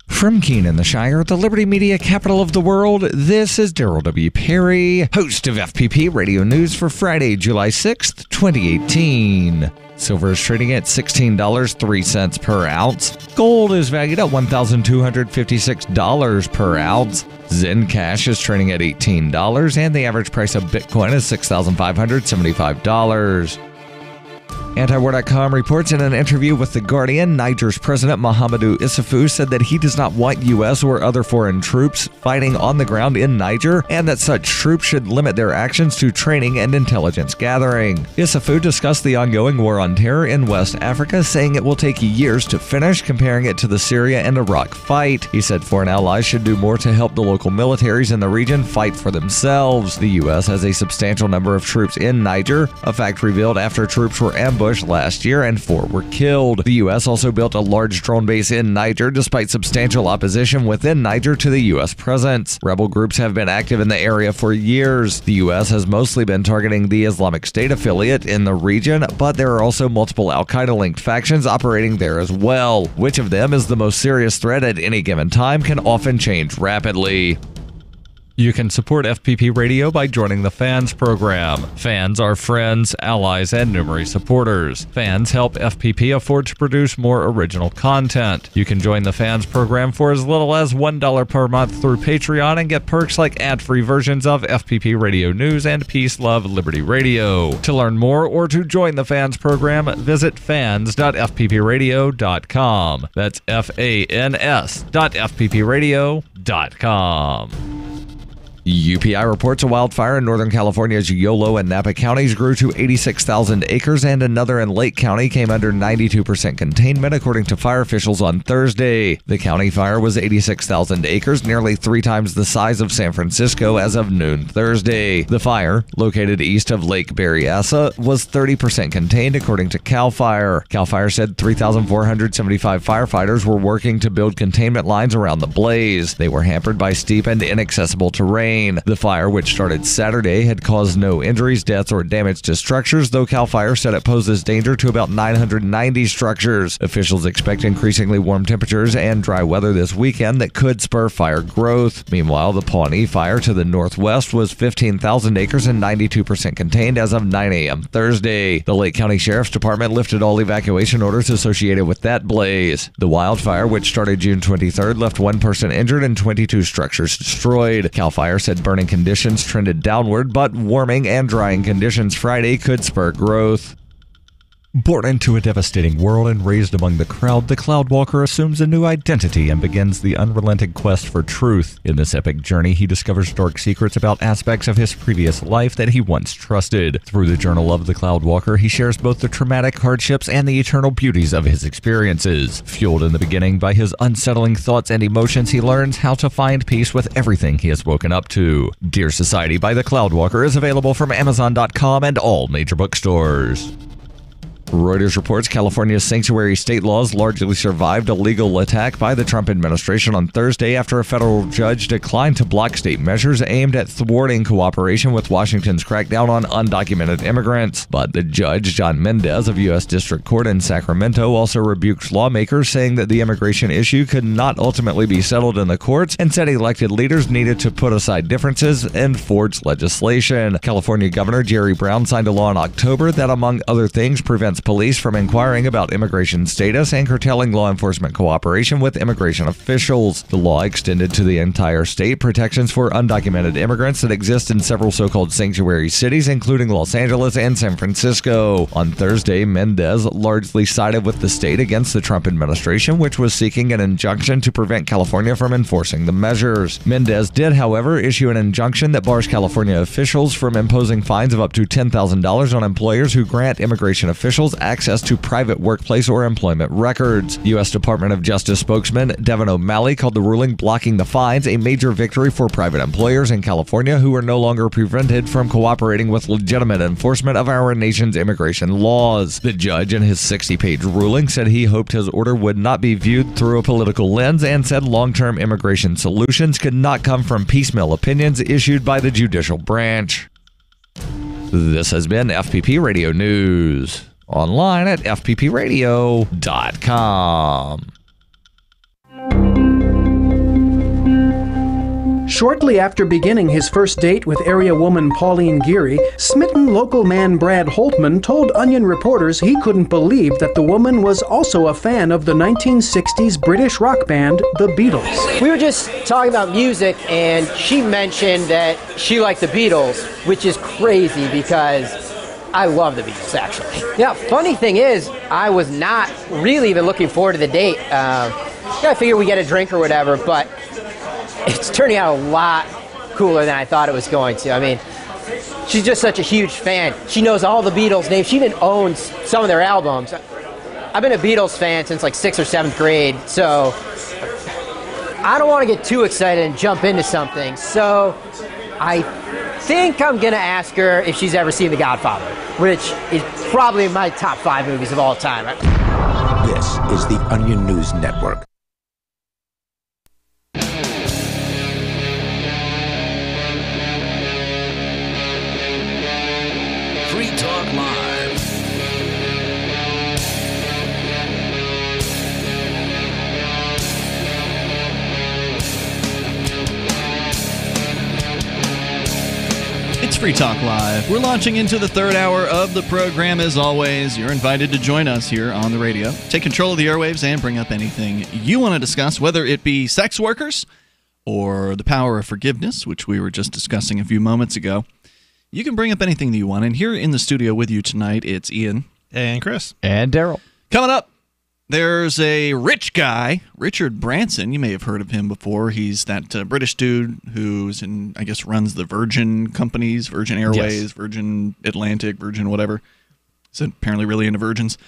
From Keene in the Shire, the Liberty Media capital of the world, this is Darryl W. Perry, host of FPP Radio News for Friday, July 6th, 2018. Silver is trading at $16.03 per ounce. Gold is valued at $1,256 per ounce. Zen Cash is trading at $18, and the average price of Bitcoin is $6,575. Antiwar.com reports in an interview with The Guardian, Niger's President Mahamadou Issoufou said that he does not want U.S. or other foreign troops fighting on the ground in Niger, and that such troops should limit their actions to training and intelligence gathering. Issoufou discussed the ongoing war on terror in West Africa, saying it will take years to finish, comparing it to the Syria and Iraq fight. He said foreign allies should do more to help the local militaries in the region fight for themselves. The U.S. has a substantial number of troops in Niger, a fact revealed after troops were ambushed last year and 4 were killed. The U.S. also built a large drone base in Niger despite substantial opposition within Niger to the U.S. presence. Rebel groups have been active in the area for years. The U.S. has mostly been targeting the Islamic State affiliate in the region, but there are also multiple al-Qaeda-linked factions operating there as well. Which of them is the most serious threat at any given time can often change rapidly. You can support FPP Radio by joining the Fans program. Fans are friends, allies, and numerous supporters. Fans help FPP afford to produce more original content. You can join the Fans program for as little as $1 per month through Patreon and get perks like ad-free versions of FPP Radio News and Peace, Love, Liberty Radio. To learn more or to join the Fans program, visit fans.fppradio.com. That's fans.fppradio.com. UPI reports a wildfire in Northern California's Yolo and Napa counties grew to 86,000 acres, and another in Lake County came under 92% containment, according to fire officials on Thursday. The county fire was 86,000 acres, nearly 3 times the size of San Francisco as of noon Thursday. The fire, located east of Lake Berryessa, was 30% contained, according to CAL FIRE. CAL FIRE said 3,475 firefighters were working to build containment lines around the blaze. They were hampered by steep and inaccessible terrain. The fire, which started Saturday, had caused no injuries, deaths, or damage to structures, though CAL FIRE said it poses danger to about 990 structures. Officials expect increasingly warm temperatures and dry weather this weekend that could spur fire growth. Meanwhile, the Pawnee fire to the northwest was 15,000 acres and 92% contained as of 9 a.m. Thursday. The Lake County Sheriff's Department lifted all evacuation orders associated with that blaze. The wildfire, which started June 23rd, left 1 person injured and 22 structures destroyed. CAL FIRE said burning conditions trended downward, but warming and drying conditions Friday could spur growth. Born into a devastating world and raised among the crowd, the Cloudwalker assumes a new identity and begins the unrelenting quest for truth. In this epic journey, he discovers dark secrets about aspects of his previous life that he once trusted. Through the Journal of the Cloudwalker, he shares both the traumatic hardships and the eternal beauties of his experiences. Fueled in the beginning by his unsettling thoughts and emotions, he learns how to find peace with everything he has woken up to. Dear Society by the Cloudwalker is available from Amazon.com and all major bookstores. Reuters reports California's sanctuary state laws largely survived a legal attack by the Trump administration on Thursday after a federal judge declined to block state measures aimed at thwarting cooperation with Washington's crackdown on undocumented immigrants. But the judge, John Mendez of U.S. District Court in Sacramento, also rebuked lawmakers, saying that the immigration issue could not ultimately be settled in the courts, and said elected leaders needed to put aside differences and forge legislation. California Governor Jerry Brown signed a law in October that, among other things, prevents police from inquiring about immigration status and curtailing law enforcement cooperation with immigration officials. The law extended to the entire state protections for undocumented immigrants that exist in several so-called sanctuary cities, including Los Angeles and San Francisco. On Thursday, Mendez largely sided with the state against the Trump administration, which was seeking an injunction to prevent California from enforcing the measures. Mendez did, however, issue an injunction that bars California officials from imposing fines of up to $10,000 on employers who grant immigration officials access to private workplace or employment records. U.S. Department of Justice spokesman Devin O'Malley called the ruling blocking the fines a major victory for private employers in California who are no longer prevented from cooperating with legitimate enforcement of our nation's immigration laws. The judge, in his 60-page ruling, said he hoped his order would not be viewed through a political lens and said long-term immigration solutions could not come from piecemeal opinions issued by the judicial branch. This has been FPP Radio News. Online at fppradio.com. Shortly after beginning his first date with area woman Pauline Geary, smitten local man Brad Holtman told Onion reporters he couldn't believe that the woman was also a fan of the 1960s British rock band, the Beatles. We were just talking about music, and she mentioned that she liked the Beatles, which is crazy because I love the Beatles, actually. Yeah, funny thing is, I was not really even looking forward to the date. I figured we get a drink or whatever, but it's turning out a lot cooler than I thought it was going to. I mean, she's just such a huge fan. She knows all the Beatles names. She even owns some of their albums. I've been a Beatles fan since like 6th or 7th grade, so I don't want to get too excited and jump into something. So I think I'm going to ask her if she's ever seen The Godfather, which is probably my top 5 movies of all time. This is the Onion News Network. Free Talk Live. It's Free Talk Live. We're launching into the third hour of the program. As always, you're invited to join us here on the radio. Take control of the airwaves and bring up anything you want to discuss, whether it be sex workers or the power of forgiveness, which we were just discussing a few moments ago. You can bring up anything that you want. And here in the studio with you tonight, it's Ian. And Chris. And Darryl. Coming up, there's a rich guy, Richard Branson. You may have heard of him before. He's that British dude who's I guess runs the Virgin companies, Virgin Airways, yes. Virgin Atlantic, Virgin whatever. He's apparently really into virgins.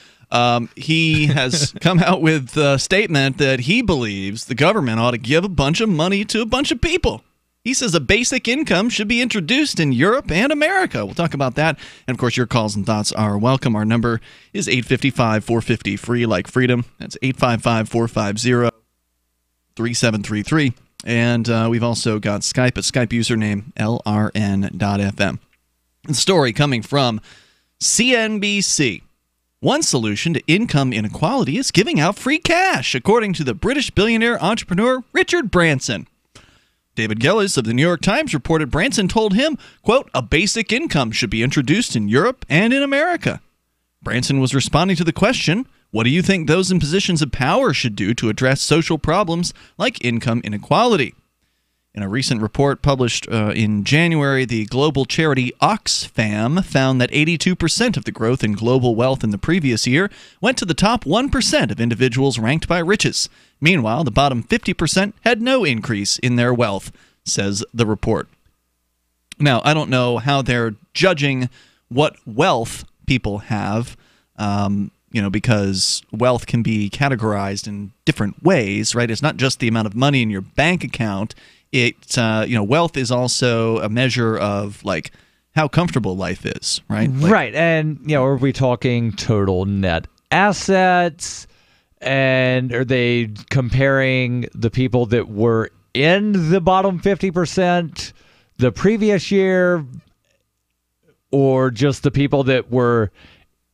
He has come out with a statement that he believes the government ought to give a bunch of money to a bunch of people. He says a basic income should be introduced in Europe and America. We'll talk about that. And, of course, your calls and thoughts are welcome. Our number is 855-450, free like freedom. That's 855-450-3733. And we've also got Skype, a Skype username, LRN.FM. The story coming from CNBC. One solution to income inequality is giving out free cash, according to the British billionaire entrepreneur Richard Branson. David Gillis of the New York Times reported Branson told him, quote, a basic income should be introduced in Europe and in America. Branson was responding to the question, what do you think those in positions of power should do to address social problems like income inequality? In a recent report published in January, the global charity Oxfam found that 82% of the growth in global wealth in the previous year went to the top 1% of individuals ranked by riches. Meanwhile, the bottom 50% had no increase in their wealth, says the report. Now, I don't know how they're judging what wealth people have, because wealth can be categorized in different ways, right? It's not just the amount of money in your bank account. Wealth is also a measure of like how comfortable life is, right? Right. And, are we talking total net assets? And are they comparing the people that were in the bottom 50% the previous year, or just the people that were,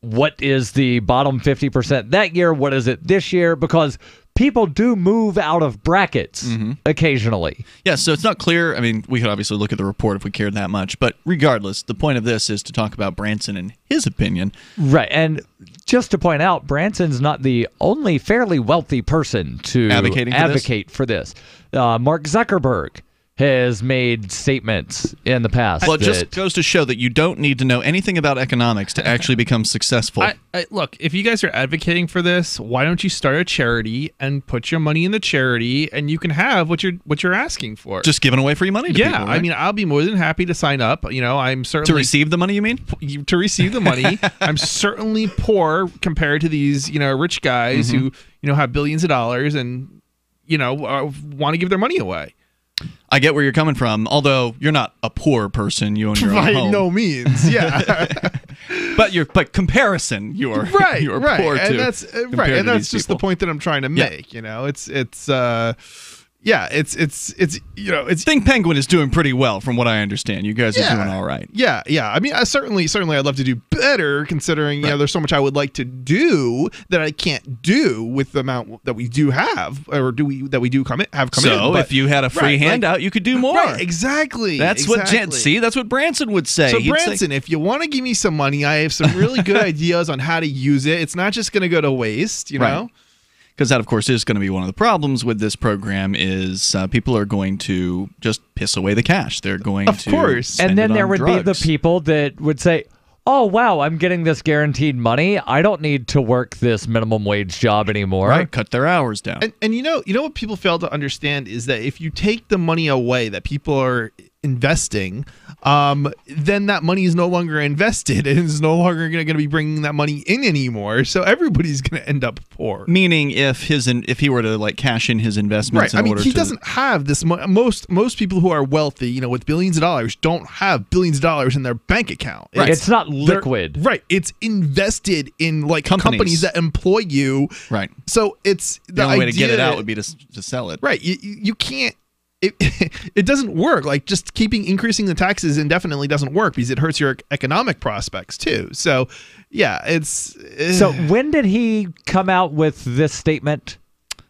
what is the bottom 50% that year? What is it this year? Because people do move out of brackets occasionally. Yeah, so it's not clear. I mean, we could obviously look at the report if we cared that much. But regardless, the point of this is to talk about Branson and his opinion. Right. And just to point out, Branson's not the only fairly wealthy person to advocate for this. Mark Zuckerberg has made statements in the past. Well, it just goes to show that you don't need to know anything about economics to actually become successful. Look, if you guys are advocating for this, why don't you start a charity and put your money in the charity, and you can have what you're asking for? Just giving away free money to people, right? I mean, I'll be more than happy to sign up. I'm certainly... To receive the money, you mean? To receive the money. I'm certainly poor compared to these, rich guys who, have billions of dollars and, want to give their money away. I get where you're coming from, although you're not a poor person. You own your own home. By no means, yeah. but comparison, you're poor too. And that's right, and that's just the point that I'm trying to make. It's Think Penguin is doing pretty well, from what I understand. You guys are doing all right. Yeah. I mean, certainly, I'd love to do better, considering there's so much I would like to do that I can't do with the amount that we do have, or that we do have come in. So if you had a free handout, you could do more. Right, exactly. That's what Branson would say. So Branson, if you want to give me some money, I have some really good ideas on how to use it. It's not just going to go to waste, you know. Because that, of course, is going to be one of the problems with this program is people are going to just piss away the cash. They're going to spend and then it there on would drugs. be the people that would say, oh, wow, I'm getting this guaranteed money. I don't need to work this minimum wage job anymore. Right, cut their hours down. And you know what people fail to understand is that if you take the money away that people are investing, then that money is no longer invested and is no longer going to be bringing that money in anymore. So everybody's going to end up poor. Meaning, if he were to like cash in his investments, right? I mean, he doesn't have this. Most people who are wealthy, with billions of dollars, don't have billions of dollars in their bank account. Right. It's not liquid. Right. It's invested in like companies that employ you. Right. So it's the only way to get it out would be to sell it. Right. You can't. It doesn't work. Like just increasing the taxes indefinitely doesn't work because it hurts your economic prospects too. So yeah, it's. So when did he come out with this statement?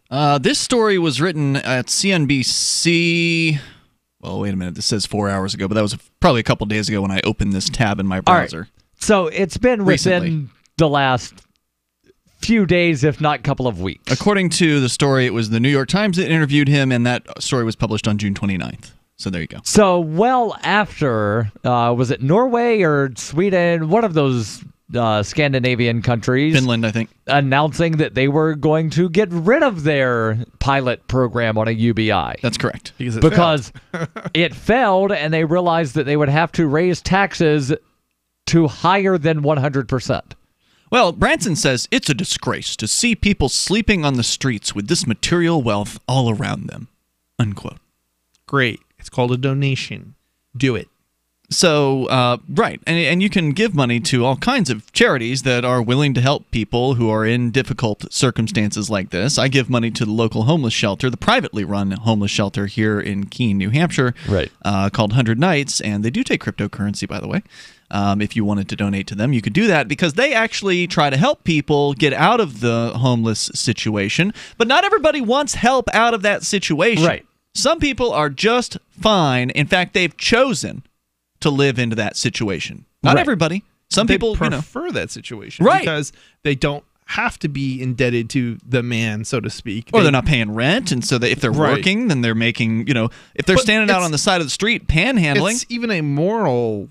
This story was written at CNBC. Well, wait a minute. This says 4 hours ago, but that was probably a couple days ago when I opened this tab in my browser. Right. So it's been within the last few days, if not couple of weeks. According to the story, it was the New York Times that interviewed him, and that story was published on June 29th. So there you go. So well after, was it Norway or Sweden, one of those Scandinavian countries, Finland, I think, announcing that they were going to get rid of their pilot program on a UBI. That's correct. Because it failed, and they realized that they would have to raise taxes to higher than 100%. Well, Branson says it's a disgrace to see people sleeping on the streets with this material wealth all around them. Unquote. Great. It's called a donation. Do it. So, right. And you can give money to all kinds of charities that are willing to help people who are in difficult circumstances like this. I give money to the local homeless shelter, the privately run homeless shelter here in Keene, New Hampshire, right? Called 100 Nights. And they do take cryptocurrency, by the way. If you wanted to donate to them, you could do that because they actually try to help people get out of the homeless situation. But not everybody wants help out of that situation. Right. Some people are just fine. In fact, they've chosen to live into that situation. Not everybody. Some people prefer that situation, right? Because they don't have to be indebted to the man, so to speak, or they're not paying rent, and so if they're working, then they're making. If they're standing out on the side of the street panhandling, it's even a moral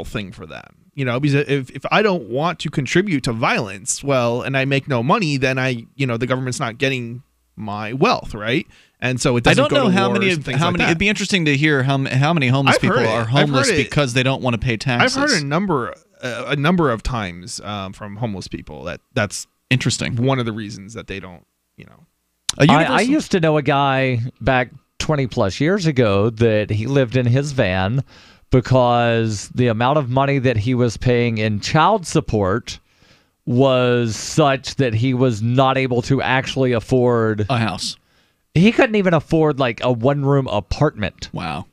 thing for them. Because if I don't want to contribute to violence, and I make no money, then the government's not getting my wealth, right? And so it doesn't. I don't know how many. It'd be interesting to hear how many homeless people are homeless because they don't want to pay taxes. I've heard a number of times from homeless people that's interesting. One of the reasons that they don't. I used to know a guy back 20 plus years ago that he lived in his van because the amount of money that he was paying in child support was such that he was not able to actually afford a house. He couldn't even afford like a one-room apartment. Wow.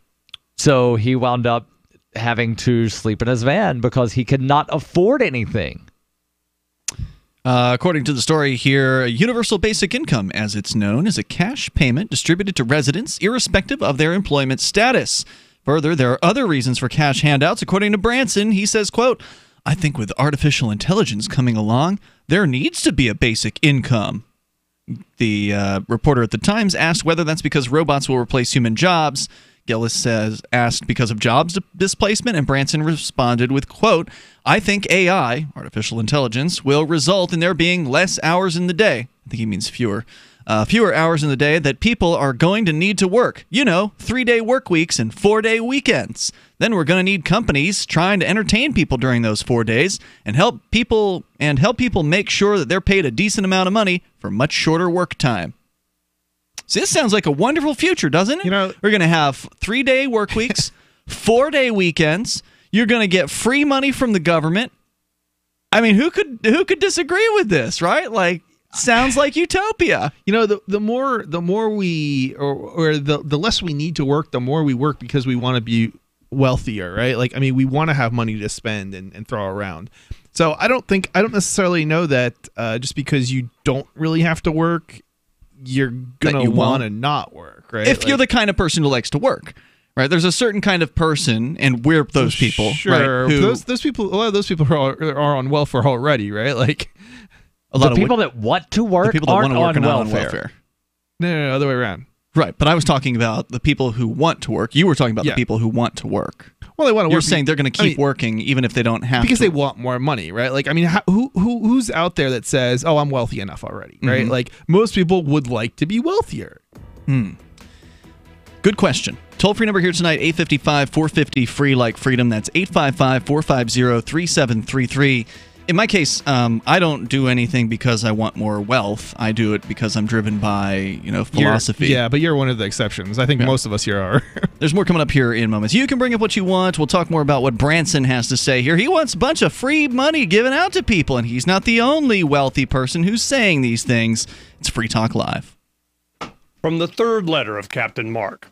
So he wound up having to sleep in his van because he could not afford anything. According to the story here, universal basic income, as it's known, is a cash payment distributed to residents irrespective of their employment status. Further, there are other reasons for cash handouts. According to Branson, he says, quote, I think with artificial intelligence coming along, there needs to be a basic income. The reporter at the Times asked whether that's because robots will replace human jobs. Gillis asked because of jobs displacement, and Branson responded with, quote, I think AI, artificial intelligence, will result in there being less hours in the day. I think he means fewer. Fewer hours in the day that people are going to need to work. 3-day work weeks and 4-day weekends. Then we're going to need companies trying to entertain people during those 4 days and help people make sure that they're paid a decent amount of money for much shorter work time. See, this sounds like a wonderful future, doesn't it? We're going to have 3-day work weeks, 4-day weekends. You're going to get free money from the government. I mean, who could disagree with this, right? Like, sounds like utopia. The more we or the less we need to work, the more we work because we want to be wealthier, right? Like, I mean, we want to have money to spend and throw around. So I don't necessarily know that just because you don't really have to work, you're gonna want to not work, right? If you're the kind of person who likes to work. Right, there's a certain kind of person, and we're those people. Sure, right, those people. A lot of those people are on welfare already, right? Like a lot of people that want to work aren't on welfare. No, other way around. Right, but I was talking about the people who want to work. You were talking about the people who want to work. Well, they want to work. You're saying they're going to keep working even if they don't have because to. they want more money, right? Like, I mean, who's out there that says, "Oh, I'm wealthy enough already," right? Like, most people would like to be wealthier. Good question. Toll-free number here tonight, 855-450-FREE like freedom. That's 855-450-3733. In my case, I don't do anything because I want more wealth. I do it because I'm driven by, philosophy. But you're one of the exceptions. I think most of us here are. There's more coming up here in moments. You can bring up what you want. We'll talk more about what Branson has to say here. He wants a bunch of free money given out to people, and he's not the only wealthy person who's saying these things. It's Free Talk Live. From the third letter of Captain Mark.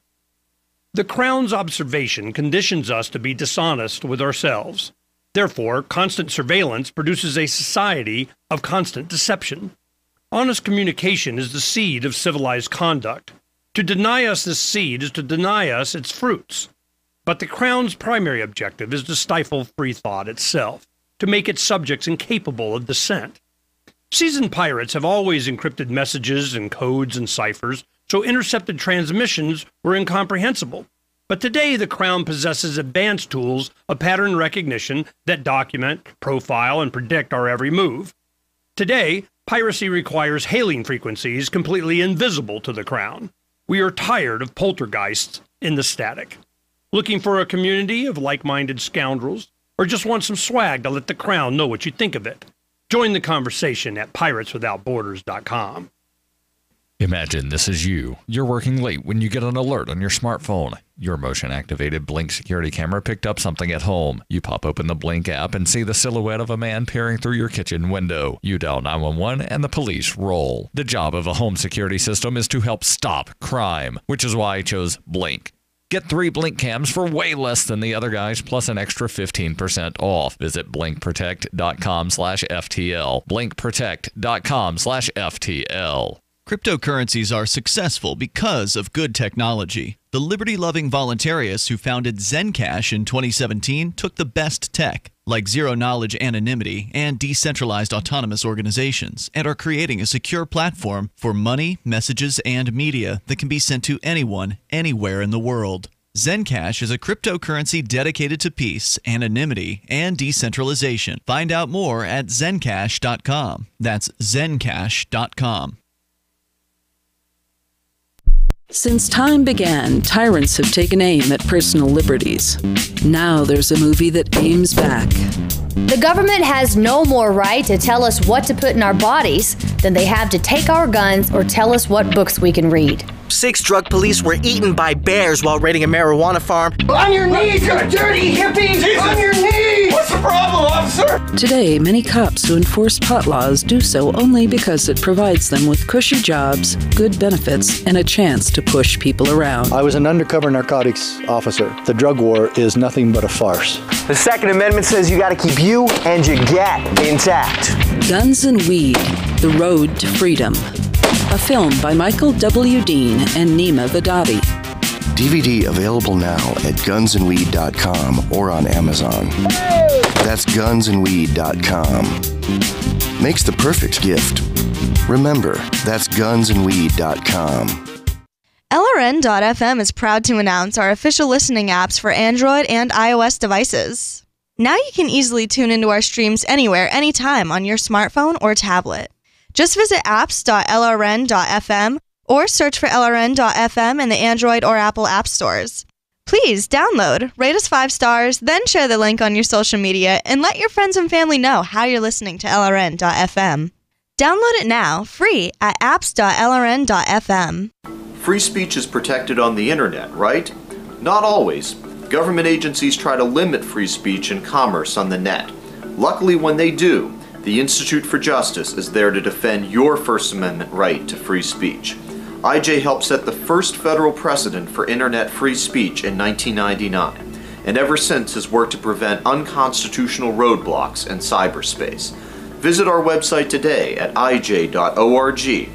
The Crown's observation conditions us to be dishonest with ourselves. Therefore, constant surveillance produces a society of constant deception. Honest communication is the seed of civilized conduct. To deny us this seed is to deny us its fruits. But the Crown's primary objective is to stifle free thought itself, to make its subjects incapable of dissent. Seasoned pirates have always encrypted messages and codes and ciphers, so intercepted transmissions were incomprehensible. But today, the Crown possesses advanced tools of pattern recognition that document, profile, and predict our every move. Today, piracy requires hailing frequencies completely invisible to the Crown. We are tired of poltergeists in the static. Looking for a community of like-minded scoundrels, or just want some swag to let the Crown know what you think of it? Join the conversation at pirateswithoutborders.com. Imagine this is you. You're working late when you get an alert on your smartphone. Your motion-activated Blink security camera picked up something at home. You pop open the Blink app and see the silhouette of a man peering through your kitchen window. You dial 911 and the police roll. The job of a home security system is to help stop crime, which is why I chose Blink. Get 3 Blink cams for way less than the other guys, plus an extra 15% off. Visit blinkprotect.com/FTL. blinkprotect.com/FTL. Cryptocurrencies are successful because of good technology. The liberty-loving voluntarists who founded Zencash in 2017 took the best tech, like zero-knowledge anonymity and decentralized autonomous organizations, and are creating a secure platform for money, messages, and media that can be sent to anyone, anywhere in the world. Zencash is a cryptocurrency dedicated to peace, anonymity, and decentralization. Find out more at zencash.com. That's zencash.com. Since time began, tyrants have taken aim at personal liberties. Now there's a movie that aims back. The government has no more right to tell us what to put in our bodies than they have to take our guns or tell us what books we can read. 6 drug police were eaten by bears while raiding a marijuana farm. On your knees, you dirty hippie! Jesus. On your knees! What's the problem, officer? Today, many cops who enforce pot laws do so only because it provides them with cushy jobs, good benefits, and a chance to push people around. I was an undercover narcotics officer. The drug war is nothing but a farce. The Second Amendment says you gotta keep you and your gat intact. Guns and Weed, The Road to Freedom. A film by Michael W. Dean and Nima Vadadi. DVD available now at gunsandweed.com or on Amazon. That's gunsandweed.com. Makes the perfect gift. Remember, that's gunsandweed.com. LRN.FM is proud to announce our official listening apps for Android and iOS devices. Now you can easily tune into our streams anywhere, anytime on your smartphone or tablet. Just visit apps.lrn.fm or search for LRN.FM in the Android or Apple app stores. Please download, rate us 5 stars, then share the link on your social media and let your friends and family know how you're listening to LRN.FM. Download it now, free at apps.lrn.fm. Free speech is protected on the internet, right? Not always. Government agencies try to limit free speech and commerce on the net. Luckily, when they do, the Institute for Justice is there to defend your First Amendment right to free speech. IJ helped set the first federal precedent for internet free speech in 1999, and ever since has worked to prevent unconstitutional roadblocks in cyberspace. Visit our website today at ij.org.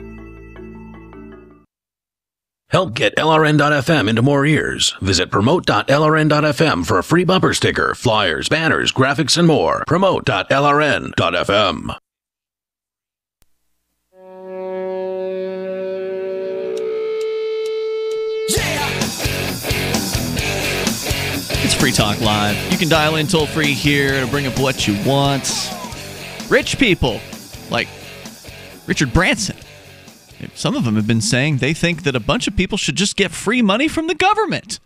Help get LRN.FM into more ears. Visit promote.lrn.fm for a free bumper sticker, flyers, banners, graphics, and more. Promote.lrn.fm. It's Free Talk Live. You can dial in toll-free here to bring up what you want. Rich people, like Richard Branson, some of them have been saying they think that a bunch of people should just get free money from the government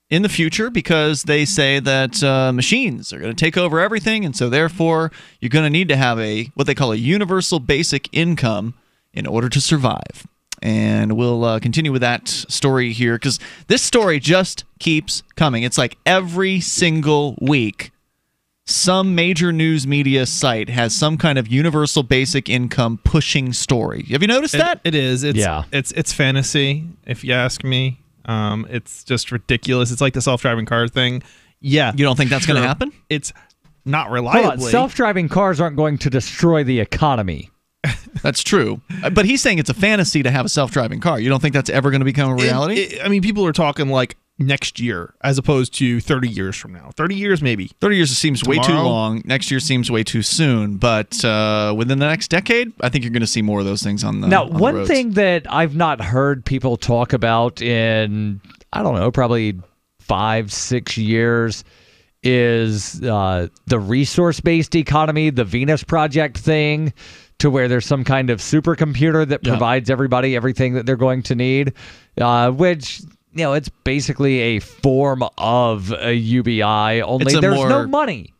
in the future because they say that machines are going to take over everything, and so therefore you're going to need to have what they call a universal basic income in order to survive. And we'll continue with that story here because this story just keeps coming. It's like every single week some major news media site has some kind of universal basic income pushing story. Have you noticed that? It is. It's fantasy, if you ask me. It's just ridiculous. It's like the self-driving car thing. Yeah. You don't think that's going to happen? It's not reliably. Self-driving cars aren't going to destroy the economy. That's true. But he's saying it's a fantasy to have a self-driving car. You don't think that's ever going to become a reality? I mean, people are talking like next year as opposed to 30 years from now. 30 years maybe. 30 years seems way too long. Next year seems way too soon. But within the next decade, I think you're going to see more of those things on the Now, on the one roads. thing that I've not heard people talk about in, I don't know, probably 5-6 years is the resource-based economy, the Venus Project thing, to where there's some kind of supercomputer that provides everybody everything that they're going to need, which, it's basically a form of a UBI, only there's no money.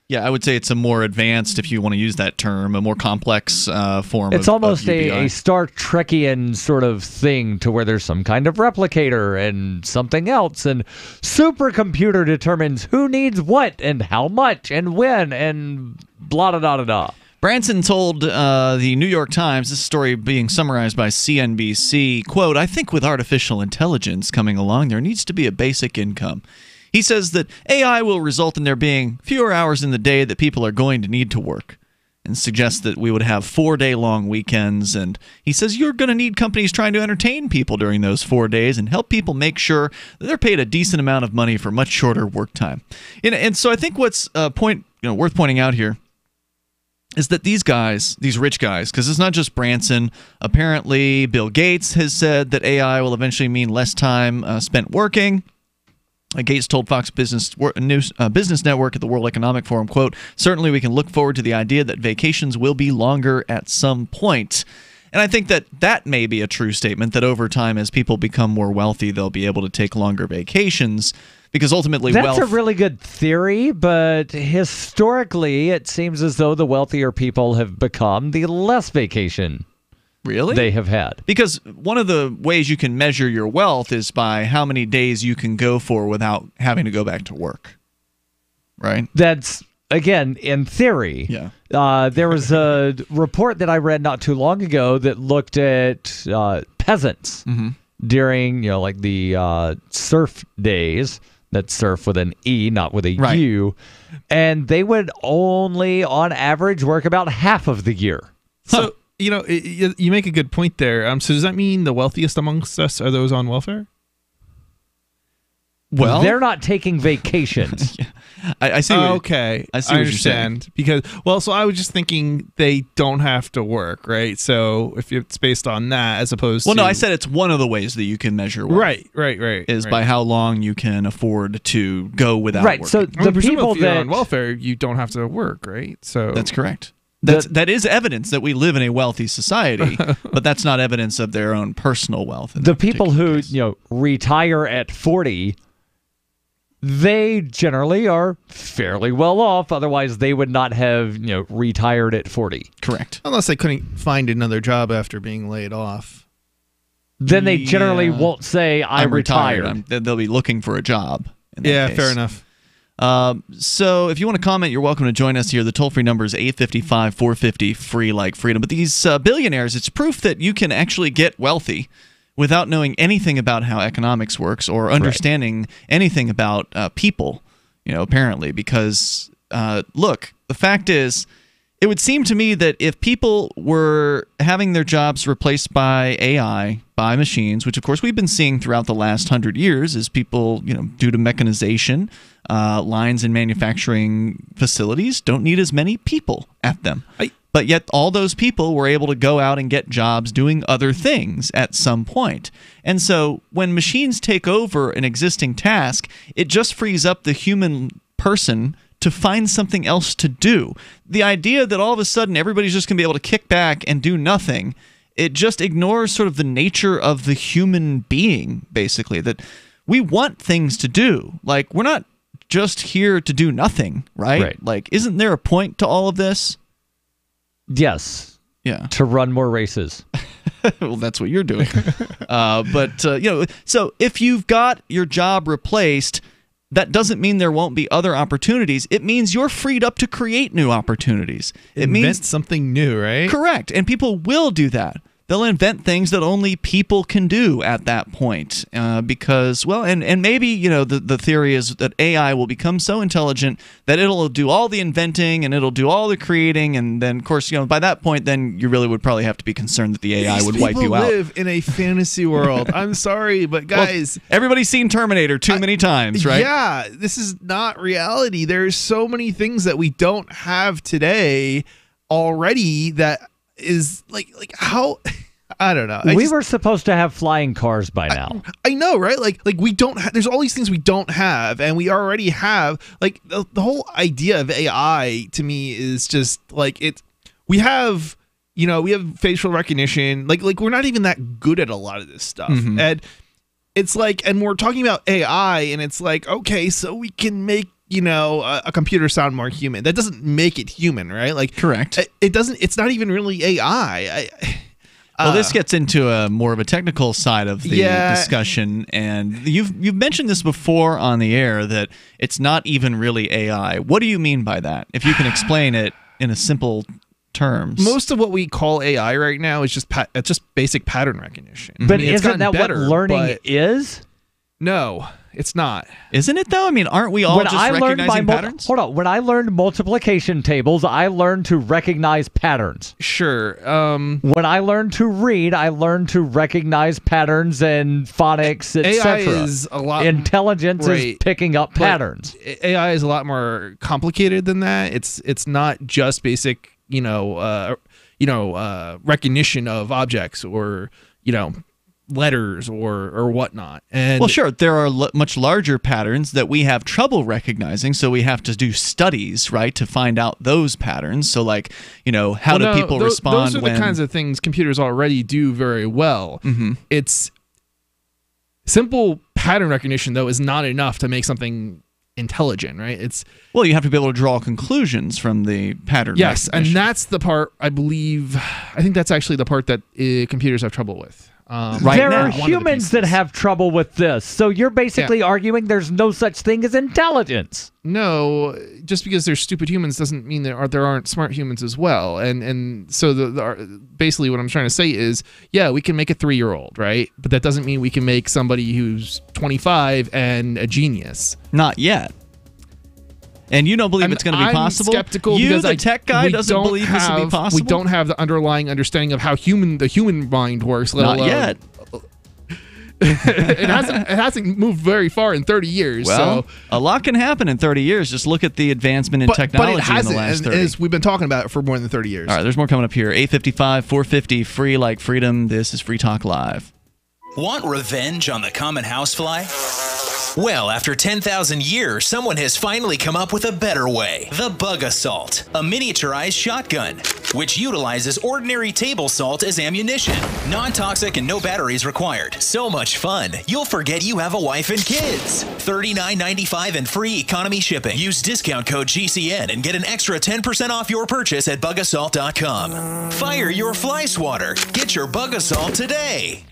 Yeah, I would say it's a more advanced, if you want to use that term, a more complex form It's of almost UBI. a Star Trekian sort of thing to where there's some kind of replicator and something else, and supercomputer determines who needs what and how much and when and blah, da, da, da, da. Branson told the New York Times, this story being summarized by CNBC, quote, "I think with artificial intelligence coming along, there needs to be a basic income." He says that AI will result in there being fewer hours in the day that people are going to need to work, and suggests that we would have 4-day-long weekends. And he says you're going to need companies trying to entertain people during those 4 days and help people make sure that they're paid a decent amount of money for much shorter work time. And so I think what's worth pointing out here is that these guys, these rich guys, because it's not just Branson, apparently Bill Gates has said that AI will eventually mean less time spent working. Gates told Fox Business Network at the World Economic Forum, quote, "Certainly we can look forward to the idea that vacations will be longer at some point." And I think that may be a true statement, that over time, as people become more wealthy, they'll be able to take longer vacations. Because ultimately, that's a really good theory, but historically, it seems as though the wealthier people have become, the less vacation they have had. Because one of the ways you can measure your wealth is by how many days you can go for without having to go back to work, right? That's, again, in theory. Yeah. There was a report that I read not too long ago that looked at peasants during, like the surf days. That's surf with an E, not with a U. And they would only, on average, work about half of the year. So, you make a good point there. So does that mean the wealthiest amongst us are those on welfare? Well, they're not taking vacations. I see. Okay, I see what you're saying. Because, so I was just thinking they don't have to work, right? So if it's based on that, as opposed to... no, I said it's one of the ways that you can measure wealth. Right. Is by how long you can afford to go without working. So the people if you're on welfare, you don't have to work, right? So that's correct. That is evidence that we live in a wealthy society, but that's not evidence of their own personal wealth. The people who retire at 40, they generally are fairly well off. Otherwise, they would not have retired at 40. Correct. Unless they couldn't find another job after being laid off. Then they generally won't say, I'm retired. They'll be looking for a job. Yeah, fair enough. So if you want to comment, you're welcome to join us here. The toll-free number is 855-450-FREE like freedom. But these billionaires, it's proof that you can actually get wealthy without knowing anything about how economics works or understanding anything about people, apparently. Because, look, the fact is, it would seem to me that if people were having their jobs replaced by AI, by machines, which of course we've been seeing throughout the last 100 years as people, due to mechanization, lines in manufacturing facilities don't need as many people at them. But yet all those people were able to go out and get jobs doing other things at some point. And so when machines take over an existing task, it just frees up the human person to find something else to do. The idea that all of a sudden everybody's just going to be able to kick back and do nothing, it just ignores sort of the nature of the human being, basically, that we want things to do. Like, we're not just here to do nothing, right? Like, isn't there a point to all of this? Yes. Yeah. To run more races. Well, that's what you're doing. So if you've got your job replaced, that doesn't mean there won't be other opportunities. It means you're freed up to create new opportunities. It means something new, right? Correct. And people will do that. They'll invent things that only people can do at that point, because, well, and maybe, the theory is that AI will become so intelligent that it'll do all the inventing and it'll do all the creating, and then, of course, by that point, then you really would probably have to be concerned that the AI would wipe you out. People live in a fantasy world. I'm sorry, but guys, everybody's seen Terminator too many times, right? Yeah, this is not reality. There's so many things that we don't have today already that is like how I don't know. We were supposed to have flying cars by now. I know, right? Like we don't there's all these things we don't have, and we already have. Like the whole idea of AI to me is just like we have facial recognition. Like we're not even that good at a lot of this stuff. Mm-hmm. And it's like, and we're talking about AI, and it's like, okay, so we can make a computer sound more human. That doesn't make it human, right? Like, correct. It doesn't. It's not even really AI. Well, this gets into a more of a technical side of the discussion, and you've mentioned this before on the air that it's not even really AI. What do you mean by that? If you can explain it in a simple terms. Most of what we call AI right now is just basic pattern recognition. But isn't that what learning is? No, it's not. Isn't it, though? I mean, aren't we all just recognizing patterns? Hold on. When I learned multiplication tables, I learned to recognize patterns. Sure. When I learned to read, I learned to recognize patterns and phonics, etc. AI is a lot. Intelligence is picking up patterns. AI is a lot more complicated than that. It's not just basic, recognition of objects or letters or whatnot. And well, sure, there are much larger patterns that we have trouble recognizing, so we have to do studies, right, to find out those patterns. So, like, how do people respond? Those are the kinds of things computers already do very well. Mm-hmm. It's simple pattern recognition, though, is not enough to make something intelligent, right? You have to be able to draw conclusions from the pattern. Yes, and that's the part I think that's actually the part that computers have trouble with. There are humans that have trouble with this. So you're basically arguing there's no such thing as intelligence. No, just because there's stupid humans doesn't mean there aren't smart humans as well. And so basically what I'm trying to say is, we can make a 3-year-old, right? But that doesn't mean we can make somebody who's 25 and a genius. Not yet. And you don't believe it's going to be possible? I'm skeptical you, because the tech guy, doesn't believe this will be possible? We don't have the underlying understanding of how the human mind works. Let alone, yet. it hasn't moved very far in 30 years. Well, so a lot can happen in 30 years. Just look at the advancement in technology but it hasn't, in the last 30. as we've been talking about it for more than 30 years. All right, there's more coming up here. 855, 450, free like freedom. This is Free Talk Live. Want revenge on the common housefly? Well, after 10,000 years, someone has finally come up with a better way. The Bug Assault, a miniaturized shotgun, which utilizes ordinary table salt as ammunition. Non-toxic and no batteries required. So much fun, you'll forget you have a wife and kids. $39.95 and free economy shipping. Use discount code GCN and get an extra 10% off your purchase at bugassault.com. Fire your fly swatter. Get your Bug Assault today.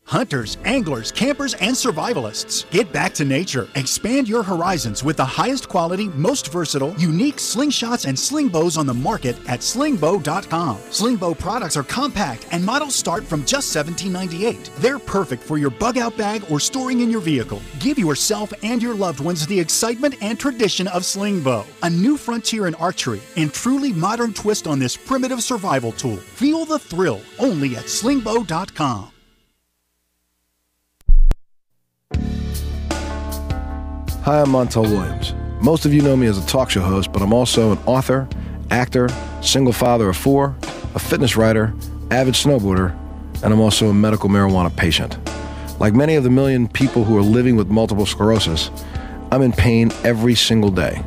Hunters, anglers, campers, and survivalists. Get back to nature. Expand your horizons with the highest quality, most versatile, unique slingshots and sling bows on the market at slingbow.com. Slingbow products are compact and models start from just $17.98. They're perfect for your bug out bag or storing in your vehicle. Give yourself and your loved ones the excitement and tradition of slingbow. A new frontier in archery and truly modern twist on this primitive survival tool. Feel the thrill only at slingbow.com. Hi, I'm Montel Williams. Most of you know me as a talk show host, but I'm also an author, actor, single father of 4, a fitness writer, avid snowboarder, and I'm also a medical marijuana patient. Like many of the million people who are living with multiple sclerosis, I'm in pain every single day.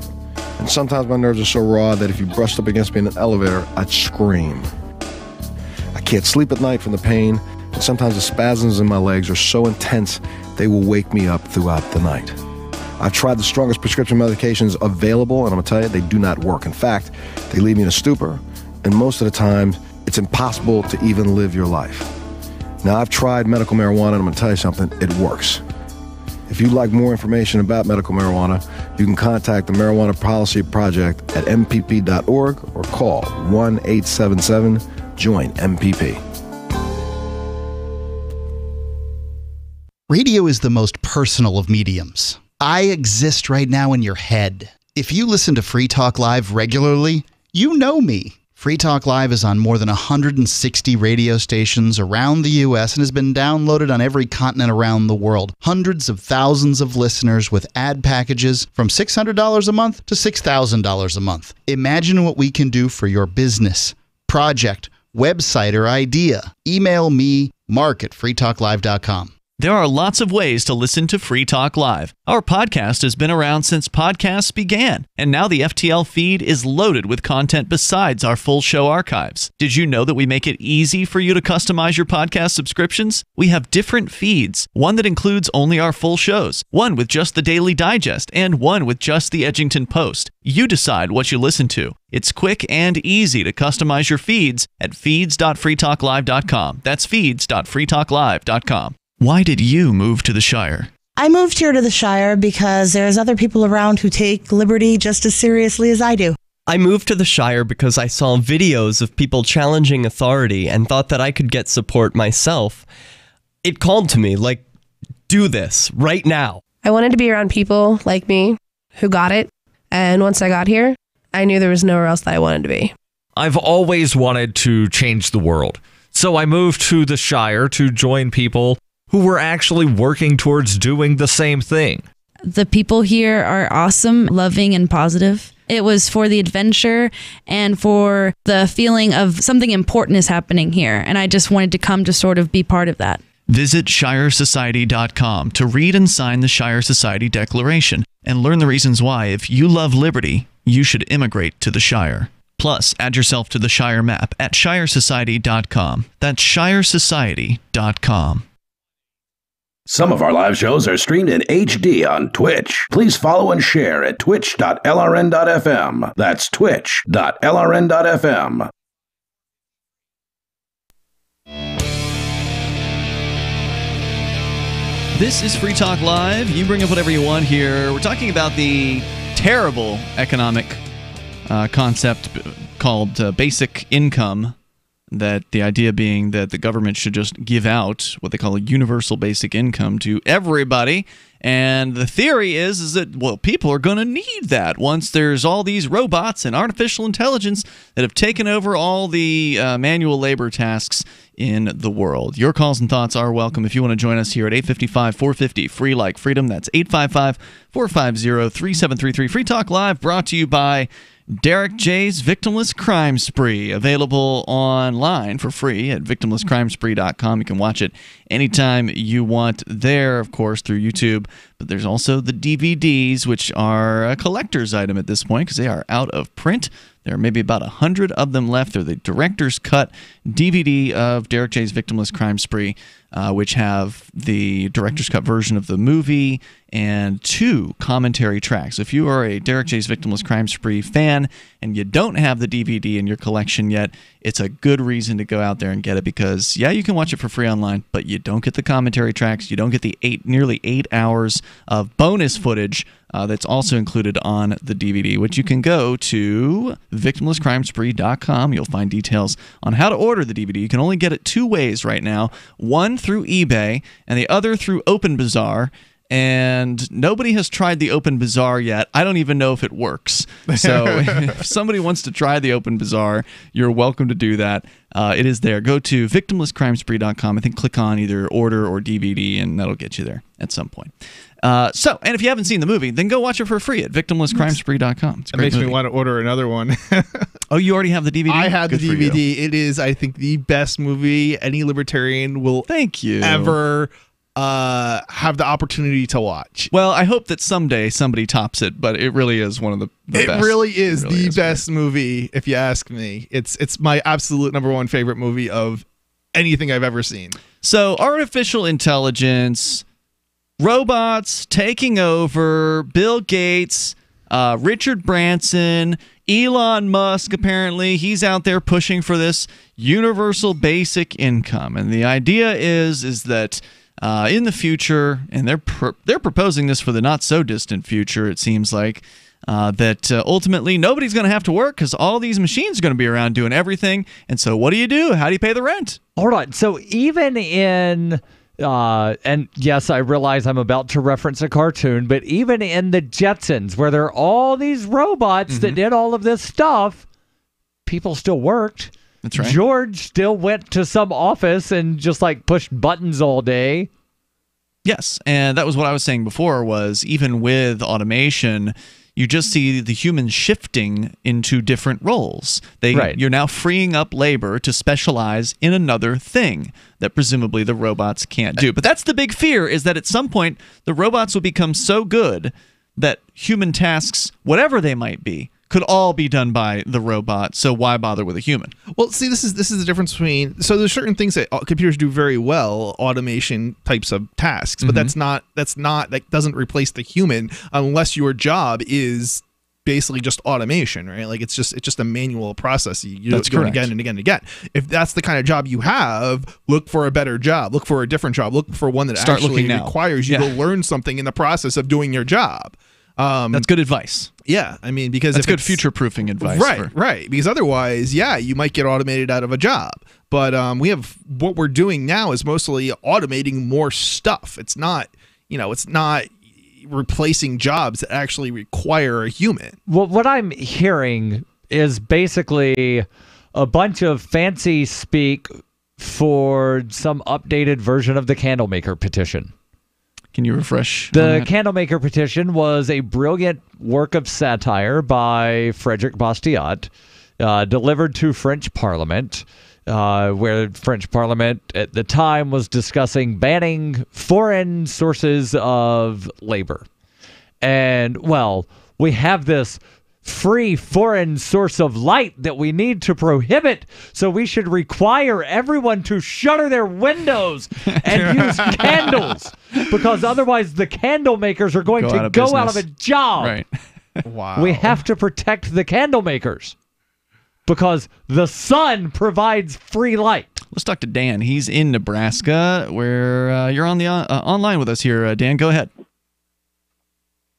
And sometimes my nerves are so raw that if you brushed up against me in an elevator, I'd scream. I can't sleep at night from the pain, and sometimes the spasms in my legs are so intense they will wake me up throughout the night. I've tried the strongest prescription medications available, and I'm going to tell you, they do not work. In fact, they leave me in a stupor, and most of the time, it's impossible to even live your life. Now, I've tried medical marijuana, and I'm going to tell you something, it works. If you'd like more information about medical marijuana, you can contact the Marijuana Policy Project at mpp.org or call 1-877-JOIN-MPP. Radio is the most personal of mediums. I exist right now in your head. If you listen to Free Talk Live regularly, you know me. Free Talk Live is on more than 160 radio stations around the U.S. and has been downloaded on every continent around the world. Hundreds of thousands of listeners with ad packages from $600 a month to $6,000 a month. Imagine what we can do for your business, project, website, or idea. Email me, mark@freetalklive.com. There are lots of ways to listen to Free Talk Live. Our podcast has been around since podcasts began, and now the FTL feed is loaded with content besides our full show archives. Did you know that we make it easy for you to customize your podcast subscriptions? We have different feeds, one that includes only our full shows, one with just the Daily Digest, and one with just the Edgington Post. You decide what you listen to. It's quick and easy to customize your feeds at feeds.freetalklive.com. That's feeds.freetalklive.com. Why did you move to the Shire? I moved here to the Shire because there's other people around who take liberty just as seriously as I do. I moved to the Shire because I saw videos of people challenging authority and thought that I could get support myself. It called to me, like, do this right now. I wanted to be around people like me who got it, and once I got here, I knew there was nowhere else that I wanted to be. I've always wanted to change the world, so I moved to the Shire to join people who were actually working towards doing the same thing. The people here are awesome, loving, and positive. It was for the adventure and for the feeling of something important is happening here, and I just wanted to come to sort of be part of that. Visit ShireSociety.com to read and sign the Shire Society Declaration and learn the reasons why, if you love liberty, you should immigrate to the Shire. Plus, add yourself to the Shire map at ShireSociety.com. That's ShireSociety.com. Some of our live shows are streamed in HD on Twitch. Please follow and share at twitch.lrn.fm. That's twitch.lrn.fm. This is Free Talk Live. You bring up whatever you want here. We're talking about the terrible economic concept called basic income. That the idea being that the government should just give out what they call a universal basic income to everybody. And the theory is that, well, people are going to need that once there's all these robots and artificial intelligence that have taken over all the manual labor tasks in the world. Your calls and thoughts are welcome if you want to join us here at 855-450, free like freedom. That's 855-450-3733. Free Talk Live brought to you by Derek J's Victimless Crime Spree, available online for free at victimlesscrimespree.com. You can watch it anytime you want there, of course, through YouTube. But there's also the DVDs, which are a collector's item at this point because they are out of print. There are maybe about 100 of them left. They're the director's cut DVD of Derek J's Victimless Crime Spree, which have the director's cut version of the movie and 2 commentary tracks. If you are a Derek J's Victimless Crime Spree fan and you don't have the DVD in your collection yet, it's a good reason to go out there and get it because, yeah, you can watch it for free online, but you don't get the commentary tracks. You don't get the nearly 8 hours of bonus footage that's also included on the DVD, which you can go to victimlesscrimespree.com. You'll find details on how to order the DVD. You can only get it 2 ways right now, one through eBay and the other through OpenBazaar. and nobody has tried the Open Bazaar yet. I don't even know if it works. So if somebody wants to try the Open Bazaar, you're welcome to do that. It is there. Go to victimlesscrimespree.com. I think click on either order or DVD, and that'll get you there at some point. And if you haven't seen the movie, then go watch it for free at victimlesscrimespree.com. It makes me want to order another one. Oh, you already have the DVD? I have the DVD. It is, I think, the best movie any libertarian will ever have the opportunity to watch. Well, I hope that someday somebody tops it, but it really is one of the best. It really is the best movie, if you ask me. It's my absolute number one favorite movie of anything I've ever seen. So, artificial intelligence, robots taking over, Bill Gates, Richard Branson, Elon Musk, apparently, he's out there pushing for this universal basic income. And the idea is that in the future, and they're proposing this for the not-so-distant future, it seems like, that ultimately nobody's going to have to work because all these machines are going to be around doing everything. And so what do? How do you pay the rent? Hold on. So even in... and yes, I realize I'm about to reference a cartoon, but even in the Jetsons, where there are all these robots that did all of this stuff, people still worked. That's right. George still went to some office and just like pushed buttons all day. Yes, and that was what I was saying before, was even with automation, you just see the humans shifting into different roles. You're now freeing up labor to specialize in another thing that presumably the robots can't do. But that's the big fear, is that at some point the robots will become so good that human tasks, whatever they might be, could all be done by the robot. So why bother with a human? Well, see, this is the difference between. So there's certain things that computers do very well, automation types of tasks, but that doesn't replace the human unless your job is basically just automation, right? Like it's just a manual process. You do it again and again and again. If that's the kind of job you have, look for a better job. Look for a different job. Look for one that actually requires you to learn something in the process of doing your job. That's good advice. Yeah, I mean, because that's good future-proofing advice. Right. Because otherwise, you might get automated out of a job. But what we're doing now is mostly automating more stuff. It's not replacing jobs that actually require a human. Well, what I'm hearing is basically a bunch of fancy speak for some updated version of the Candlemaker petition. Can you refresh? The Candlemaker petition was a brilliant work of satire by Frederick Bastiat, delivered to French Parliament, where French Parliament at the time was discussing banning foreign sources of labor. And, well, we have this free foreign source of light that we need to prohibit, so we should require everyone to shutter their windows and use candles, because otherwise the candle makers are going to go out of a job. Right. Wow. We have to protect the candle makers because the sun provides free light. Let's talk to Dan. He's in Nebraska, where you're on the online with us here. Dan, go ahead.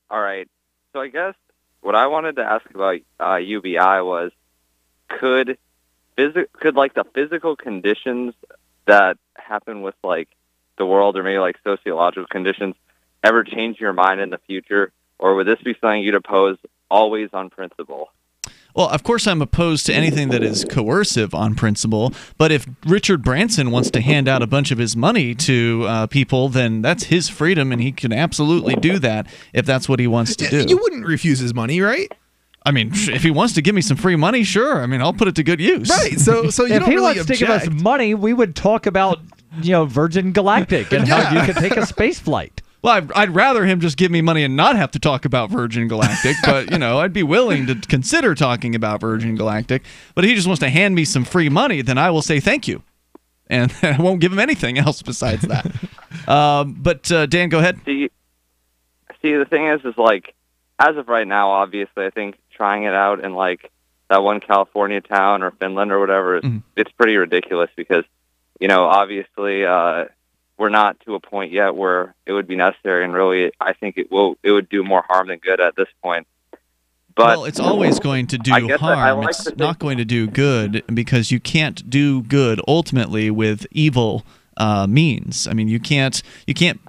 All right. So I guess what I wanted to ask about UBI was, could like the physical conditions that happen with like the world, or maybe like sociological conditions, ever change your mind in the future, or would this be something you'd oppose always on principle? Well, of course I'm opposed to anything that is coercive on principle, but if Richard Branson wants to hand out a bunch of his money to people, then that's his freedom, and he can absolutely do that if that's what he wants to do. You wouldn't refuse his money, right? I mean, if he wants to give me some free money, sure. I mean, I'll put it to good use. Right. So you if don't he really wants object. to give us money, we would talk about Virgin Galactic and how you could take a space flight. Well, I'd rather him just give me money and not have to talk about Virgin Galactic, but, I'd be willing to consider talking about Virgin Galactic. But if he just wants to hand me some free money, then I will say thank you. And I won't give him anything else besides that. But Dan, go ahead. See, the thing is like, as of right now, obviously, I think trying it out in, like, that one California town or Finland or whatever, it's pretty ridiculous because, obviously... we're not to a point yet where it would be necessary, and really, I think it would do more harm than good at this point. But it's always going to do harm. It's not going to do good, because you can't do good ultimately with evil means. I mean, you can't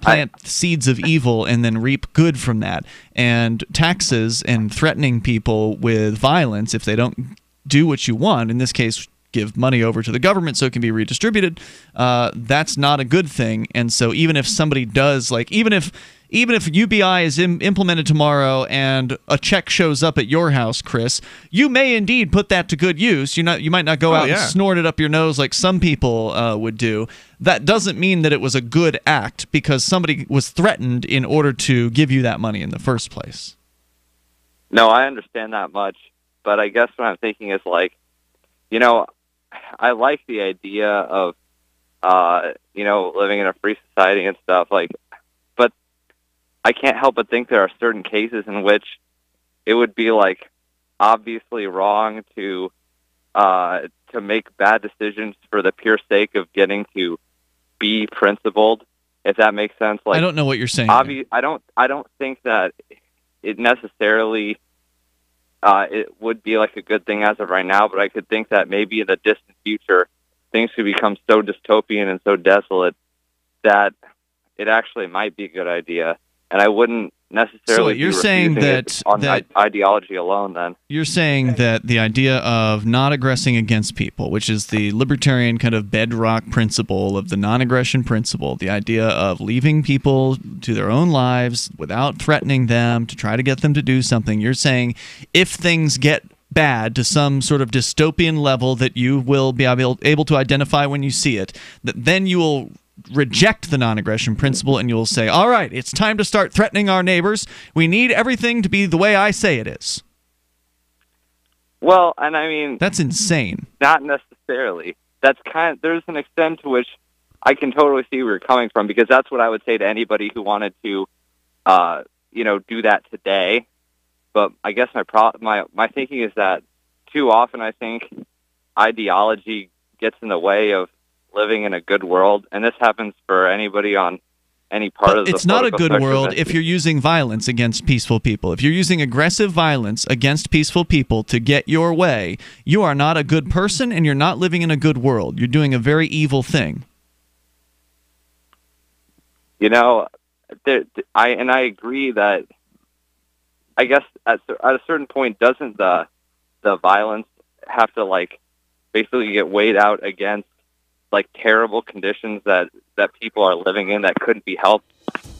plant seeds of evil and then reap good from that. And taxes and threatening people with violence if they don't do what you want, in this case, give money over to the government so it can be redistributed, that's not a good thing. And so even if somebody does, like, even if UBI is implemented tomorrow and a check shows up at your house, Chris, you may indeed put that to good use. You might not go out and snort it up your nose like some people would do. That doesn't mean that it was a good act because somebody was threatened in order to give you that money in the first place. No, I understand that much, but I guess what I'm thinking is, like, I like the idea of, living in a free society and stuff, like, but I can't help but think there are certain cases in which it would be, like, obviously wrong to make bad decisions for the pure sake of getting to be principled, if that makes sense. Like, I don't know what you're saying. I don't think that it necessarily it would be like a good thing as of right now, but I could think that maybe in the distant future things could become so dystopian and so desolate that it actually might be a good idea. And I wouldn't necessarily you're saying that on ideology alone. Then you're saying that the idea of not aggressing against people, which is the libertarian kind of bedrock principle of the non-aggression principle, the idea of leaving people to their own lives without threatening them to try to get them to do something. You're saying if things get bad to some sort of dystopian level that you will be able to identify when you see it, that then you will reject the non-aggression principle and you'll say, all right, it's time to start threatening our neighbors. We need everything to be the way I say it is. Well, and I mean, that's insane. Not necessarily. There's an extent to which I can totally see where you're coming from, because that's what I would say to anybody who wanted to, do that today. But I guess my thinking is that too often I think ideology gets in the way of living in a good world, and this happens for anybody on any part of the It's not a good world if you're using violence against peaceful people. If you're using aggressive violence against peaceful people to get your way, you are not a good person and you're not living in a good world. You're doing a very evil thing. I agree that, I guess at a certain point, doesn't the violence have to, like, basically get weighed out against, like, terrible conditions that people are living in that couldn't be helped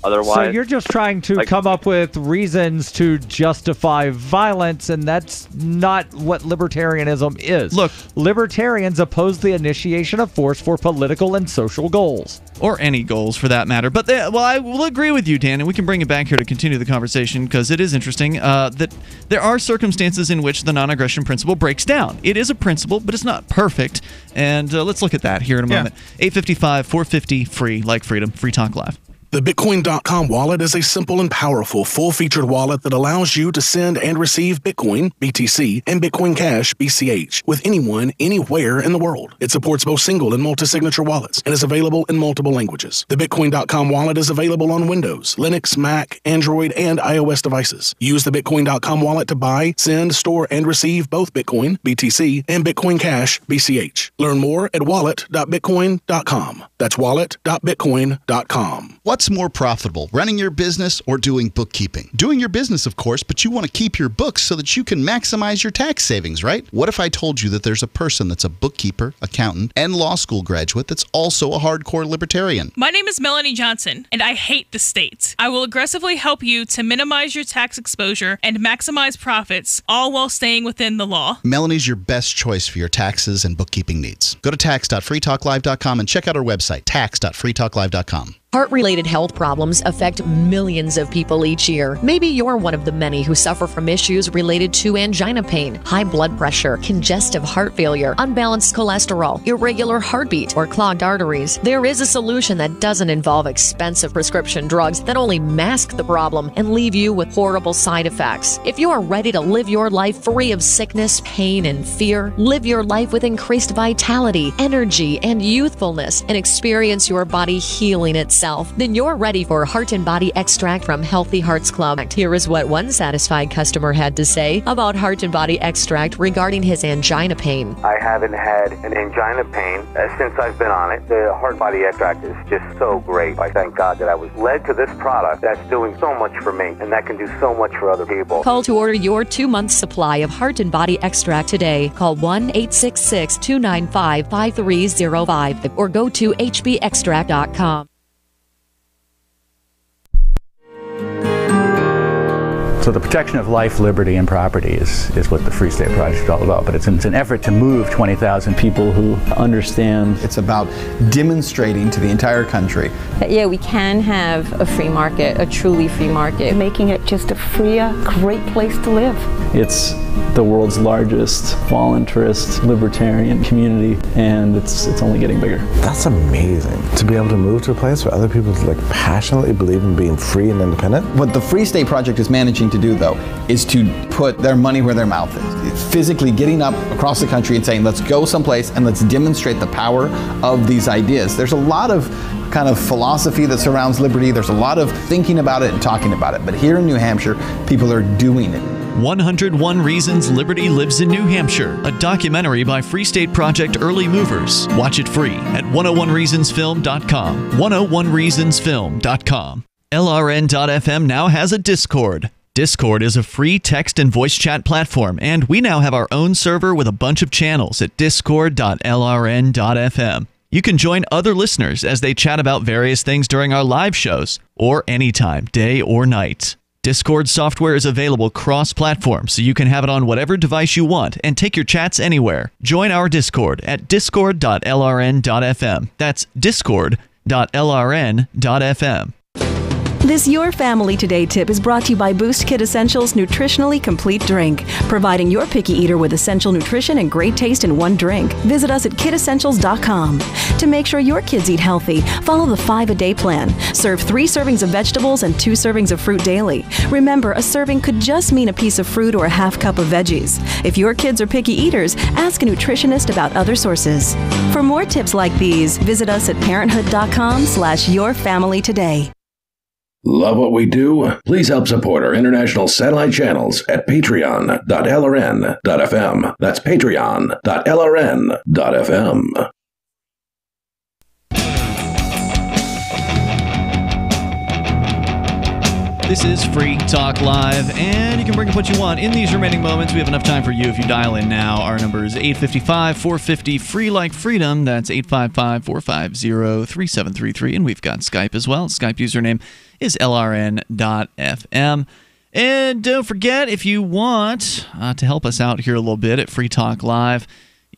otherwise? So you're just trying to come up with reasons to justify violence, and that's not what libertarianism is. Look, libertarians oppose the initiation of force for political and social goals. Or any goals, for that matter. But, I will agree with you, Dan, and we can bring it back here to continue the conversation, because it is interesting that there are circumstances in which the non-aggression principle breaks down. It is a principle, but it's not perfect, and let's look at that here in a moment. 855-450-FREE, like freedom, Free Talk Live. The Bitcoin.com wallet is a simple and powerful full-featured wallet that allows you to send and receive Bitcoin, BTC, and Bitcoin Cash, BCH, with anyone, anywhere in the world. It supports both single and multi-signature wallets and is available in multiple languages. The Bitcoin.com wallet is available on Windows, Linux, Mac, Android, and iOS devices. Use the Bitcoin.com wallet to buy, send, store, and receive both Bitcoin, BTC, and Bitcoin Cash, BCH. Learn more at wallet.bitcoin.com. That's wallet.bitcoin.com. What's more profitable, running your business or doing bookkeeping? Doing your business, of course, but you want to keep your books so that you can maximize your tax savings, right? What if I told you that there's a person that's a bookkeeper, accountant, and law school graduate that's also a hardcore libertarian? My name is Melanie Johnson, and I hate the state. I will aggressively help you to minimize your tax exposure and maximize profits, all while staying within the law. Melanie's your best choice for your taxes and bookkeeping needs. Go to tax.freetalklive.com and check out our website, tax.freetalklive.com. Heart-related health problems affect millions of people each year. Maybe you're one of the many who suffer from issues related to angina pain, high blood pressure, congestive heart failure, unbalanced cholesterol, irregular heartbeat, or clogged arteries. There is a solution that doesn't involve expensive prescription drugs that only mask the problem and leave you with horrible side effects. If you are ready to live your life free of sickness, pain, and fear, live your life with increased vitality, energy, and youthfulness, and experience your body healing itself, yourself? Then you're ready for Heart and Body Extract from Healthy Hearts Club. Here is what one satisfied customer had to say about Heart and Body Extract regarding his angina pain. I haven't had an angina pain since I've been on it. The Heart Body Extract is just so great. I thank God that I was led to this product that's doing so much for me and that can do so much for other people. Call to order your 2-month supply of Heart and Body Extract today. Call 1-866-295-5305 or go to hbextract.com. So the protection of life, liberty, and property is what the Free State Project is all about. But it's an effort to move 20,000 people who understand. It's about demonstrating to the entire country that, yeah, we can have a free market, a truly free market. Making it just a freer, great place to live. It's the world's largest voluntarist libertarian community, and it's only getting bigger. That's amazing. To be able to move to a place where other people passionately believe in being free and independent. What the Free State Project is managing to do, though, is to put their money where their mouth is. Physically getting up across the country and saying, let's go someplace and let's demonstrate the power of these ideas. There's a lot of kind of philosophy that surrounds liberty. There's a lot of thinking about it and talking about it. But here in New Hampshire, people are doing it. 101 Reasons Liberty Lives in New Hampshire, a documentary by Free State Project early movers. Watch it free at 101reasonsfilm.com. 101reasonsfilm.com. LRN.FM now has a Discord. Discord is a free text and voice chat platform, and we now have our own server with a bunch of channels at discord.lrn.fm. You can join other listeners as they chat about various things during our live shows, or anytime, day or night. Discord software is available cross-platform, so you can have it on whatever device you want and take your chats anywhere. Join our Discord at discord.lrn.fm. That's discord.lrn.fm. This Your Family Today tip is brought to you by Boost Kid Essentials Nutritionally Complete Drink, providing your picky eater with essential nutrition and great taste in one drink. Visit us at kidessentials.com. To make sure your kids eat healthy, follow the 5-a-day plan. Serve 3 servings of vegetables and 2 servings of fruit daily. Remember, a serving could just mean a piece of fruit or a half cup of veggies. If your kids are picky eaters, ask a nutritionist about other sources. For more tips like these, visit us at parenthood.com/yourfamilytoday. Love what we do? Please help support our international satellite channels at patreon.lrn.fm. That's patreon.lrn.fm. This is Free Talk Live, and you can bring up what you want in these remaining moments. We have enough time for you if you dial in now. Our number is 855-450-FREE like freedom. That's 855-450-3733. And we've got Skype as well. Skype username is lrn.fm. And don't forget, if you want to help us out here a little bit at Free Talk Live,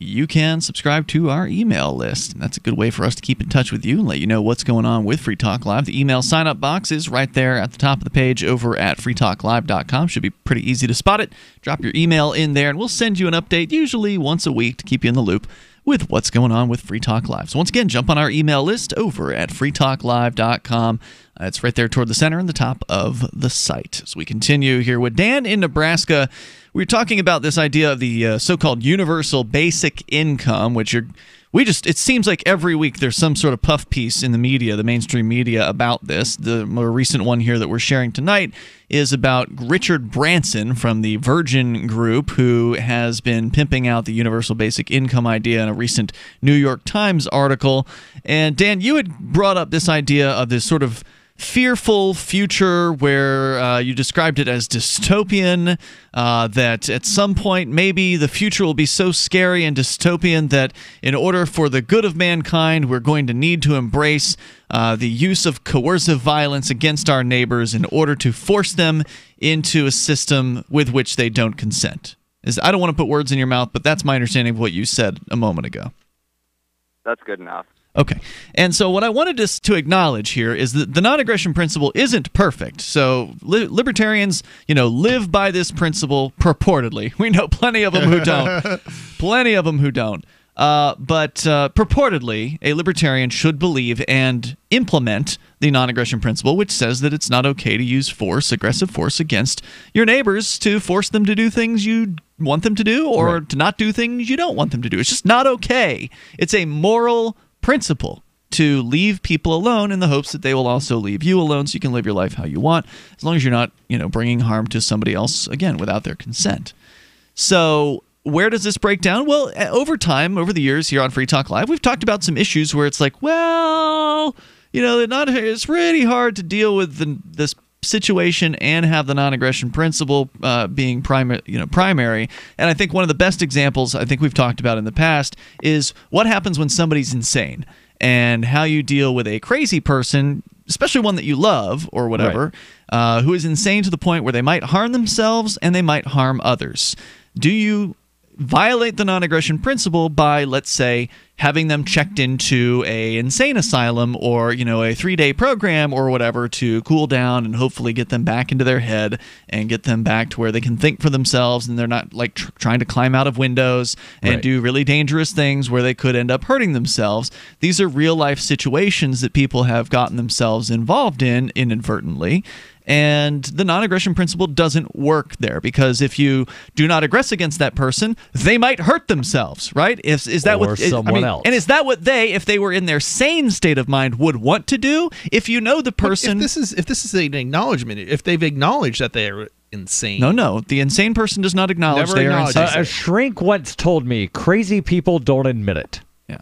you can subscribe to our email list. That's a good way for us to keep in touch with you and let you know what's going on with Free Talk Live. The email sign-up box is right there at the top of the page over at freetalklive.com. Should be pretty easy to spot it. Drop your email in there, and we'll send you an update, usually once a week, to keep you in the loop with what's going on with Free Talk Live. So once again, jump on our email list over at freetalklive.com. It's right there toward the center and the top of the site. As we continue here with Dan in Nebraska, we were talking about this idea of the so-called universal basic income, which it seems like every week there's some sort of puff piece in the media, the mainstream media, about this. The more recent one here that we're sharing tonight is about Richard Branson from the Virgin Group, who has been pimping out the universal basic income idea in a recent New York Times article. And Dan, you had brought up this idea of this sort of fearful future where you described it as dystopian, that at some point maybe the future will be so scary and dystopian that in order for the good of mankind, we're going to need to embrace the use of coercive violence against our neighbors in order to force them into a system with which they don't consent. I don't want to put words in your mouth, but that's my understanding of what you said a moment ago. That's good enough. Okay. And so what I wanted to acknowledge here is that the non-aggression principle isn't perfect. So libertarians, live by this principle purportedly. We know plenty of them who don't. But purportedly, a libertarian should believe and implement the non-aggression principle, which says that it's not okay to use aggressive force against your neighbors to force them to do things you want them to do or to not do things you don't want them to do. It's just not okay. It's a moral principle to leave people alone in the hopes that they will also leave you alone so you can live your life how you want, as long as you're not, bringing harm to somebody else, again, without their consent. So where does this break down? Well, over time, over the years here on Free Talk Live, we've talked about some issues where it's like, well, it's really hard to deal with this situation and have the non-aggression principle being primary. And I think one of the best examples I think we've talked about in the past is what happens when somebody's insane and how you deal with a crazy person, especially one that you love or whatever, who is insane to the point where they might harm themselves and they might harm others. Do you violate the non-aggression principle by, let's say, having them checked into a insane asylum or, a 3-day program or whatever to cool down and hopefully get them back into their head and get them back to where they can think for themselves and they're not like trying to climb out of windows and do really dangerous things where they could end up hurting themselves. These are real life situations that people have gotten themselves involved in inadvertently. And the non-aggression principle doesn't work there because if you do not aggress against that person, they might hurt themselves, right? Is that or someone else? And is that what they, if they were in their sane state of mind, would want to do? If you know the person, if this is an acknowledgement, if they've acknowledged that they are insane, no, the insane person does not acknowledge they are insane. A shrink once told me, "Crazy people don't admit it." Yeah.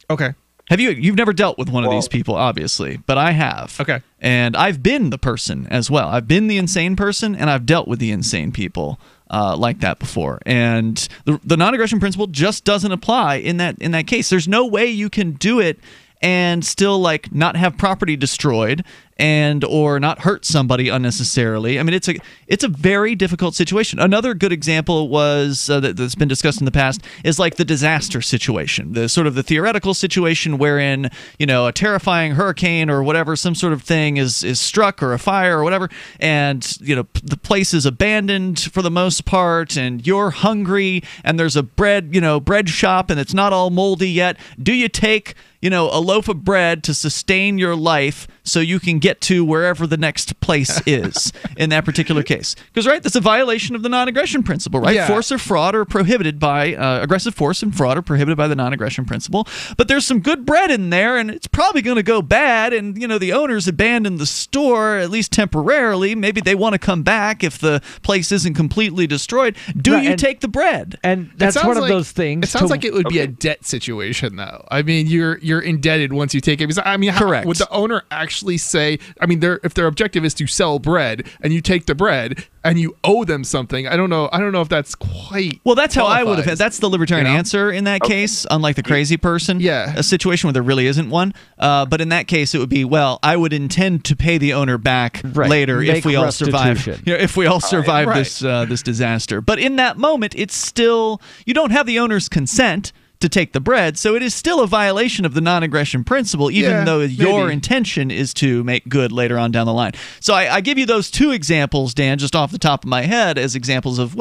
Okay. You've never dealt with one of these people, obviously, but I have. Okay. And I've been the person as well. I've been the insane person, and I've dealt with the insane people like that before. And the non-aggression principle just doesn't apply in that case. There's no way you can do it and still not have property destroyed and or not hurt somebody unnecessarily. I mean, it's a very difficult situation. Another good example was that's been discussed in the past is like the disaster situation, the sort of the theoretical situation wherein a terrifying hurricane or whatever, some sort of thing is struck or a fire or whatever, and the place is abandoned for the most part, and you're hungry, and there's a bread shop, and it's not all moldy yet. Do you take a loaf of bread to sustain your life so you can get to wherever the next place is in that particular case? Because, that's a violation of the non-aggression principle, right? Yeah. Force or fraud are prohibited by, aggressive force and fraud are prohibited by the non-aggression principle. But there's some good bread in there, and it's probably going to go bad, and, the owners abandoned the store, at least temporarily. Maybe they want to come back if the place isn't completely destroyed. Do you take the bread? And that's one of those things. It sounds like it would be a debt situation, though. I mean, you're indebted once you take it. I mean, correct. Would the owner actually say? I mean, if their objective is to sell bread, and you take the bread and you owe them something, I don't know if that's quite. Well, that's how I would have. That's the libertarian answer in that case. Unlike the crazy person, a situation where there really isn't one. But in that case, it would be, well, I would intend to pay the owner back later if we all survive. If we all survive this disaster. But in that moment, it's still, you don't have the owner's consent to take the bread, so it is still a violation of the non-aggression principle, even though your intention is to make good later on down the line. So I give you those two examples, Dan, just off the top of my head as examples of,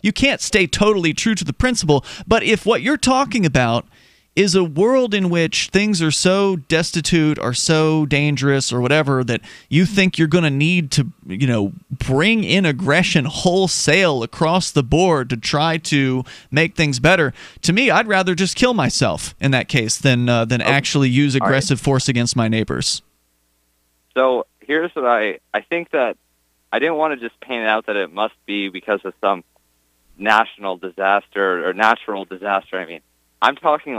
you can't stay totally true to the principle, but if what you're talking about is a world in which things are so destitute or so dangerous or whatever that you think you're going to need to, bring in aggression wholesale across the board to try to make things better. To me, I'd rather just kill myself in that case than actually use aggressive force against my neighbors. So here's what I think that I didn't want to just paint it out that it must be because of some national disaster or natural disaster. I mean, I'm talking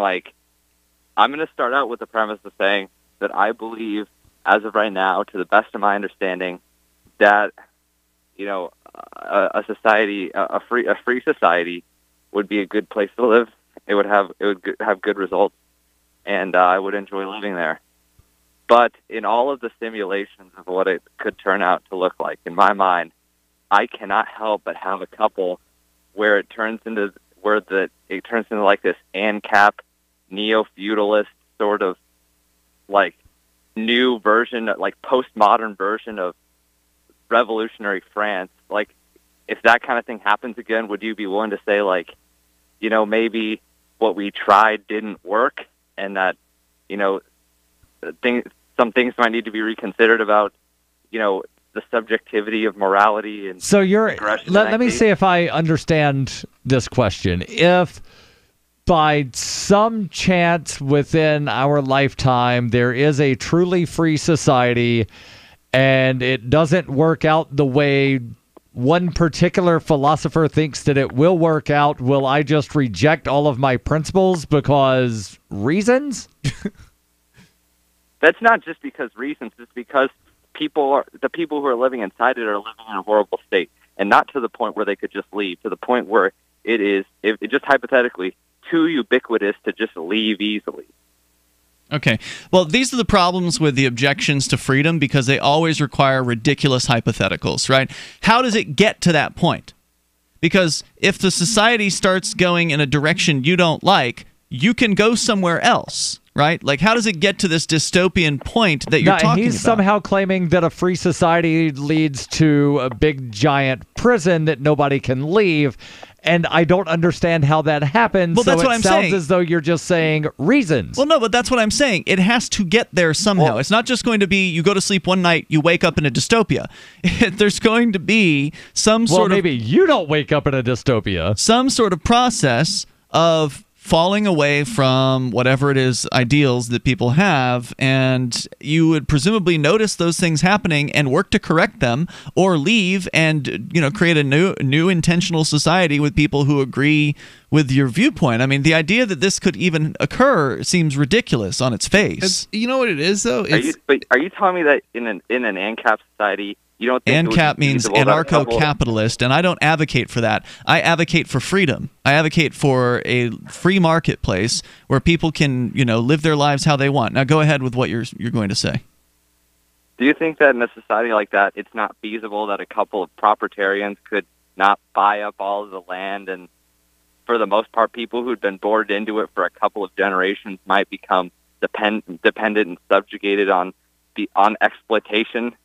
I'm going to start out with the premise of saying that I believe, as of right now, to the best of my understanding, that a society, a free society, would be a good place to live. It would have good results, and I would enjoy living there. But in all of the simulations of what it could turn out to look like, in my mind, I cannot help but have a couple where it turns into like this ANCAP neo-feudalist sort of new version, postmodern version of revolutionary France. If that kind of thing happens again, would you be willing to say maybe what we tried didn't work, and that some things might need to be reconsidered about the subjectivity of morality and so let me see if I understand this question. If by some chance within our lifetime, there is a truly free society and it doesn't work out the way one particular philosopher thinks that it will work out, will I just reject all of my principles because reasons? That's not just because reasons. It's because the people who are living inside it are living in a horrible state, and not to the point where they could just leave, to the point where it is, just hypothetically, too ubiquitous to just leave easily. Okay. Well, these are the problems with the objections to freedom because they always require ridiculous hypotheticals, right? How does it get to that point? Because if the society starts going in a direction you don't like, you can go somewhere else, right? Like, how does it get to this dystopian point that you're talking he's about? Somehow claiming that a free society leads to a big, giant prison that nobody can leave. And I don't understand how that happens. Well, that's what I'm saying. It sounds as though you're just saying reasons. Well, no, but that's what I'm saying. It has to get there somehow. Well, it's not just going to be you go to sleep one night, you wake up in a dystopia. There's going to be some sort of... Well, maybe you don't wake up in a dystopia. Some sort of process of falling away from whatever it is ideals that people have, and you would presumably notice those things happening and work to correct them, or leave and create a new intentional society with people who agree with your viewpoint. I mean, the idea that this could even occur seems ridiculous on its face. You know what it is, though? Are you telling me that in an ANCAP society, you don't think ANCAP means anarcho-capitalist, and I don't advocate for that. I advocate for freedom. I advocate for a free marketplace where people can, live their lives how they want. Now, go ahead with what you're going to say. Do you think that in a society like that, it's not feasible that a couple of proprietarians could not buy up all of the land, and for the most part, people who'd been bored into it for a couple of generations might become dependent and subjugated on exploitation?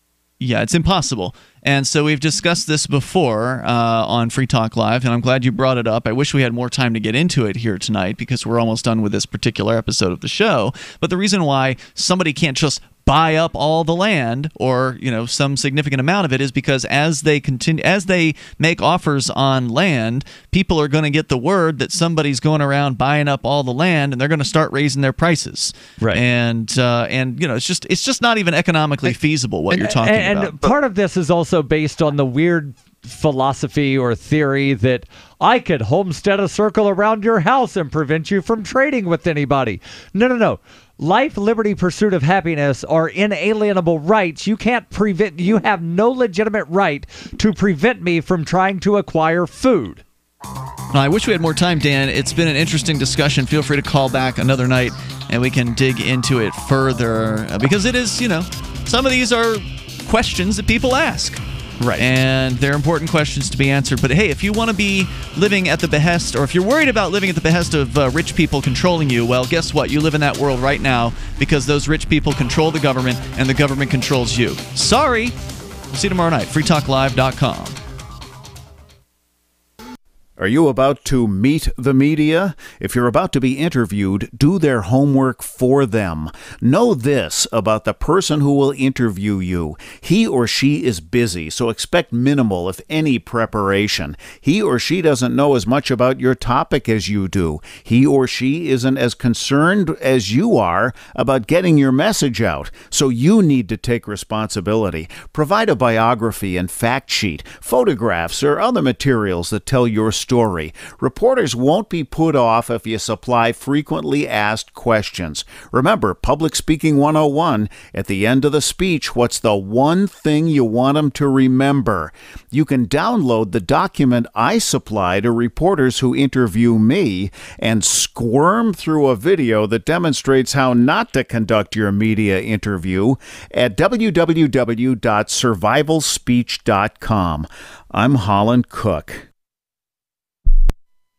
Yeah, it's impossible. And so we've discussed this before on Free Talk Live, and I'm glad you brought it up. I wish we had more time to get into it here tonight because we're almost done with this particular episode of the show. But the reason why somebody can't just buy up all the land or some significant amount of it is because as they make offers on land, people are going to get the word that somebody's going around buying up all the land, and they're going to start raising their prices. Right. And it's just not even economically feasible what you're talking about. And part of this is also based on the weird philosophy or theory that I could homestead a circle around your house and prevent you from trading with anybody. No. Life, liberty, pursuit of happiness are inalienable rights. You have no legitimate right to prevent me from trying to acquire food. I wish we had more time, Dan. It's been an interesting discussion. Feel free to call back another night and we can dig into it further because it is, some of these are questions that people ask. Right. And they're important questions to be answered. But hey, if you want to be living at the behest, or if you're worried about living at the behest of rich people controlling you, well, guess what? You live in that world right now because those rich people control the government and the government controls you. Sorry. We'll see you tomorrow night. freetalklive.com. Are you about to meet the media? If you're about to be interviewed, do their homework for them. Know this about the person who will interview you. He or she is busy, so expect minimal, if any, preparation. He or she doesn't know as much about your topic as you do. He or she isn't as concerned as you are about getting your message out, so you need to take responsibility. Provide a biography and fact sheet, photographs, or other materials that tell your story. Reporters won't be put off if you supply frequently asked questions. Remember, Public Speaking 101, at the end of the speech, what's the one thing you want them to remember? You can download the document I supply to reporters who interview me and squirm through a video that demonstrates how not to conduct your media interview at www.survivalspeech.com. I'm Holland Cook.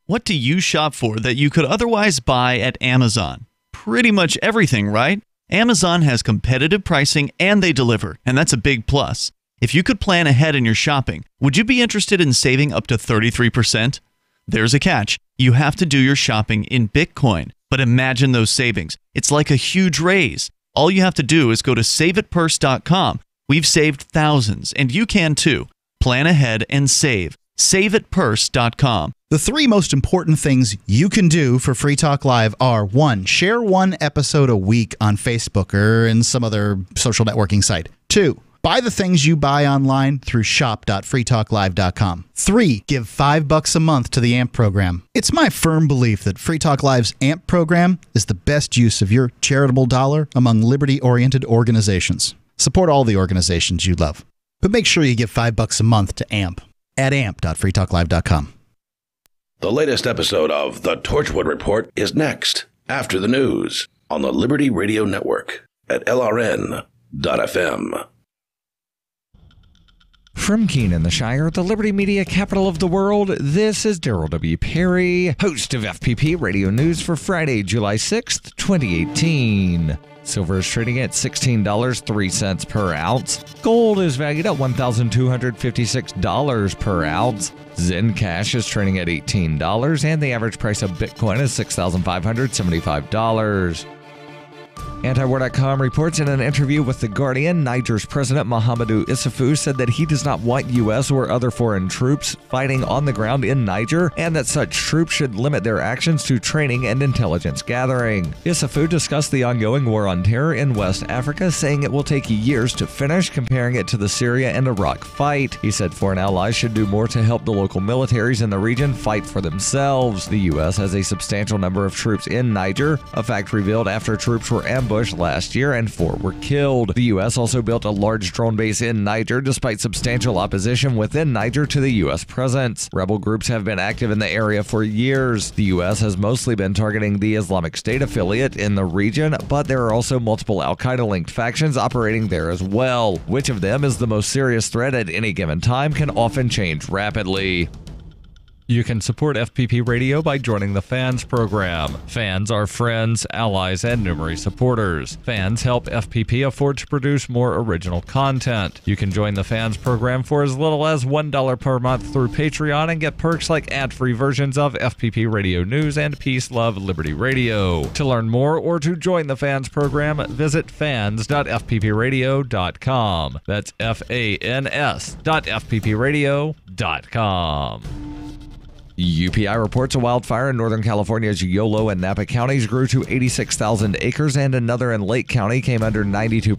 What do you shop for that you could otherwise buy at Amazon? Pretty much everything, right? Amazon has competitive pricing and they deliver, and that's a big plus. If you could plan ahead in your shopping, would you be interested in saving up to 33%? There's a catch. You have to do your shopping in Bitcoin. But imagine those savings. It's like a huge raise. All you have to do is go to saveitpurse.com. We've saved thousands, and you can too. Plan ahead and save. SaveItPurse.com. The 3 most important things you can do for Free Talk Live are 1. Share 1 episode a week on Facebook or in some other social networking site. 2. Buy the things you buy online through shop.freetalklive.com. 3. Give $5 a month to the AMP program. It's my firm belief that Free Talk Live's AMP program is the best use of your charitable dollar among liberty-oriented organizations. Support all the organizations you love. But make sure you give $5 a month to AMP at amp.freetalklive.com. The latest episode of The Torchwood Report is next, after the news, on the Liberty Radio Network at LRN.FM. From Keene in the Shire, the Liberty Media capital of the world, this is Darryl W. Perry, host of FPP Radio News for Friday, July 6th, 2018. Silver is trading at $16.03 per ounce. Gold is valued at $1,256 per ounce. Zen Cash is trading at $18, and the average price of Bitcoin is $6,575. Antiwar.com reports in an interview with The Guardian, Niger's President Mahamadou Issoufou said that he does not want U.S. or other foreign troops fighting on the ground in Niger, and that such troops should limit their actions to training and intelligence gathering. Issoufou discussed the ongoing war on terror in West Africa, saying it will take years to finish, comparing it to the Syria and Iraq fight. He said foreign allies should do more to help the local militaries in the region fight for themselves. The U.S. has a substantial number of troops in Niger, a fact revealed after troops were ambushed last year and 4 were killed. The U.S. also built a large drone base in Niger despite substantial opposition within Niger to the U.S. presence. Rebel groups have been active in the area for years. The U.S. has mostly been targeting the Islamic State affiliate in the region, but there are also multiple Al-Qaeda-linked factions operating there as well. Which of them is the most serious threat at any given time can often change rapidly. You can support FPP Radio by joining the Fans program. Fans are friends, allies, and numerous supporters. Fans help FPP afford to produce more original content. You can join the Fans program for as little as $1 per month through Patreon and get perks like ad-free versions of FPP Radio News and Peace, Love, Liberty Radio. To learn more or to join the Fans program, visit fans.fppradio.com. That's fans.fppradio.com. UPI reports a wildfire in Northern California's Yolo and Napa counties grew to 86,000 acres, and another in Lake County came under 92%